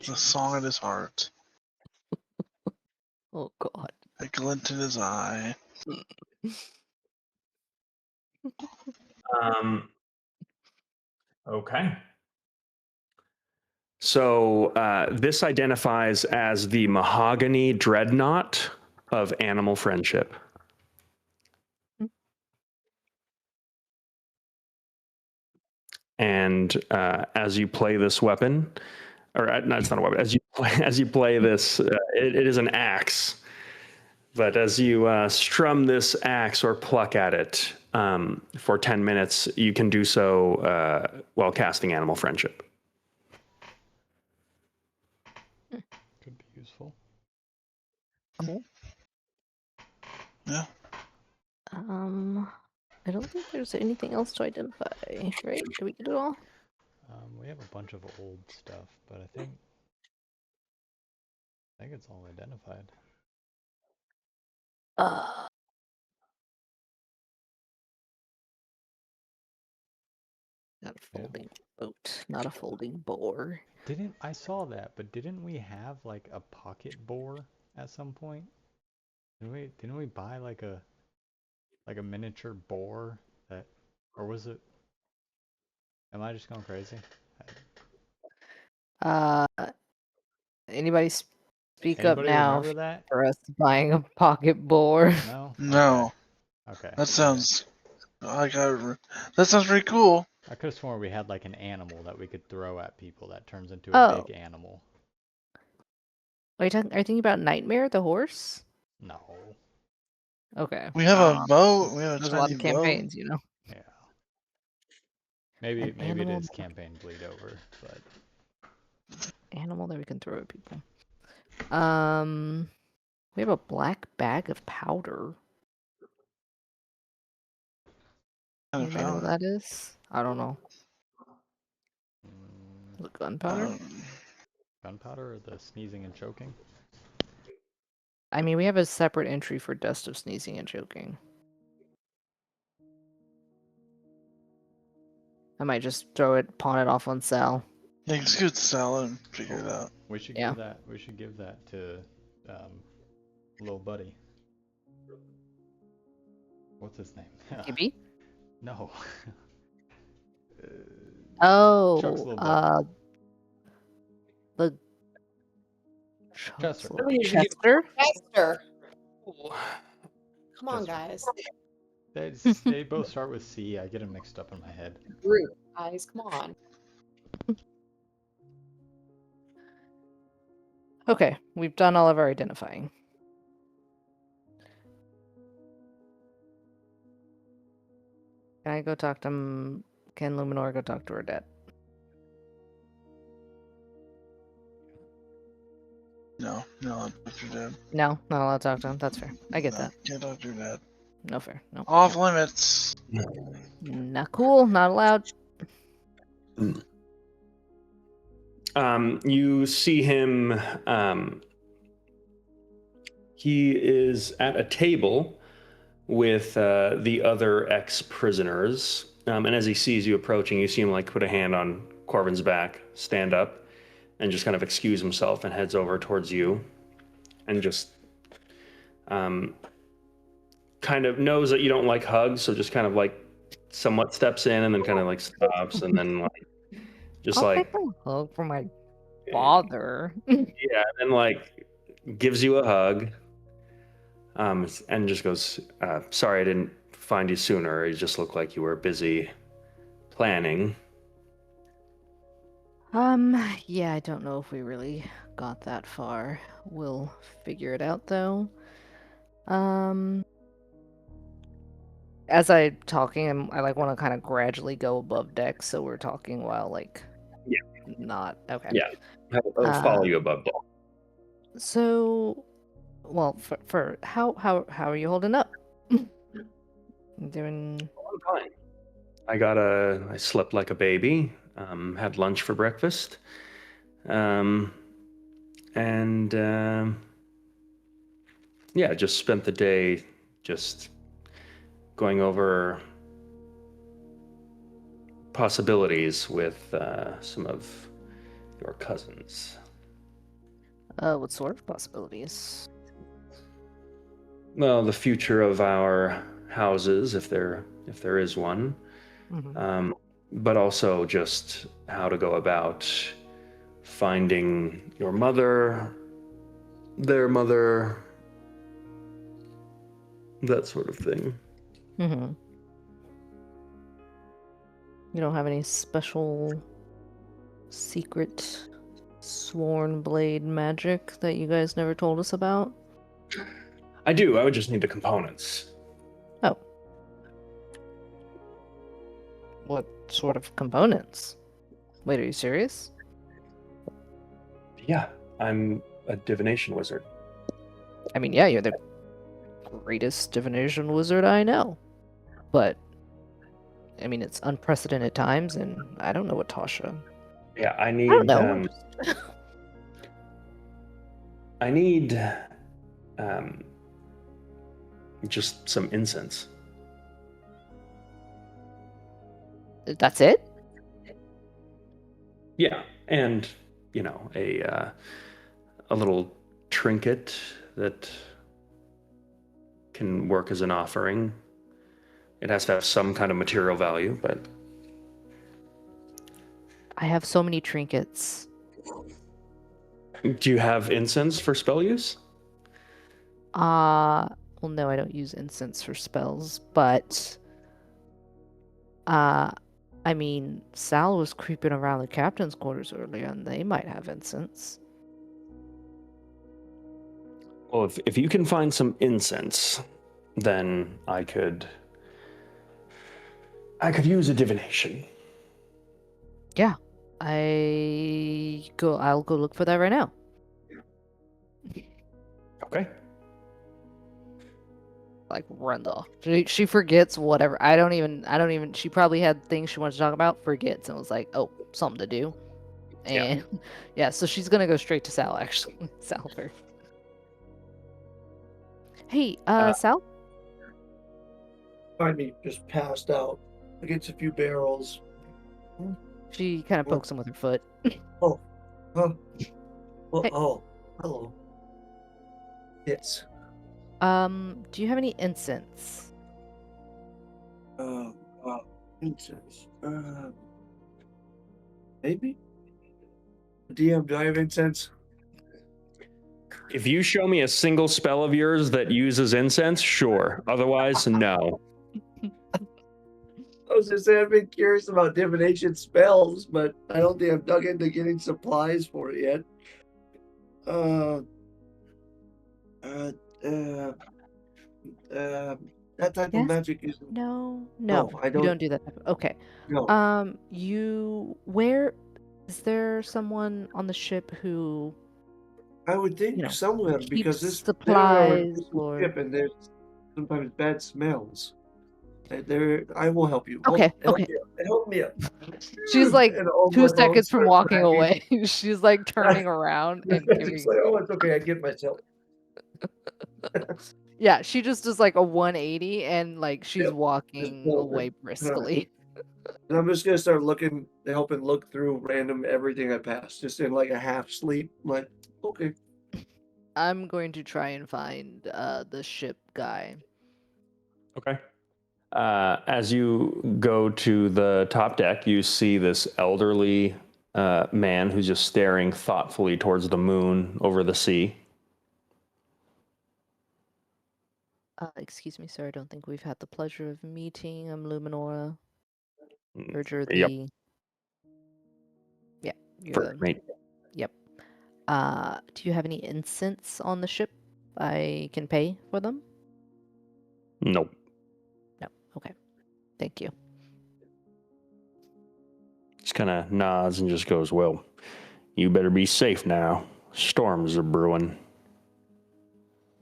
The song in his heart. Oh god. A glint in his eye. Okay. So this identifies as the Mahogany Dreadnought of Animal Friendship. And as you play this weapon, or no, it's not a weapon. As you play this, it is an axe. But as you strum this axe or pluck at it for 10 minutes, you can do so while casting Animal Friendship. Could be useful. Yeah. I don't think there's anything else to identify, right? Did we get it all? We have a bunch of old stuff, but I think it's all identified. Got a folding boat, not a folding boar. I saw that, but didn't we have like a pocket boar at some point? Didn't we buy like a miniature boar that, or was it? Am I just going crazy? Anybody speak up Anybody now remember that? for us buying a pocket boar? No. No, Okay. that sounds that sounds pretty cool. I could have sworn we had like an animal that we could throw at people that turns into a Oh. big animal. Are you thinking about Nightmare the horse? No. Okay. We have a boat. We have a There's a lot tiny of boat. campaigns, you know. Yeah. Maybe An it animal- is campaign bleed over, but Animal that we can throw at people. We have a black bag of powder. Kind of Anybody know what found. that is? I don't know. Is it gunpowder? Gunpowder or the sneezing and choking? I mean, we have a separate entry for dust of sneezing and choking. I might just pawn it off on Sal. Yeah, just go to Sal and figure it out. We should Yeah. give that. We should give that to little buddy. What's his name? Gibby? No. Chuck's Oh, little buddy. the Chester. Chester? Esther. Come on, guys. They both start with C. I get them mixed up in my head. Group, guys, come on. Okay, we've done all of our identifying. Can I go talk to Can Luminor go talk to her dad? No, Dr. Dad. No, not allowed to talk to him. That's fair. I get No, that. can't talk to your dad. No fair. No. Off limits. Not cool. Not allowed. You see him. He is at a table with the other ex-prisoners, and as he sees you approaching, you see him like put a hand on Corvin's back, stand up, and just kind of excuse himself and heads over towards you, and just kind of knows that you don't like hugs, so just kind of like somewhat steps in and then kind of like stops and then like just I'll like take a hug from my father. yeah, and like gives you a hug, and just goes, "Sorry, I didn't find you sooner. It just looked like you were busy planning." Yeah, I don't know if we really got that far. We'll figure it out though. As I'm talking, I like want to kind of gradually go above deck, so we're talking while like not okay. Yeah, I'll follow you above deck. So, well, for how are you holding up? Doing I'm fine. I slept like a baby. Had lunch for breakfast. Yeah, just spent the day just going over possibilities with some of your cousins. what sort of possibilities? Well, the future of our houses, if there is one, but also just how to go about finding your mother, their mother, that sort of thing. Mm-hmm. You don't have any special secret sworn blade magic that you guys never told us about? I do. I would just need the components. Oh. What sort of components? Wait, are you serious? Yeah, I'm a divination wizard. I mean, yeah, you're the greatest divination wizard I know. But I mean, it's unprecedented times, and I don't know what Tasha. Yeah, I I don't need know. I need just some incense. That's it? Yeah, and a little trinket that can work as an offering. It has to have some kind of material value, but I have so many trinkets. do you have incense for spell use? Well, no, I don't use incense for spells, but I mean, Sal was creeping around the captain's quarters earlier, and they might have incense. Well, if you can find some incense, then I could use a divination. Yeah, I'll go look for that right now. Okay. Like runs off. She forgets whatever. I don't even. She probably had things she wanted to talk about, forgets, and was like, oh, something to do. And yeah, so she's gonna go straight to Sal, actually. Sal first. Hey, Sal? Find me just passed out against a few barrels. She kind of pokes him with her foot. Oh, huh. Well, Hey. oh, hello. Yes. Do you have any incense? Incense. Maybe. DM, do I have incense? If you show me a single spell of yours that uses incense, sure. Otherwise, no. I was just saying, I've been curious about divination spells, but I don't think I've dug into getting supplies for it yet. That type Yes? of magic is No, I you don't. don't do that. Okay. No, Where is there someone on the ship who I would think you know, somewhere because keeps they're on a supplies busy or? ship and there's sometimes bad smells. I will help you. Okay, help okay. Me up. Help me up. She's like And all 2 my seconds bones from start walking cracking. away. She's like turning around and It's giving. like, oh, it's okay. I get myself. Yeah, she just does like a 180 and like she's Yep, walking pull away her. briskly. And I'm just gonna start helping look through random everything I pass, just in like a half sleep. Like, okay, I'm going to try and find the ship guy. Okay. As you go to the top deck, you see this elderly man who's just staring thoughtfully towards the moon over the sea. Excuse me, sir. I don't think we've had the pleasure of meeting. I'm Luminora. Heard you're Yep. the. Yeah, you're First the. mate. Yep. Do you have any incense on the ship? I can pay for them? Nope. No. Okay. Thank you. Just kind of nods and just goes, well, you better be safe now. Storms are brewing.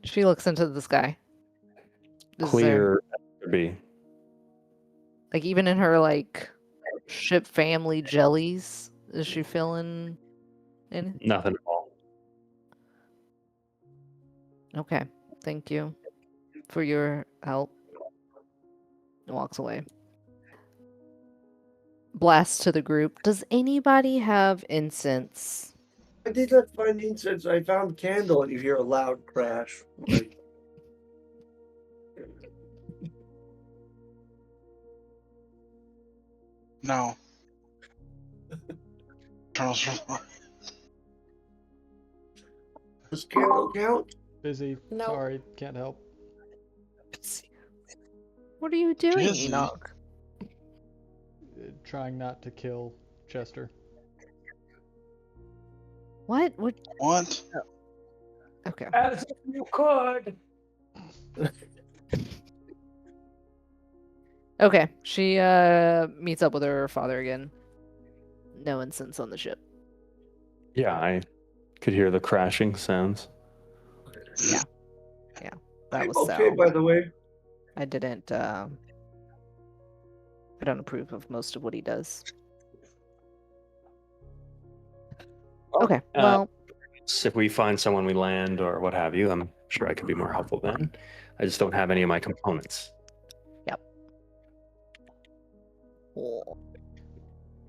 She looks into the sky. Is there, Clear as could be. like, even in her like ship family jellies, is she feeling anything? Nothing at all. Okay. Thank you for your help. Walks away. Blast to the group. Does anybody have incense? I did not find incense. I found candle, and you hear a loud crash. Like, No. Charles, does candle count? Busy. No. Sorry, can't help. What are you doing, Busy. Enoch? Trying not to kill Chester. What? what? Okay. As if you could. Okay. She meets up with her father again. No incense on the ship. Yeah, I could hear the crashing sounds. Yeah. That I'm was okay, Sal. by the way. I didn't I don't approve of most of what he does. Okay, well, if we find someone we land or what have you, I'm sure I could be more helpful then. I just don't have any of my components. cool.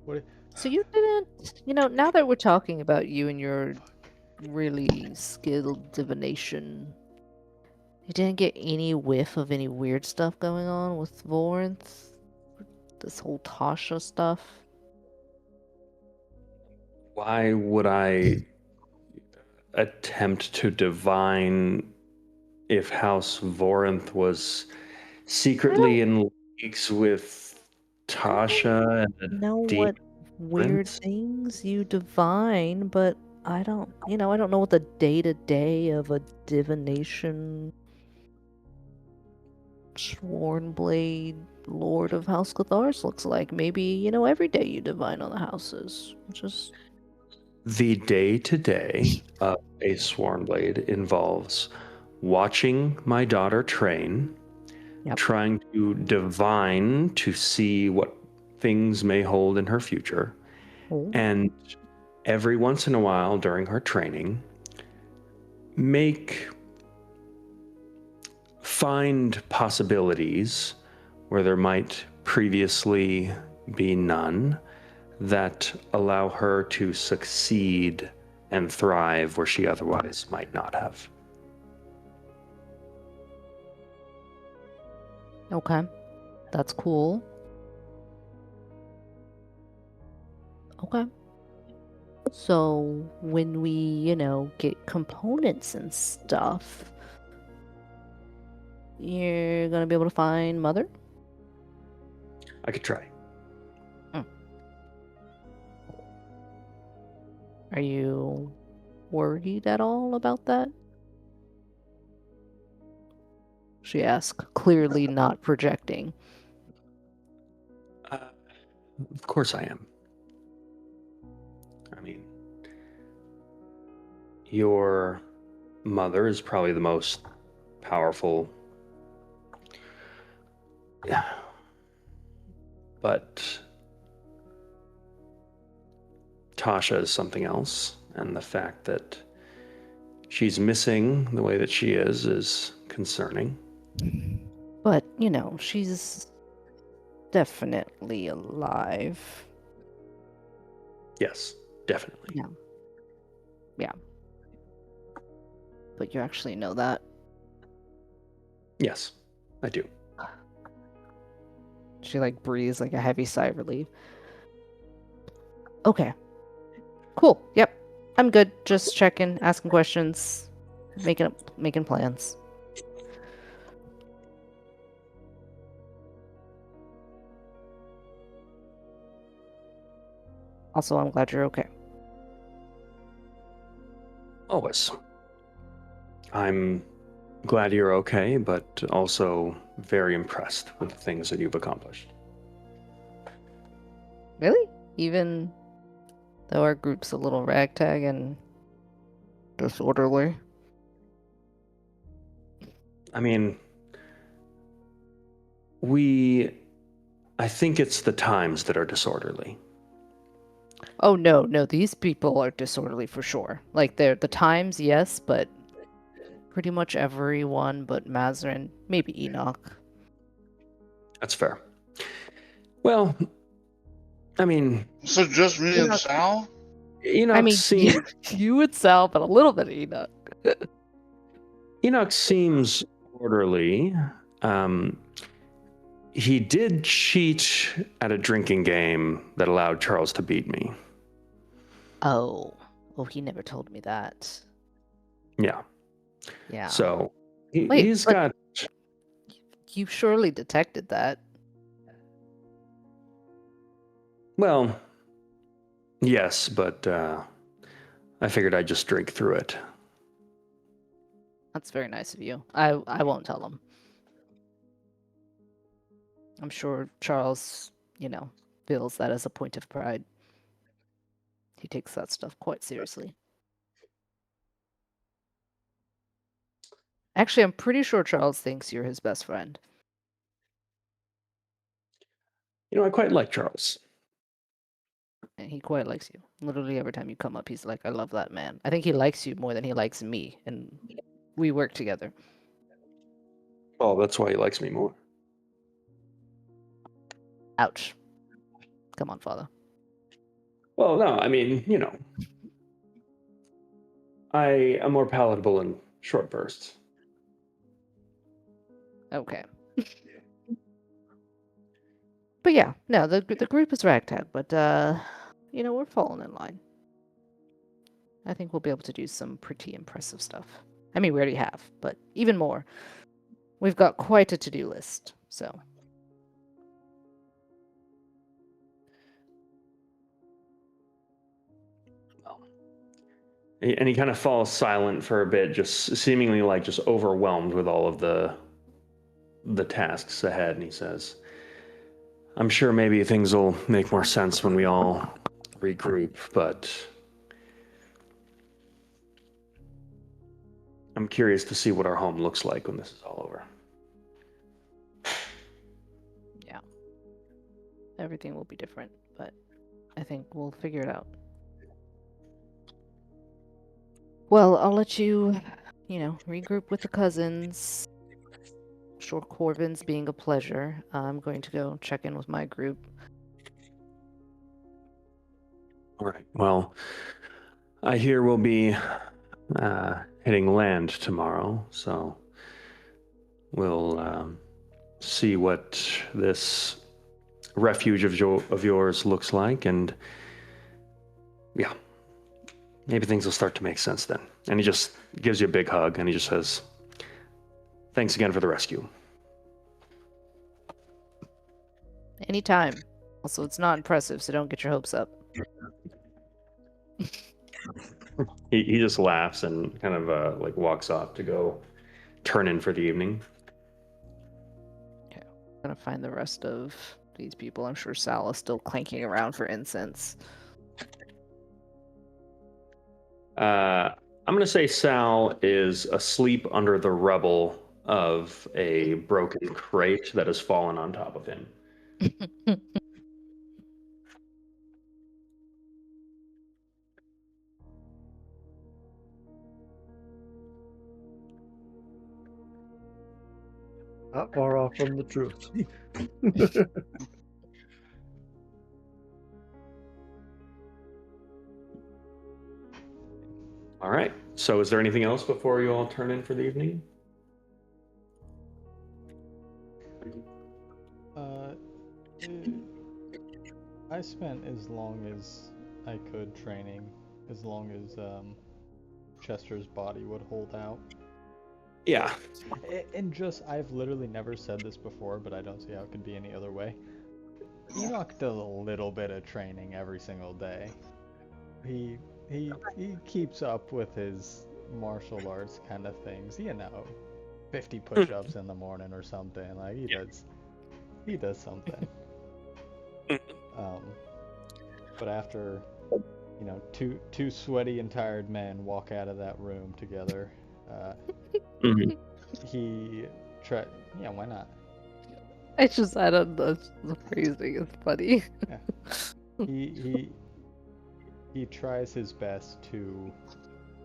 What? So you didn't, now that we're talking about you and your really skilled divination, you didn't get any whiff of any weird stuff going on with Vorinth? This whole Tasha stuff? Why would I attempt to divine if House Vorinth was secretly in leagues with Tasha and the Know what weird demons? things you divine, but I don't know what the day-to-day of a divination sworn blade lord of House Cathars looks like. Maybe, every day you divine on the houses. Just The day-to-day of a Sworn Blade involves watching my daughter train, Yep. trying to divine to see what things may hold in her future, oh, and every once in a while during her training, find possibilities where there might previously be none that allow her to succeed and thrive where she otherwise might not have. okay. That's cool. Okay. So when we, get components and stuff, you're gonna be able to find Mother? I could try. Are you worried at all about that? She asked, clearly not projecting. Of course I am. I mean, your mother is probably the most powerful. Yeah. But Tasha is something else, and the fact that she's missing the way that she is concerning. But, she's definitely alive. Yes, definitely. Yeah. But you actually know that. Yes, I do. She breathes a heavy sigh of relief. Okay. Cool. Yep. I'm good. Just checking, asking questions, making plans. Also, I'm glad you're okay. Always. I'm glad you're okay, but also very impressed with the things that you've accomplished. Really? Even though our group's a little ragtag and disorderly? I mean, I think it's the times that are disorderly. Oh, no, these people are disorderly for sure. They're the times, yes, but pretty much everyone but Mazarin, maybe Enoch. That's fair. Well, I mean... So just me and Sal? Enoch seems... you and Sal, but a little bit of Enoch. Enoch seems orderly. He did cheat at a drinking game that allowed Charles to beat me. Oh, he never told me that. Yeah. Yeah. So Wait, he's got... You surely detected that. Well, yes, but I figured I'd just drink through it. That's very nice of you. I won't tell him. I'm sure Charles, feels that as a point of pride. He takes that stuff quite seriously. Actually, I'm pretty sure Charles thinks you're his best friend. I quite like Charles. And he quite likes you. Literally every time you come up, he's like, I love that man. I think he likes you more than he likes me, and we work together. Oh, that's why he likes me more. Ouch. Come on, father. Well, no, I mean, I am more palatable in short bursts. Okay. But yeah, no, the group is ragtag, but we're falling in line. I think we'll be able to do some pretty impressive stuff. I mean, we already have, but even more. We've got quite a to-do list, so. And he kind of falls silent for a bit, just seemingly like just overwhelmed with all of the tasks ahead, and he says, I'm sure maybe things will make more sense when we all regroup, but I'm curious to see what our home looks like when this is all over. Yeah. Everything will be different, but I think we'll figure it out. Well, I'll let you, regroup with the cousins. Sure, Corvin's being a pleasure. I'm going to go check in with my group. All right. Well, I hear we'll be hitting land tomorrow, so we'll see what this refuge of yours looks like, and yeah, maybe things will start to make sense then. And he just gives you a big hug, and he just says, thanks again for the rescue. Anytime. Also, it's not impressive, so don't get your hopes up. He just laughs and kind of like walks off to go turn in for the evening. Okay, I'm gonna find the rest of these people. I'm sure Sal is still clanking around for incense. I'm gonna say Sal is asleep under the rubble of a broken crate that has fallen on top of him. Not far off from the truth. All right. So is there anything else before you all turn in for the evening? I spent as long as I could training, as long as Chester's body would hold out. Yeah. And just, I've literally never said this before, but I don't see how it could be any other way. Enoch does a little bit of training every single day. He keeps up with his martial arts kind of things, 50 push-ups in the morning or something. Like he does something. But after two sweaty and tired men walk out of that room together, he why not? I don't know, the phrasing is funny. Yeah. He tries his best to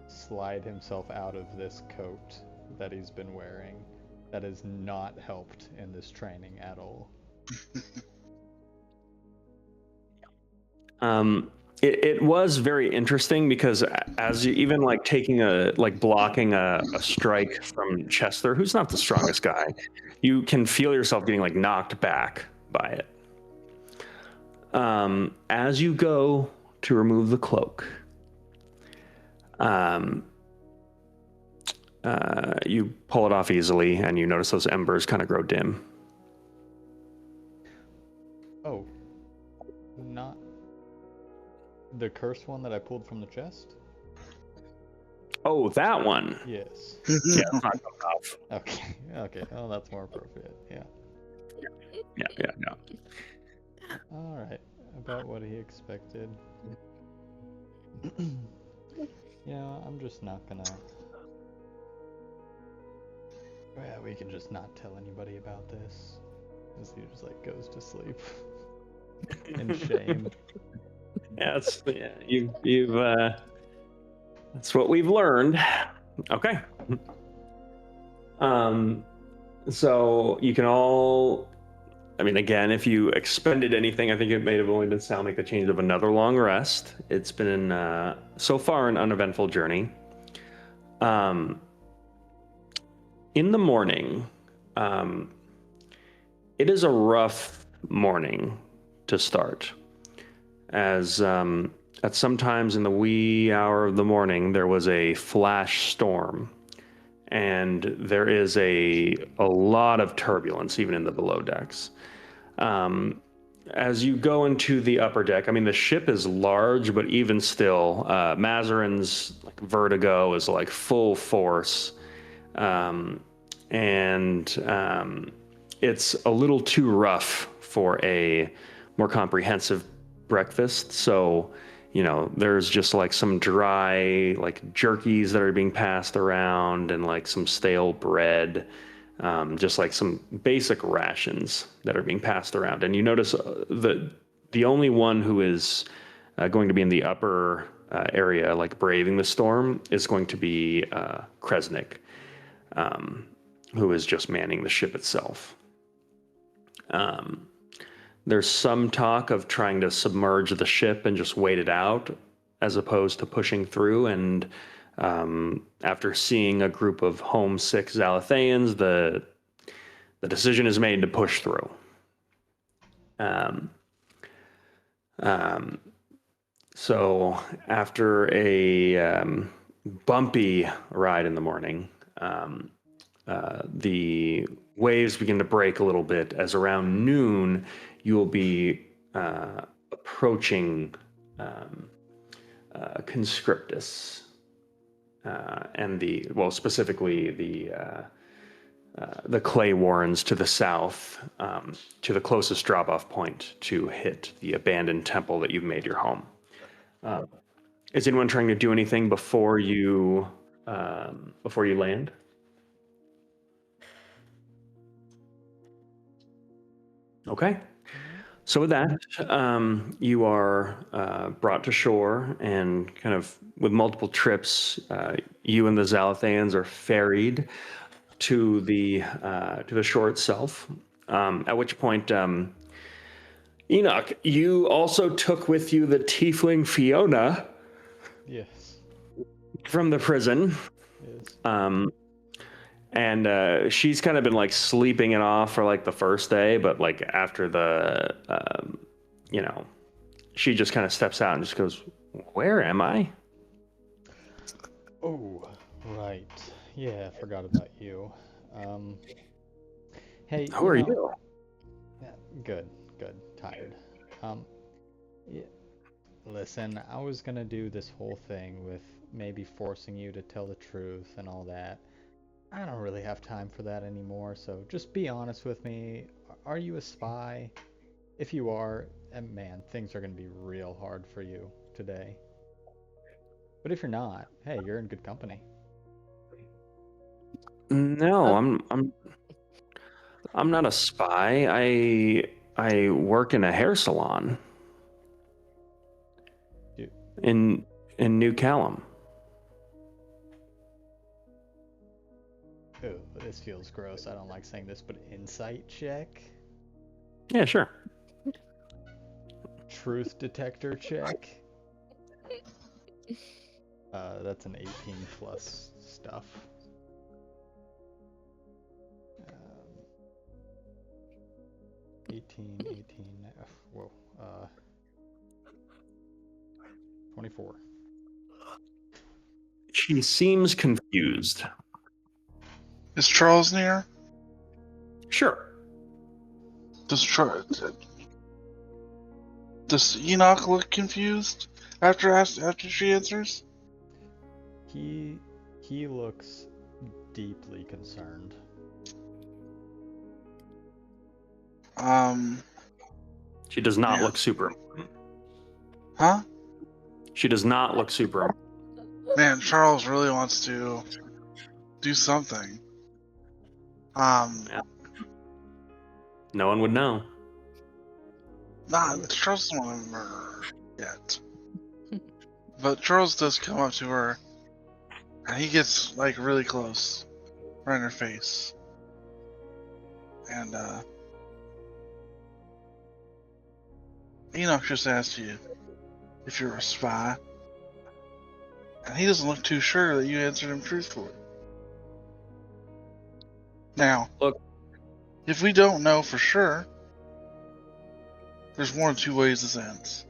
slide himself out of this coat that he's been wearing that has not helped in this training at all. It was very interesting because as you even like blocking a strike from Chester, who's not the strongest guy, you can feel yourself getting like knocked back by it. As you go to remove the cloak, you pull it off easily, and you notice those embers kind of grow dim. Oh, not the cursed one that I pulled from the chest? Oh, that one. Yes. Yeah, it's not coming off. Okay. Oh, that's more appropriate. Yeah. Yeah. All right. About what he expected. I'm just not gonna. Well, we can just not tell anybody about this, as he just like goes to sleep. in shame. Yeah, you've that's what we've learned. Okay. So you can all, I mean, again, if you expended anything, I think it may have only been sound like the change of another long rest. It's been so far an uneventful journey. In the morning, it is a rough morning to start, as at some times in the wee hour of the morning there was a flash storm, and there is a lot of turbulence even in the below decks. As you go into the upper deck, I mean, the ship is large, but even still, Mazarin's like vertigo is like full force, and it's a little too rough for a more comprehensive breakfast. So, you know, there's just like some dry, like jerkies that are being passed around, and like some stale bread, just like some basic rations that are being passed around. And you notice the only one who is going to be in the upper area, like braving the storm, is going to be Kresnik, who is just manning the ship itself. There's some talk of trying to submerge the ship and just wait it out, as opposed to pushing through. And after seeing a group of homesick Zalathayans, the decision is made to push through. So after a bumpy ride in the morning, the waves begin to break a little bit, as around noon you will be approaching Conscriptus, and specifically the Clay Warrens to the south, to the closest drop-off point to hit the abandoned temple that you've made your home. Is anyone trying to do anything before you land? Okay. So with that, you are brought to shore, and kind of with multiple trips, you and the Zalathayans are ferried to the shore itself. At which point, Enoch, you also took with you the tiefling Fiona. Yes. From the prison. Yes. And she's kind of been like sleeping it off for like the first day, but like after the, she just kind of steps out and just goes, "Where am I?" Oh, right. Yeah, I forgot about you. Hey, Who are you? Yeah, good. Tired. Yeah, listen, I was gonna do this whole thing with maybe forcing you to tell the truth and all that. I don't really have time for that anymore, so just be honest with me. Are you a spy? If you are, man, things are gonna be real hard for you today. But if you're not, hey, you're in good company. No, I'm not a spy. I work in a hair salon in New Callum. Ooh, this feels gross. I don't like saying this, but insight check? Yeah, sure. Truth detector check? That's an 18 plus stuff. 18, whoa, 24. She seems confused. Is Charles near? Sure. Does Enoch look confused after she answers? He looks deeply concerned. She does not look super. Huh? She does not look super. Man, Charles really wants to do something. Yeah. No one would know. Nah, Charles doesn't want to murder her yet. But Charles does come up to her, and he gets like really close, right in her face. And Enoch just asked you if you're a spy, and he doesn't look too sure that you answered him truthfully. Now, Look. if we don't know for sure, there's one of two ways this ends.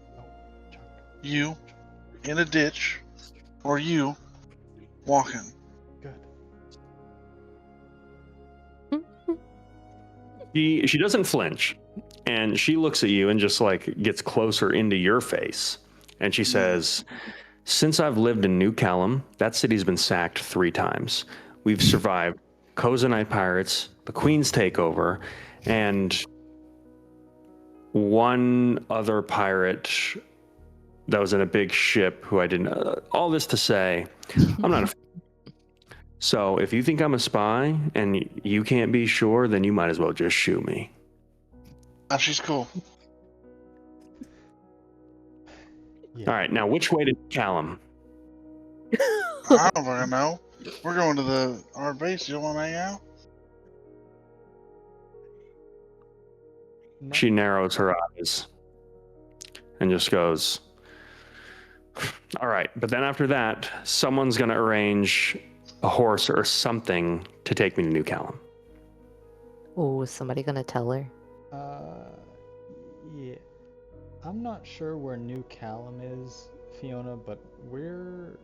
You in a ditch, or you walking. Good. She doesn't flinch, and she looks at you and just like gets closer into your face, and she says, "Since I've lived in New Callum, that city's been sacked 3 times. We've survived Kozanite pirates, the Queen's takeover, and one other pirate that was in a big ship who I didn't. All this to say, I'm not a. So if you think I'm a spy and you can't be sure, then you might as well just shoot me." She's cool. Yeah. All right, now which way to Callum? I don't fucking know. We're going to our base. You don't want to hang out? No. She narrows her eyes and just goes, "All right, but then after that, someone's going to arrange a horse or something to take me to New Callum." Oh, is somebody gonna tell her? Yeah. I'm not sure where New Callum is, Fiona, but we're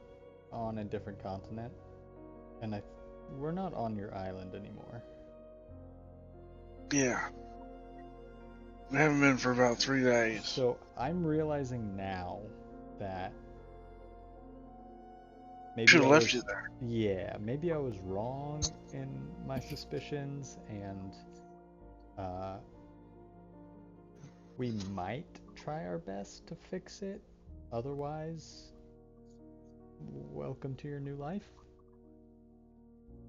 on a different continent, and we're not on your island anymore. Yeah. We haven't been for about 3 days. So I'm realizing now that maybe Should have I left was- you there. Yeah, maybe I was wrong in my suspicions, and we might try our best to fix it. Otherwise, welcome to your new life.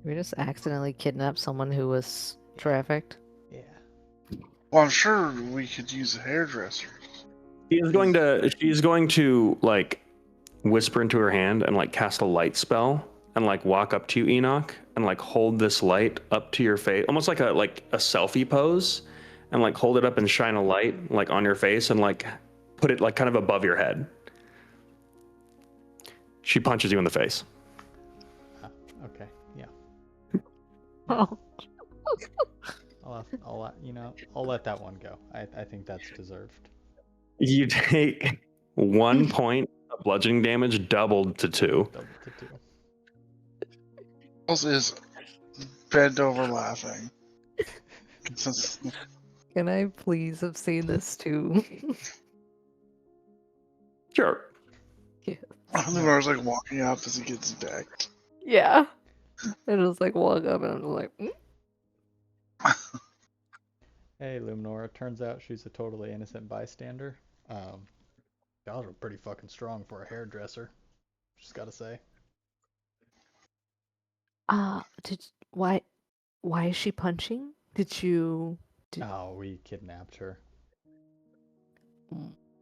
We just accidentally kidnapped someone who was trafficked. Yeah. Well, I'm sure we could use a hairdresser. She's going to like whisper into her hand and like cast a light spell and like walk up to you, Enoch, and like hold this light up to your face, almost like a selfie pose, and like hold it up and shine a light like on your face and like put it like kind of above your head. She punches you in the face. Okay. Yeah. Oh. I'll let that one go. I think that's deserved. You take 1 point of bludgeoning damage, doubled to 2. Double to 2. Charles is bent over laughing. Can I please have seen this too? Sure. Lumar's like walking up as he gets decked. Yeah. I just like walk up and I'm like, Hey, Luminora. Turns out she's a totally innocent bystander. Y'all are pretty fucking strong for a hairdresser. Just gotta say. why is she punching? Did you Oh, we kidnapped her.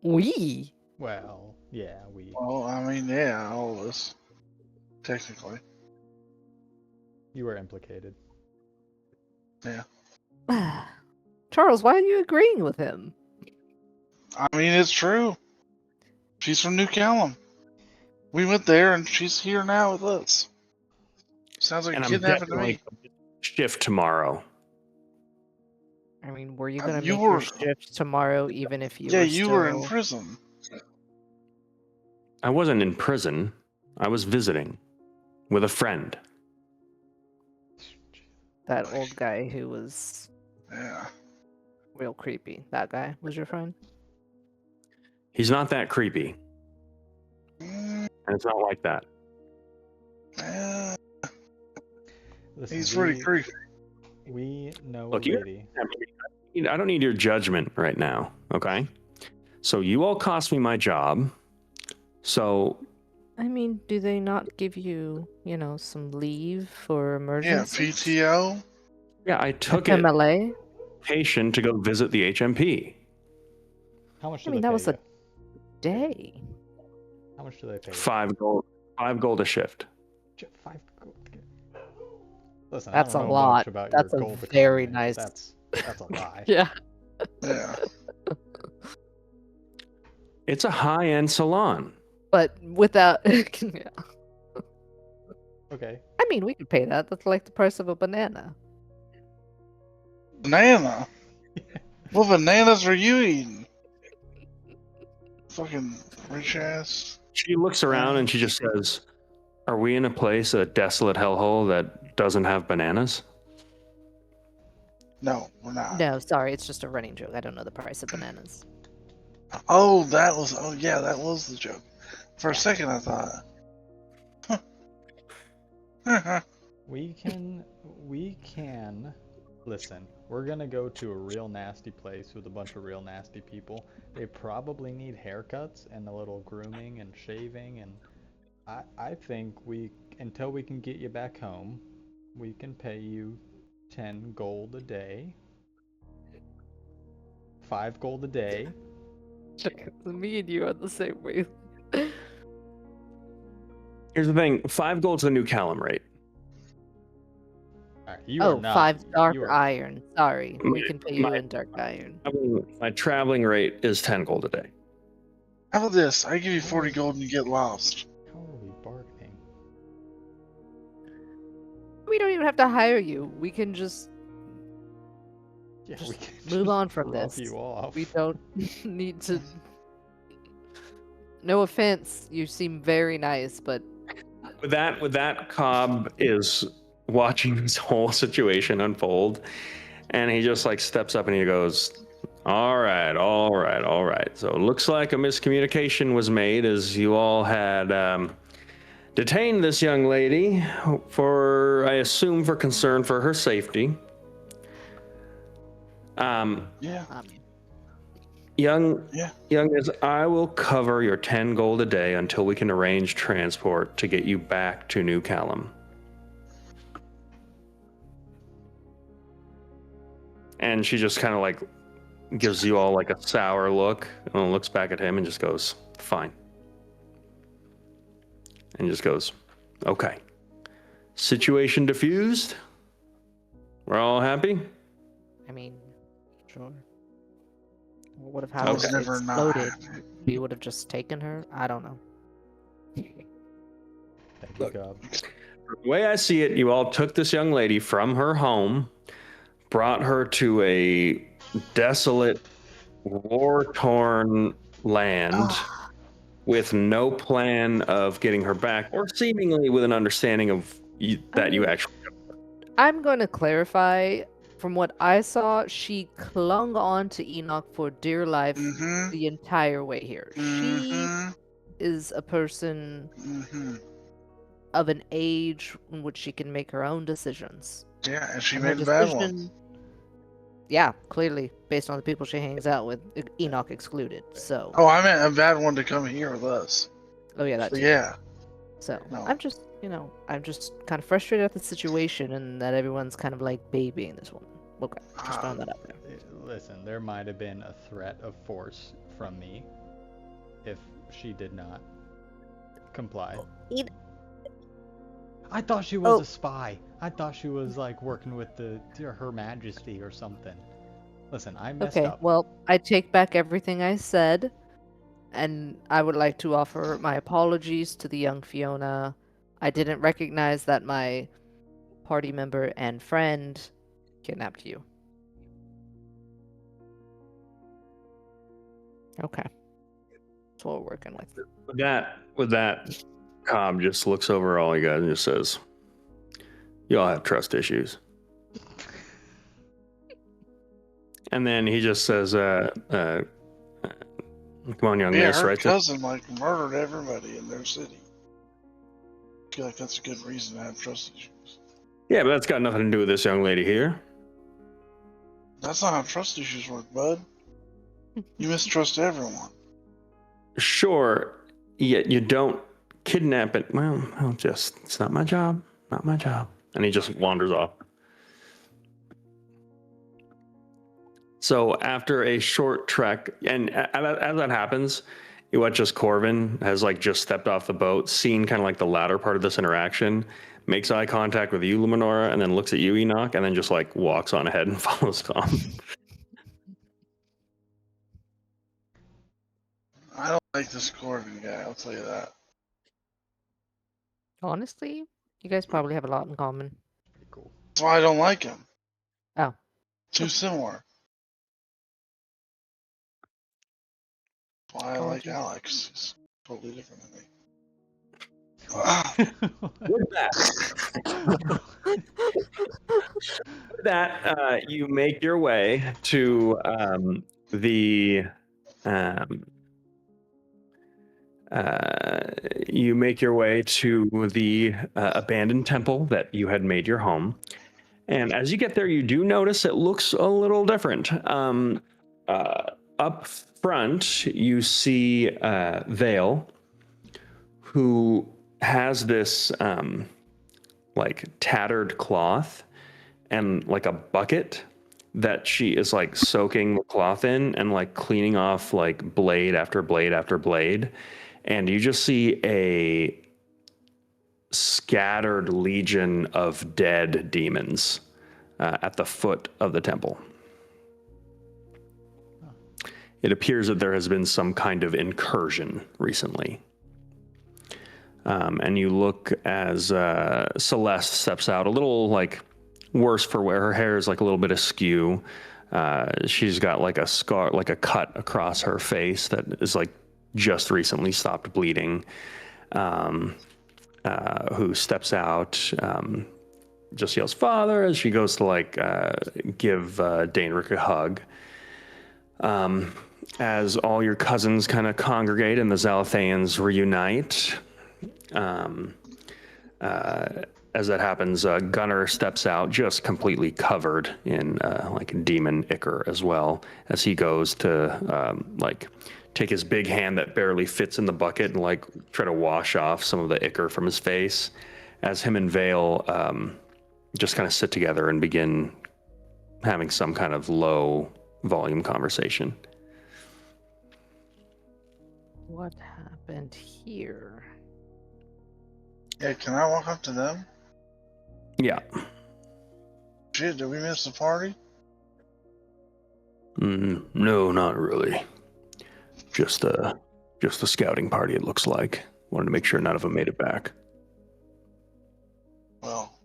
we? Well, yeah, we. Well, I mean, yeah, all of us. Technically. You were implicated. Charles, why are you agreeing with him? I mean, it's true. She's from New Callum. We went there and she's here now with us. Sounds like And a I'm kidnapping to me. definitely shift tomorrow. I mean, were you gonna you make were- your shift tomorrow even if you Yeah, were you were in still- prison. I wasn't in prison. I was visiting with a friend. that old guy who was Yeah. real creepy? That guy was your friend? He's not that creepy, Mm, and it's not like that. yeah. Listen, He's pretty creepy. We know Look, a you- lady. I don't need your judgment right now, okay? So you all cost me my job. So I mean, do they not give you, some leave for Yeah, emergencies? PTO. yeah, I took it FMLA? vacation to go visit the HMP. How much I do mean, they that pay was a you? day. How much do they pay you? 5 gold. 5 gold a shift. 5 gold. Listen, That's I a don't know lot. much about That's your a gold very economy, nice. but that's a lie. Yeah. Yeah. It's a high-end salon. But without. Yeah. Okay. I mean, we could pay that. That's like the price of a banana. Banana. What bananas are you eating? Fucking rich ass. She looks around and she just says, "Are we in a place, a desolate hellhole that doesn't have bananas?" No, we're not. No, sorry, it's just a running joke. I don't know the price of bananas. Oh, that was. Oh, yeah, that was the joke. For a Yeah. second, I thought. Huh. We can listen. We're gonna go to a real nasty place with a bunch of real nasty people. They probably need haircuts and a little grooming and shaving, and I think until we can get you back home, we can pay you 10 gold a day. 5 gold a day. Me and you are the same way. Here's the thing: 5 gold's the new Callum rate. Alright, you are Oh, not 5 dark you are, iron. Sorry, we can pay you My- in dark iron. My traveling rate is 10 gold a day. How about this? I give you 40 gold and you get lost. How are we bargaining? We don't even have to hire you. We can just Yeah, Just we can move just on from rub this. you off. we don't need to. No offense, you seem very nice, but With that, Cobb is watching this whole situation unfold, and he just like steps up and he goes, all right. So it looks like a miscommunication was made, as you all had detained this young lady for, I assume, for concern for her safety. Yeah. Young Yeah. as I will cover your 10 gold a day until we can arrange transport to get you back to New Callum. And she just kind of like gives you all like a sour look and then looks back at him and just goes, fine. And just goes, okay. Situation diffused. We're all happy? I mean, sure. What would have I happened was if it never not exploded? happy. We would have just taken her? I don't know. Thank you, Look. Cobb. The way I see it, you all took this young lady from her home, brought her to a desolate, war-torn land with no plan of getting her back, or seemingly with an understanding of that you actually. I'm going to clarify. From what I saw, she clung on to Enoch for dear life Mm-hmm. the entire way here. She Mm-hmm. is a person Mm-hmm. of an age in which she can make her own decisions. Yeah, and she And her made a bad one. decision- Yeah, clearly, based on the people she hangs out with, Enoch excluded. So, Oh, I meant a bad one to come here with us. oh yeah, that So, too. yeah. So No. I'm just kind of frustrated at the situation and that everyone's kind of like babying this woman. Okay, just throwing that out there. Listen, there might have been a threat of force from me if she did not comply. I thought she was Oh. a spy. I thought she was like working with Her Majesty or something. Listen, I messed Okay, up. well, I take back everything I said, and I would like to offer my apologies to the young Fiona. I didn't recognize that my party member and friend kidnapped you. Okay. That's what we're working with. With that, Cobb just looks over all you guys and just says, "You all have trust issues." And then he just says, "Come on, young Yeah, miss, her right?" cousin like murdered everybody in their city. I feel like that's a good reason to have trust issues. Yeah, but that's got nothing to do with this young lady here. That's not how trust issues work, bud. You mistrust everyone. Sure, yet you don't kidnap it. Well, it's not my job. Not my job. And he just wanders off. So after a short trek, and as that happens, you watch as Corvin has like just stepped off the boat, seen kind of like the latter part of this interaction, makes eye contact with you, Luminora, and then looks at you, Enoch, and then just like walks on ahead and follows Tom. I don't like this Corbin guy, I'll tell you that. Honestly, you guys probably have a lot in common. Pretty cool. That's why I don't like him. Oh. Too similar. That's why I like Apologies. Alex. He's totally different than me. With that, you make your way to the abandoned temple that you had made your home. And as you get there, you do notice it looks a little different. Up front, you see Vale, who has this like tattered cloth and like a bucket that she is like soaking the cloth in and like cleaning off like blade after blade after blade. And you just see a scattered legion of dead demons at the foot of the temple. It appears that there has been some kind of incursion recently. And you look as Celeste steps out, a little like worse for wear. Her hair is like a little bit askew. She's got like a scar, like a cut across her face that is like just recently stopped bleeding. Who steps out, just yells "Father" as she goes to like give Daenric a hug. As all your cousins kind of congregate and the Zalathayans reunite. As that happens, Gunnar steps out, just completely covered in like demon ichor as well, as he goes to like take his big hand that barely fits in the bucket and like try to wash off some of the ichor from his face. As him and Vale just kind of sit together and begin having some kind of low volume conversation. What happened here? Yeah, can I walk up to them? Yeah. Shit, did we miss the party? No, not really. Just a scouting party, it looks like. Wanted to make sure none of them made it back. Well,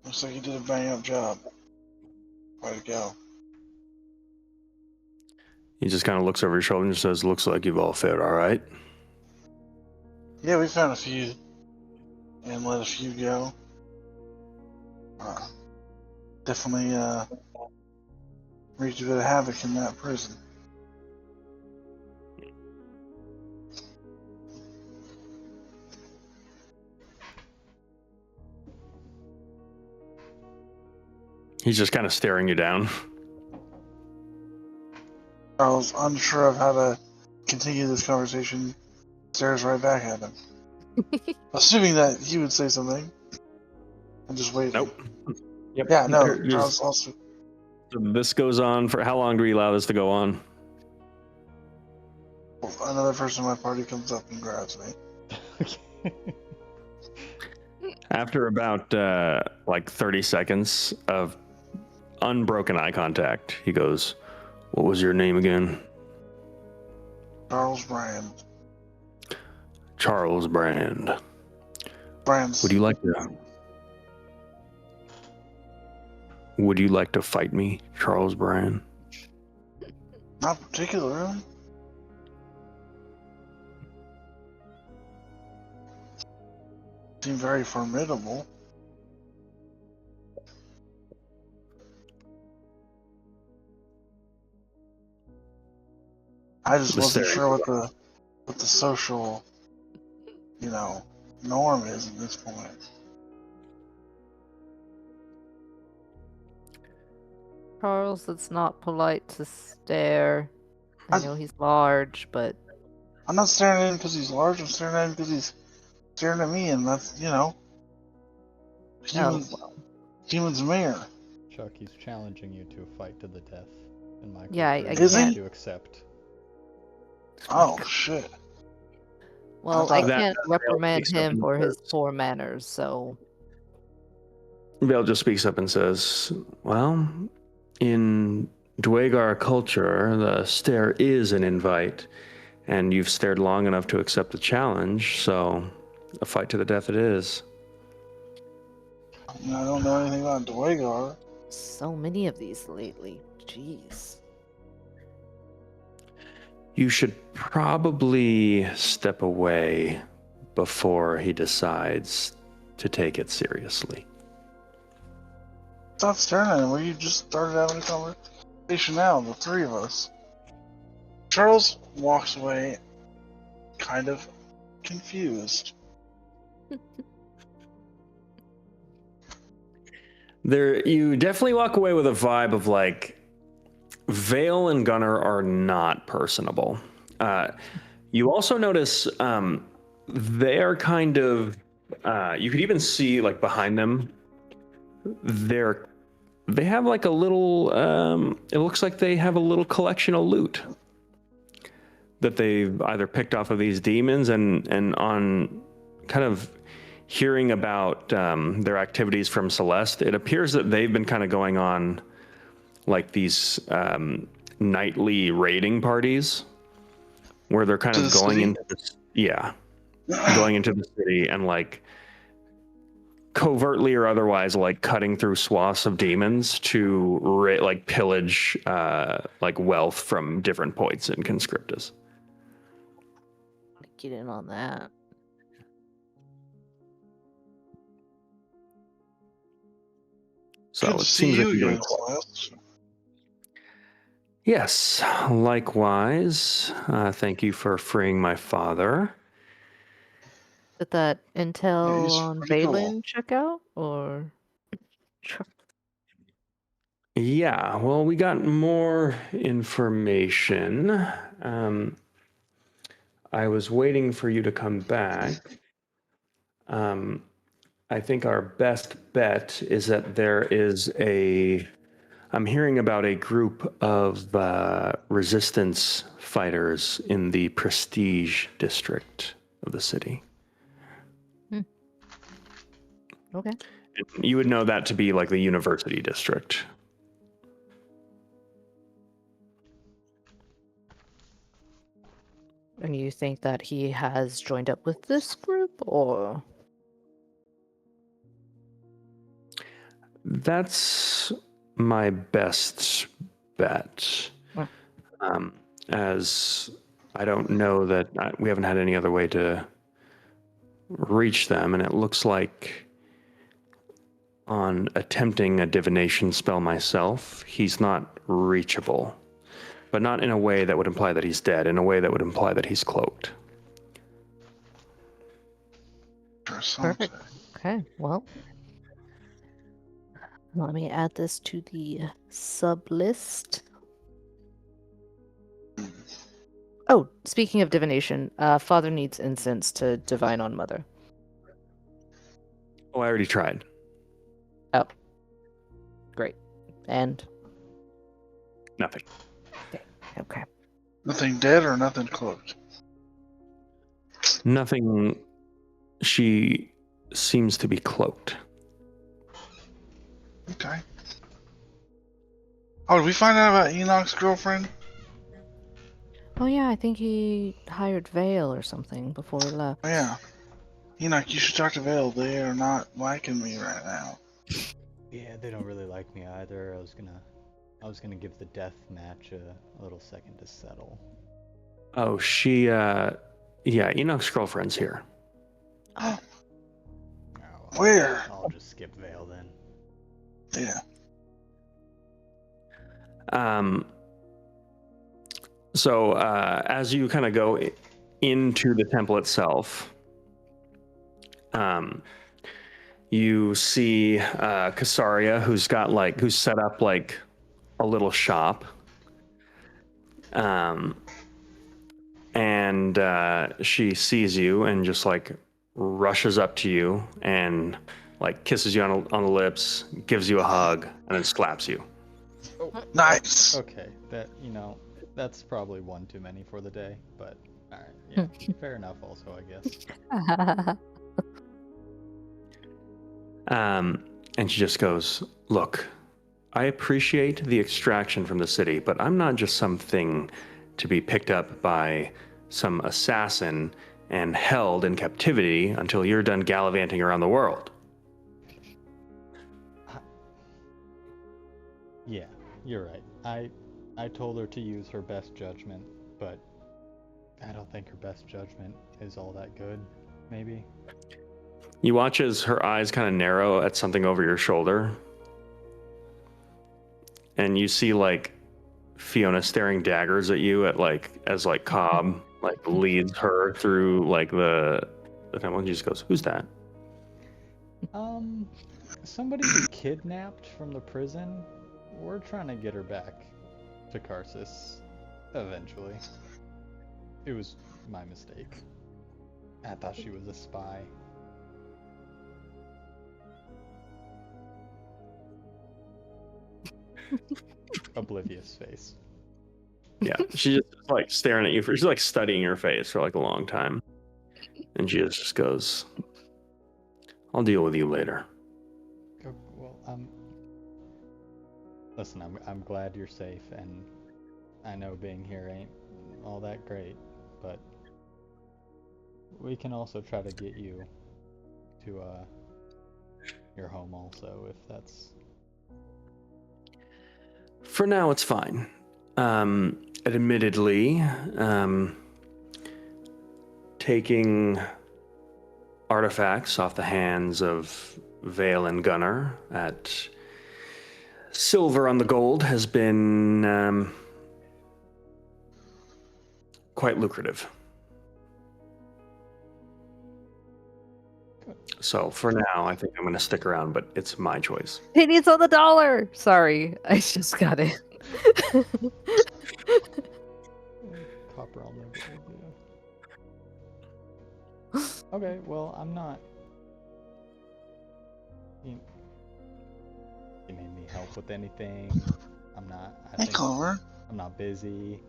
looks like you did a bang up job. Way to go. He just kind of looks over his shoulder and says, "Looks like you've all fared all right." Yeah, we found a few and let a few go. Definitely wreaked a bit of havoc in that prison. He's just kind of staring you down. Charles, unsure of how to continue this conversation, stares right back at him. Assuming that he would say something. And just wait. Nope. Yep. Yeah, no, Charles also. This goes on for how long do we allow this to go on? Another person in my party comes up and grabs me. After about like 30 seconds of unbroken eye contact, he goes, "What was your name again?" Charles Brand. Charles Brand. Brands. Would you like to fight me, Charles Brand? Not particularly. Seem very formidable. I just wasn't sure what the social, norm is at this point. Charles, it's not polite to stare. I I- know he's large, but I'm not staring at him because he's large. I'm staring at him because he's staring at me, and that's, humans mayor. Chuck, he's challenging you to a fight to the death and my Yeah, I character is can't- to accept. Oh shit. Well, thought I that can't reprimand speaks up him and for his says- poor manners, so Vale just speaks up and says, well, in Dwagar culture, the stare is an invite, and you've stared long enough to accept the challenge, so a fight to the death it is. I don't know anything about Dwagar. so many of these lately. Jeez. You should probably step away before he decides to take it seriously. Stop staring at him. We just started having a conversation now, the three of us. Charles walks away, kind of confused. You definitely walk away with a vibe of like, Vale and Gunnar are not personable. You also notice they are kind of. You could even see like behind them. They have like a little. It looks like they have a little collection of loot that they've either picked off of these demons and on kind of hearing about their activities from Celeste. It appears that they've been kind of going on like these nightly raiding parties where they're kind To of the going city? into this, going into the city and like covertly or otherwise like cutting through swaths of demons to like pillage like wealth from different points in Conscriptus. Get in on that. So Good it to see seems you like you're doing again, quite well. Celeste. Yes, likewise. Thank you for freeing my father. Did that intel he's on pretty cool. Valen check out, or? Yeah, well, we got more information. I was waiting for you to come back. I think our best bet is that there is I'm hearing about a group of resistance fighters in the Prestige district of the city. Okay. You would know that to be like the university district. And you think that he has joined up with this group, or? That's my best bet. Hmm. As I don't know that we haven't had any other way to reach them, and it looks like on attempting a divination spell myself, he's not reachable. But not in a way that would imply that he's dead, in a way that would imply that he's cloaked. Perfect. Okay, well. Let me add this to the sub list. Oh, speaking of divination, Father needs incense to divine on Mother. Oh, I already tried. Oh. Great. And? Nothing. Okay. Nothing dead or nothing cloaked? Nothing. She seems to be cloaked. Okay. Oh, did we find out about Enoch's girlfriend? Oh yeah, I think he hired Vale or something before he left. Oh, yeah. Enoch, you should talk to Vale. They are not liking me right now. Yeah, they don't really like me either. I was gonna give the death match a little second to settle. Oh, Enoch's girlfriend's here. Oh, Oh, Where? I'll just skip Vale then. Yeah. So as you kind of go into the temple itself, you see Casaria, who's set up like a little shop, and she sees you and just like rushes up to you and like kisses you on the lips, gives you a hug, and then slaps you. Nice. Okay, that that's probably one too many for the day, but alright, yeah, fair enough also, I guess. And she just goes, "Look, I appreciate the extraction from the city, but I'm not just something to be picked up by some assassin and held in captivity until you're done gallivanting around the world." Yeah, you're right. I told her to use her best judgment, but I don't think her best judgment is all that good, maybe. You watch as her eyes kind of narrow at something over your shoulder. And you see like Fiona staring daggers at you as Cobb leads her through the temple, and she just goes, "Who's that?" Somebody we kidnapped from the prison. We're trying to get her back to Karsus eventually. It was my mistake. I thought she was a spy. Oblivious face. Yeah, she's just staring at you she's studying your face for a long time, and she just goes, "I'll deal with you later." Oh, well, listen, I'm glad you're safe, and I know being here ain't all that great, but we can also try to get you to your home also, if that's... For now, it's fine. Admittedly, taking artifacts off the hands of Vale and Gunnar at silver on the gold has been quite lucrative. So for now, I think I'm going to stick around, but it's my choice. Pennies on the dollar. Sorry, I just got it. Copper I'll never do. Okay, well, I'm not... You need any help with anything? I'm not... Hey, Clover. I'm not busy.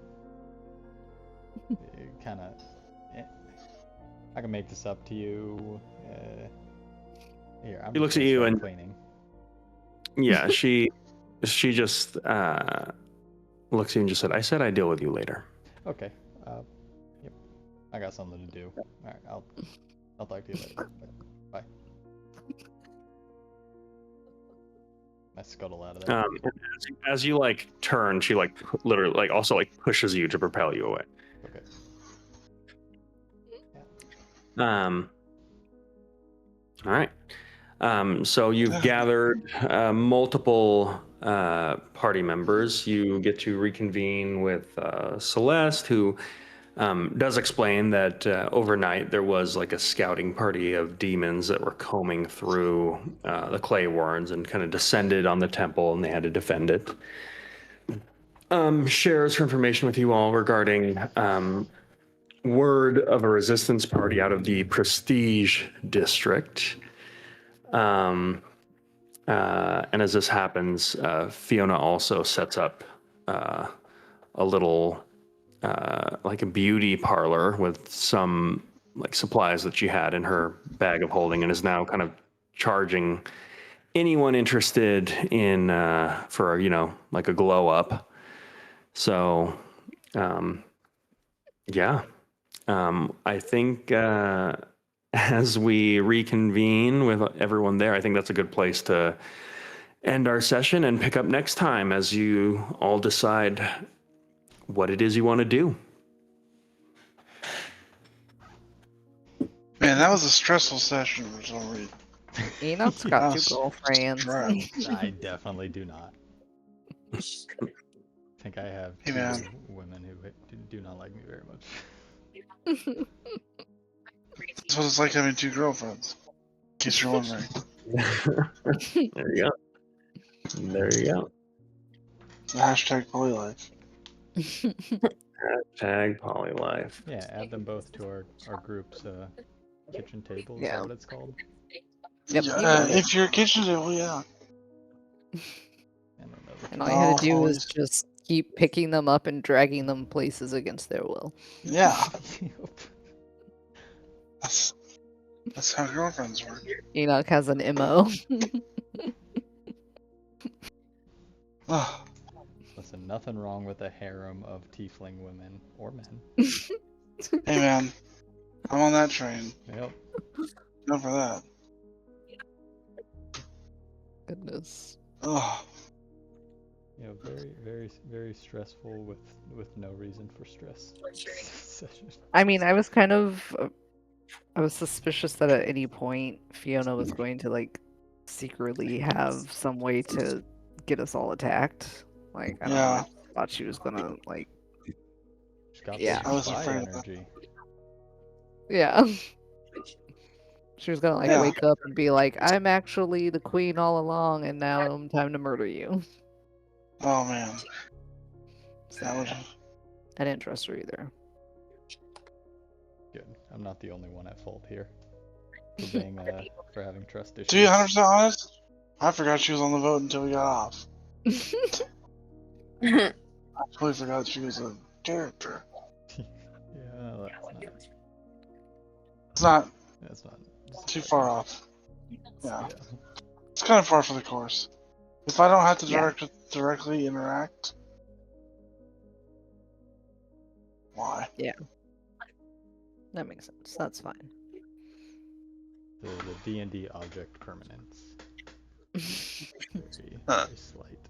Kind of... I can make this up to you. Here, I'm She looks just at you gonna and- start cleaning. Yeah, she just looks at you and just said, "I said I'd deal with you later." Okay. Yep. I got something to do. All right. I'll talk to you later. Bye. I scuttle out of there. As you turn, she literally also pushes you to propel you away. Okay. All right. So you've gathered multiple party members. You get to reconvene with Celeste, who does explain that overnight there was a scouting party of demons that were combing through the clay warrens and kind of descended on the temple, and they had to defend it. Shares her information with you all regarding word of a resistance party out of the Prestige district. And as this happens, Fiona also sets up a little a beauty parlor with some supplies that she had in her bag of holding, and is now kind of charging anyone interested in for a glow up. So yeah, I think as we reconvene with everyone there, I think that's a good place to end our session and pick up next time as you all decide what it is you want to do. Man, that was a stressful session for some reason. Enoch's got Yes. two girlfriends. Right. I definitely do not. I think I have Hey, two man. women who do not like me very much. That's what it's like having two girlfriends. In case you're wondering. There you go. There you go. The hashtag polylife. Hashtag polylife. Yeah, add them both to our group's kitchen table. Is Yeah. that what it's called? Yep, Yeah, you got it. if you're a kitchen table, yeah. And then And all you had to do was always- just keep picking them up and dragging them places against their will. Yeah, Yup. that's how girlfriends work. Enoch has an MO. Ugh. Listen, nothing wrong with a harem of tiefling women or men. Hey man, I'm on that train. Yep. Go for that. Goodness. Ugh. You know, very stressful with no reason for stress. Session. I mean, I was kind of, I was suspicious that at any point Fiona was going to like secretly have some way to get us all attacked. Like, I don't know. Yeah. I thought she was gonna like, She's got Yeah. the I was spy afraid of that. energy. yeah. She was gonna like Yeah. wake up and be like, "I'm actually the queen all along, and now I'm time to murder you." Oh man, So, that would. yeah, I didn't trust her either. Good. I'm not the only one at fault here for being for having trust issues. To be 100% honest, I forgot she was on the vote until we got off. I totally forgot she was a character. Yeah, It's not that's not too far off. Yeah, Yeah. it's kind of far for the course. If I don't have to Yeah. directly interact, why? That makes sense. That's fine. The D&D object permanence. Very, Huh. very slight.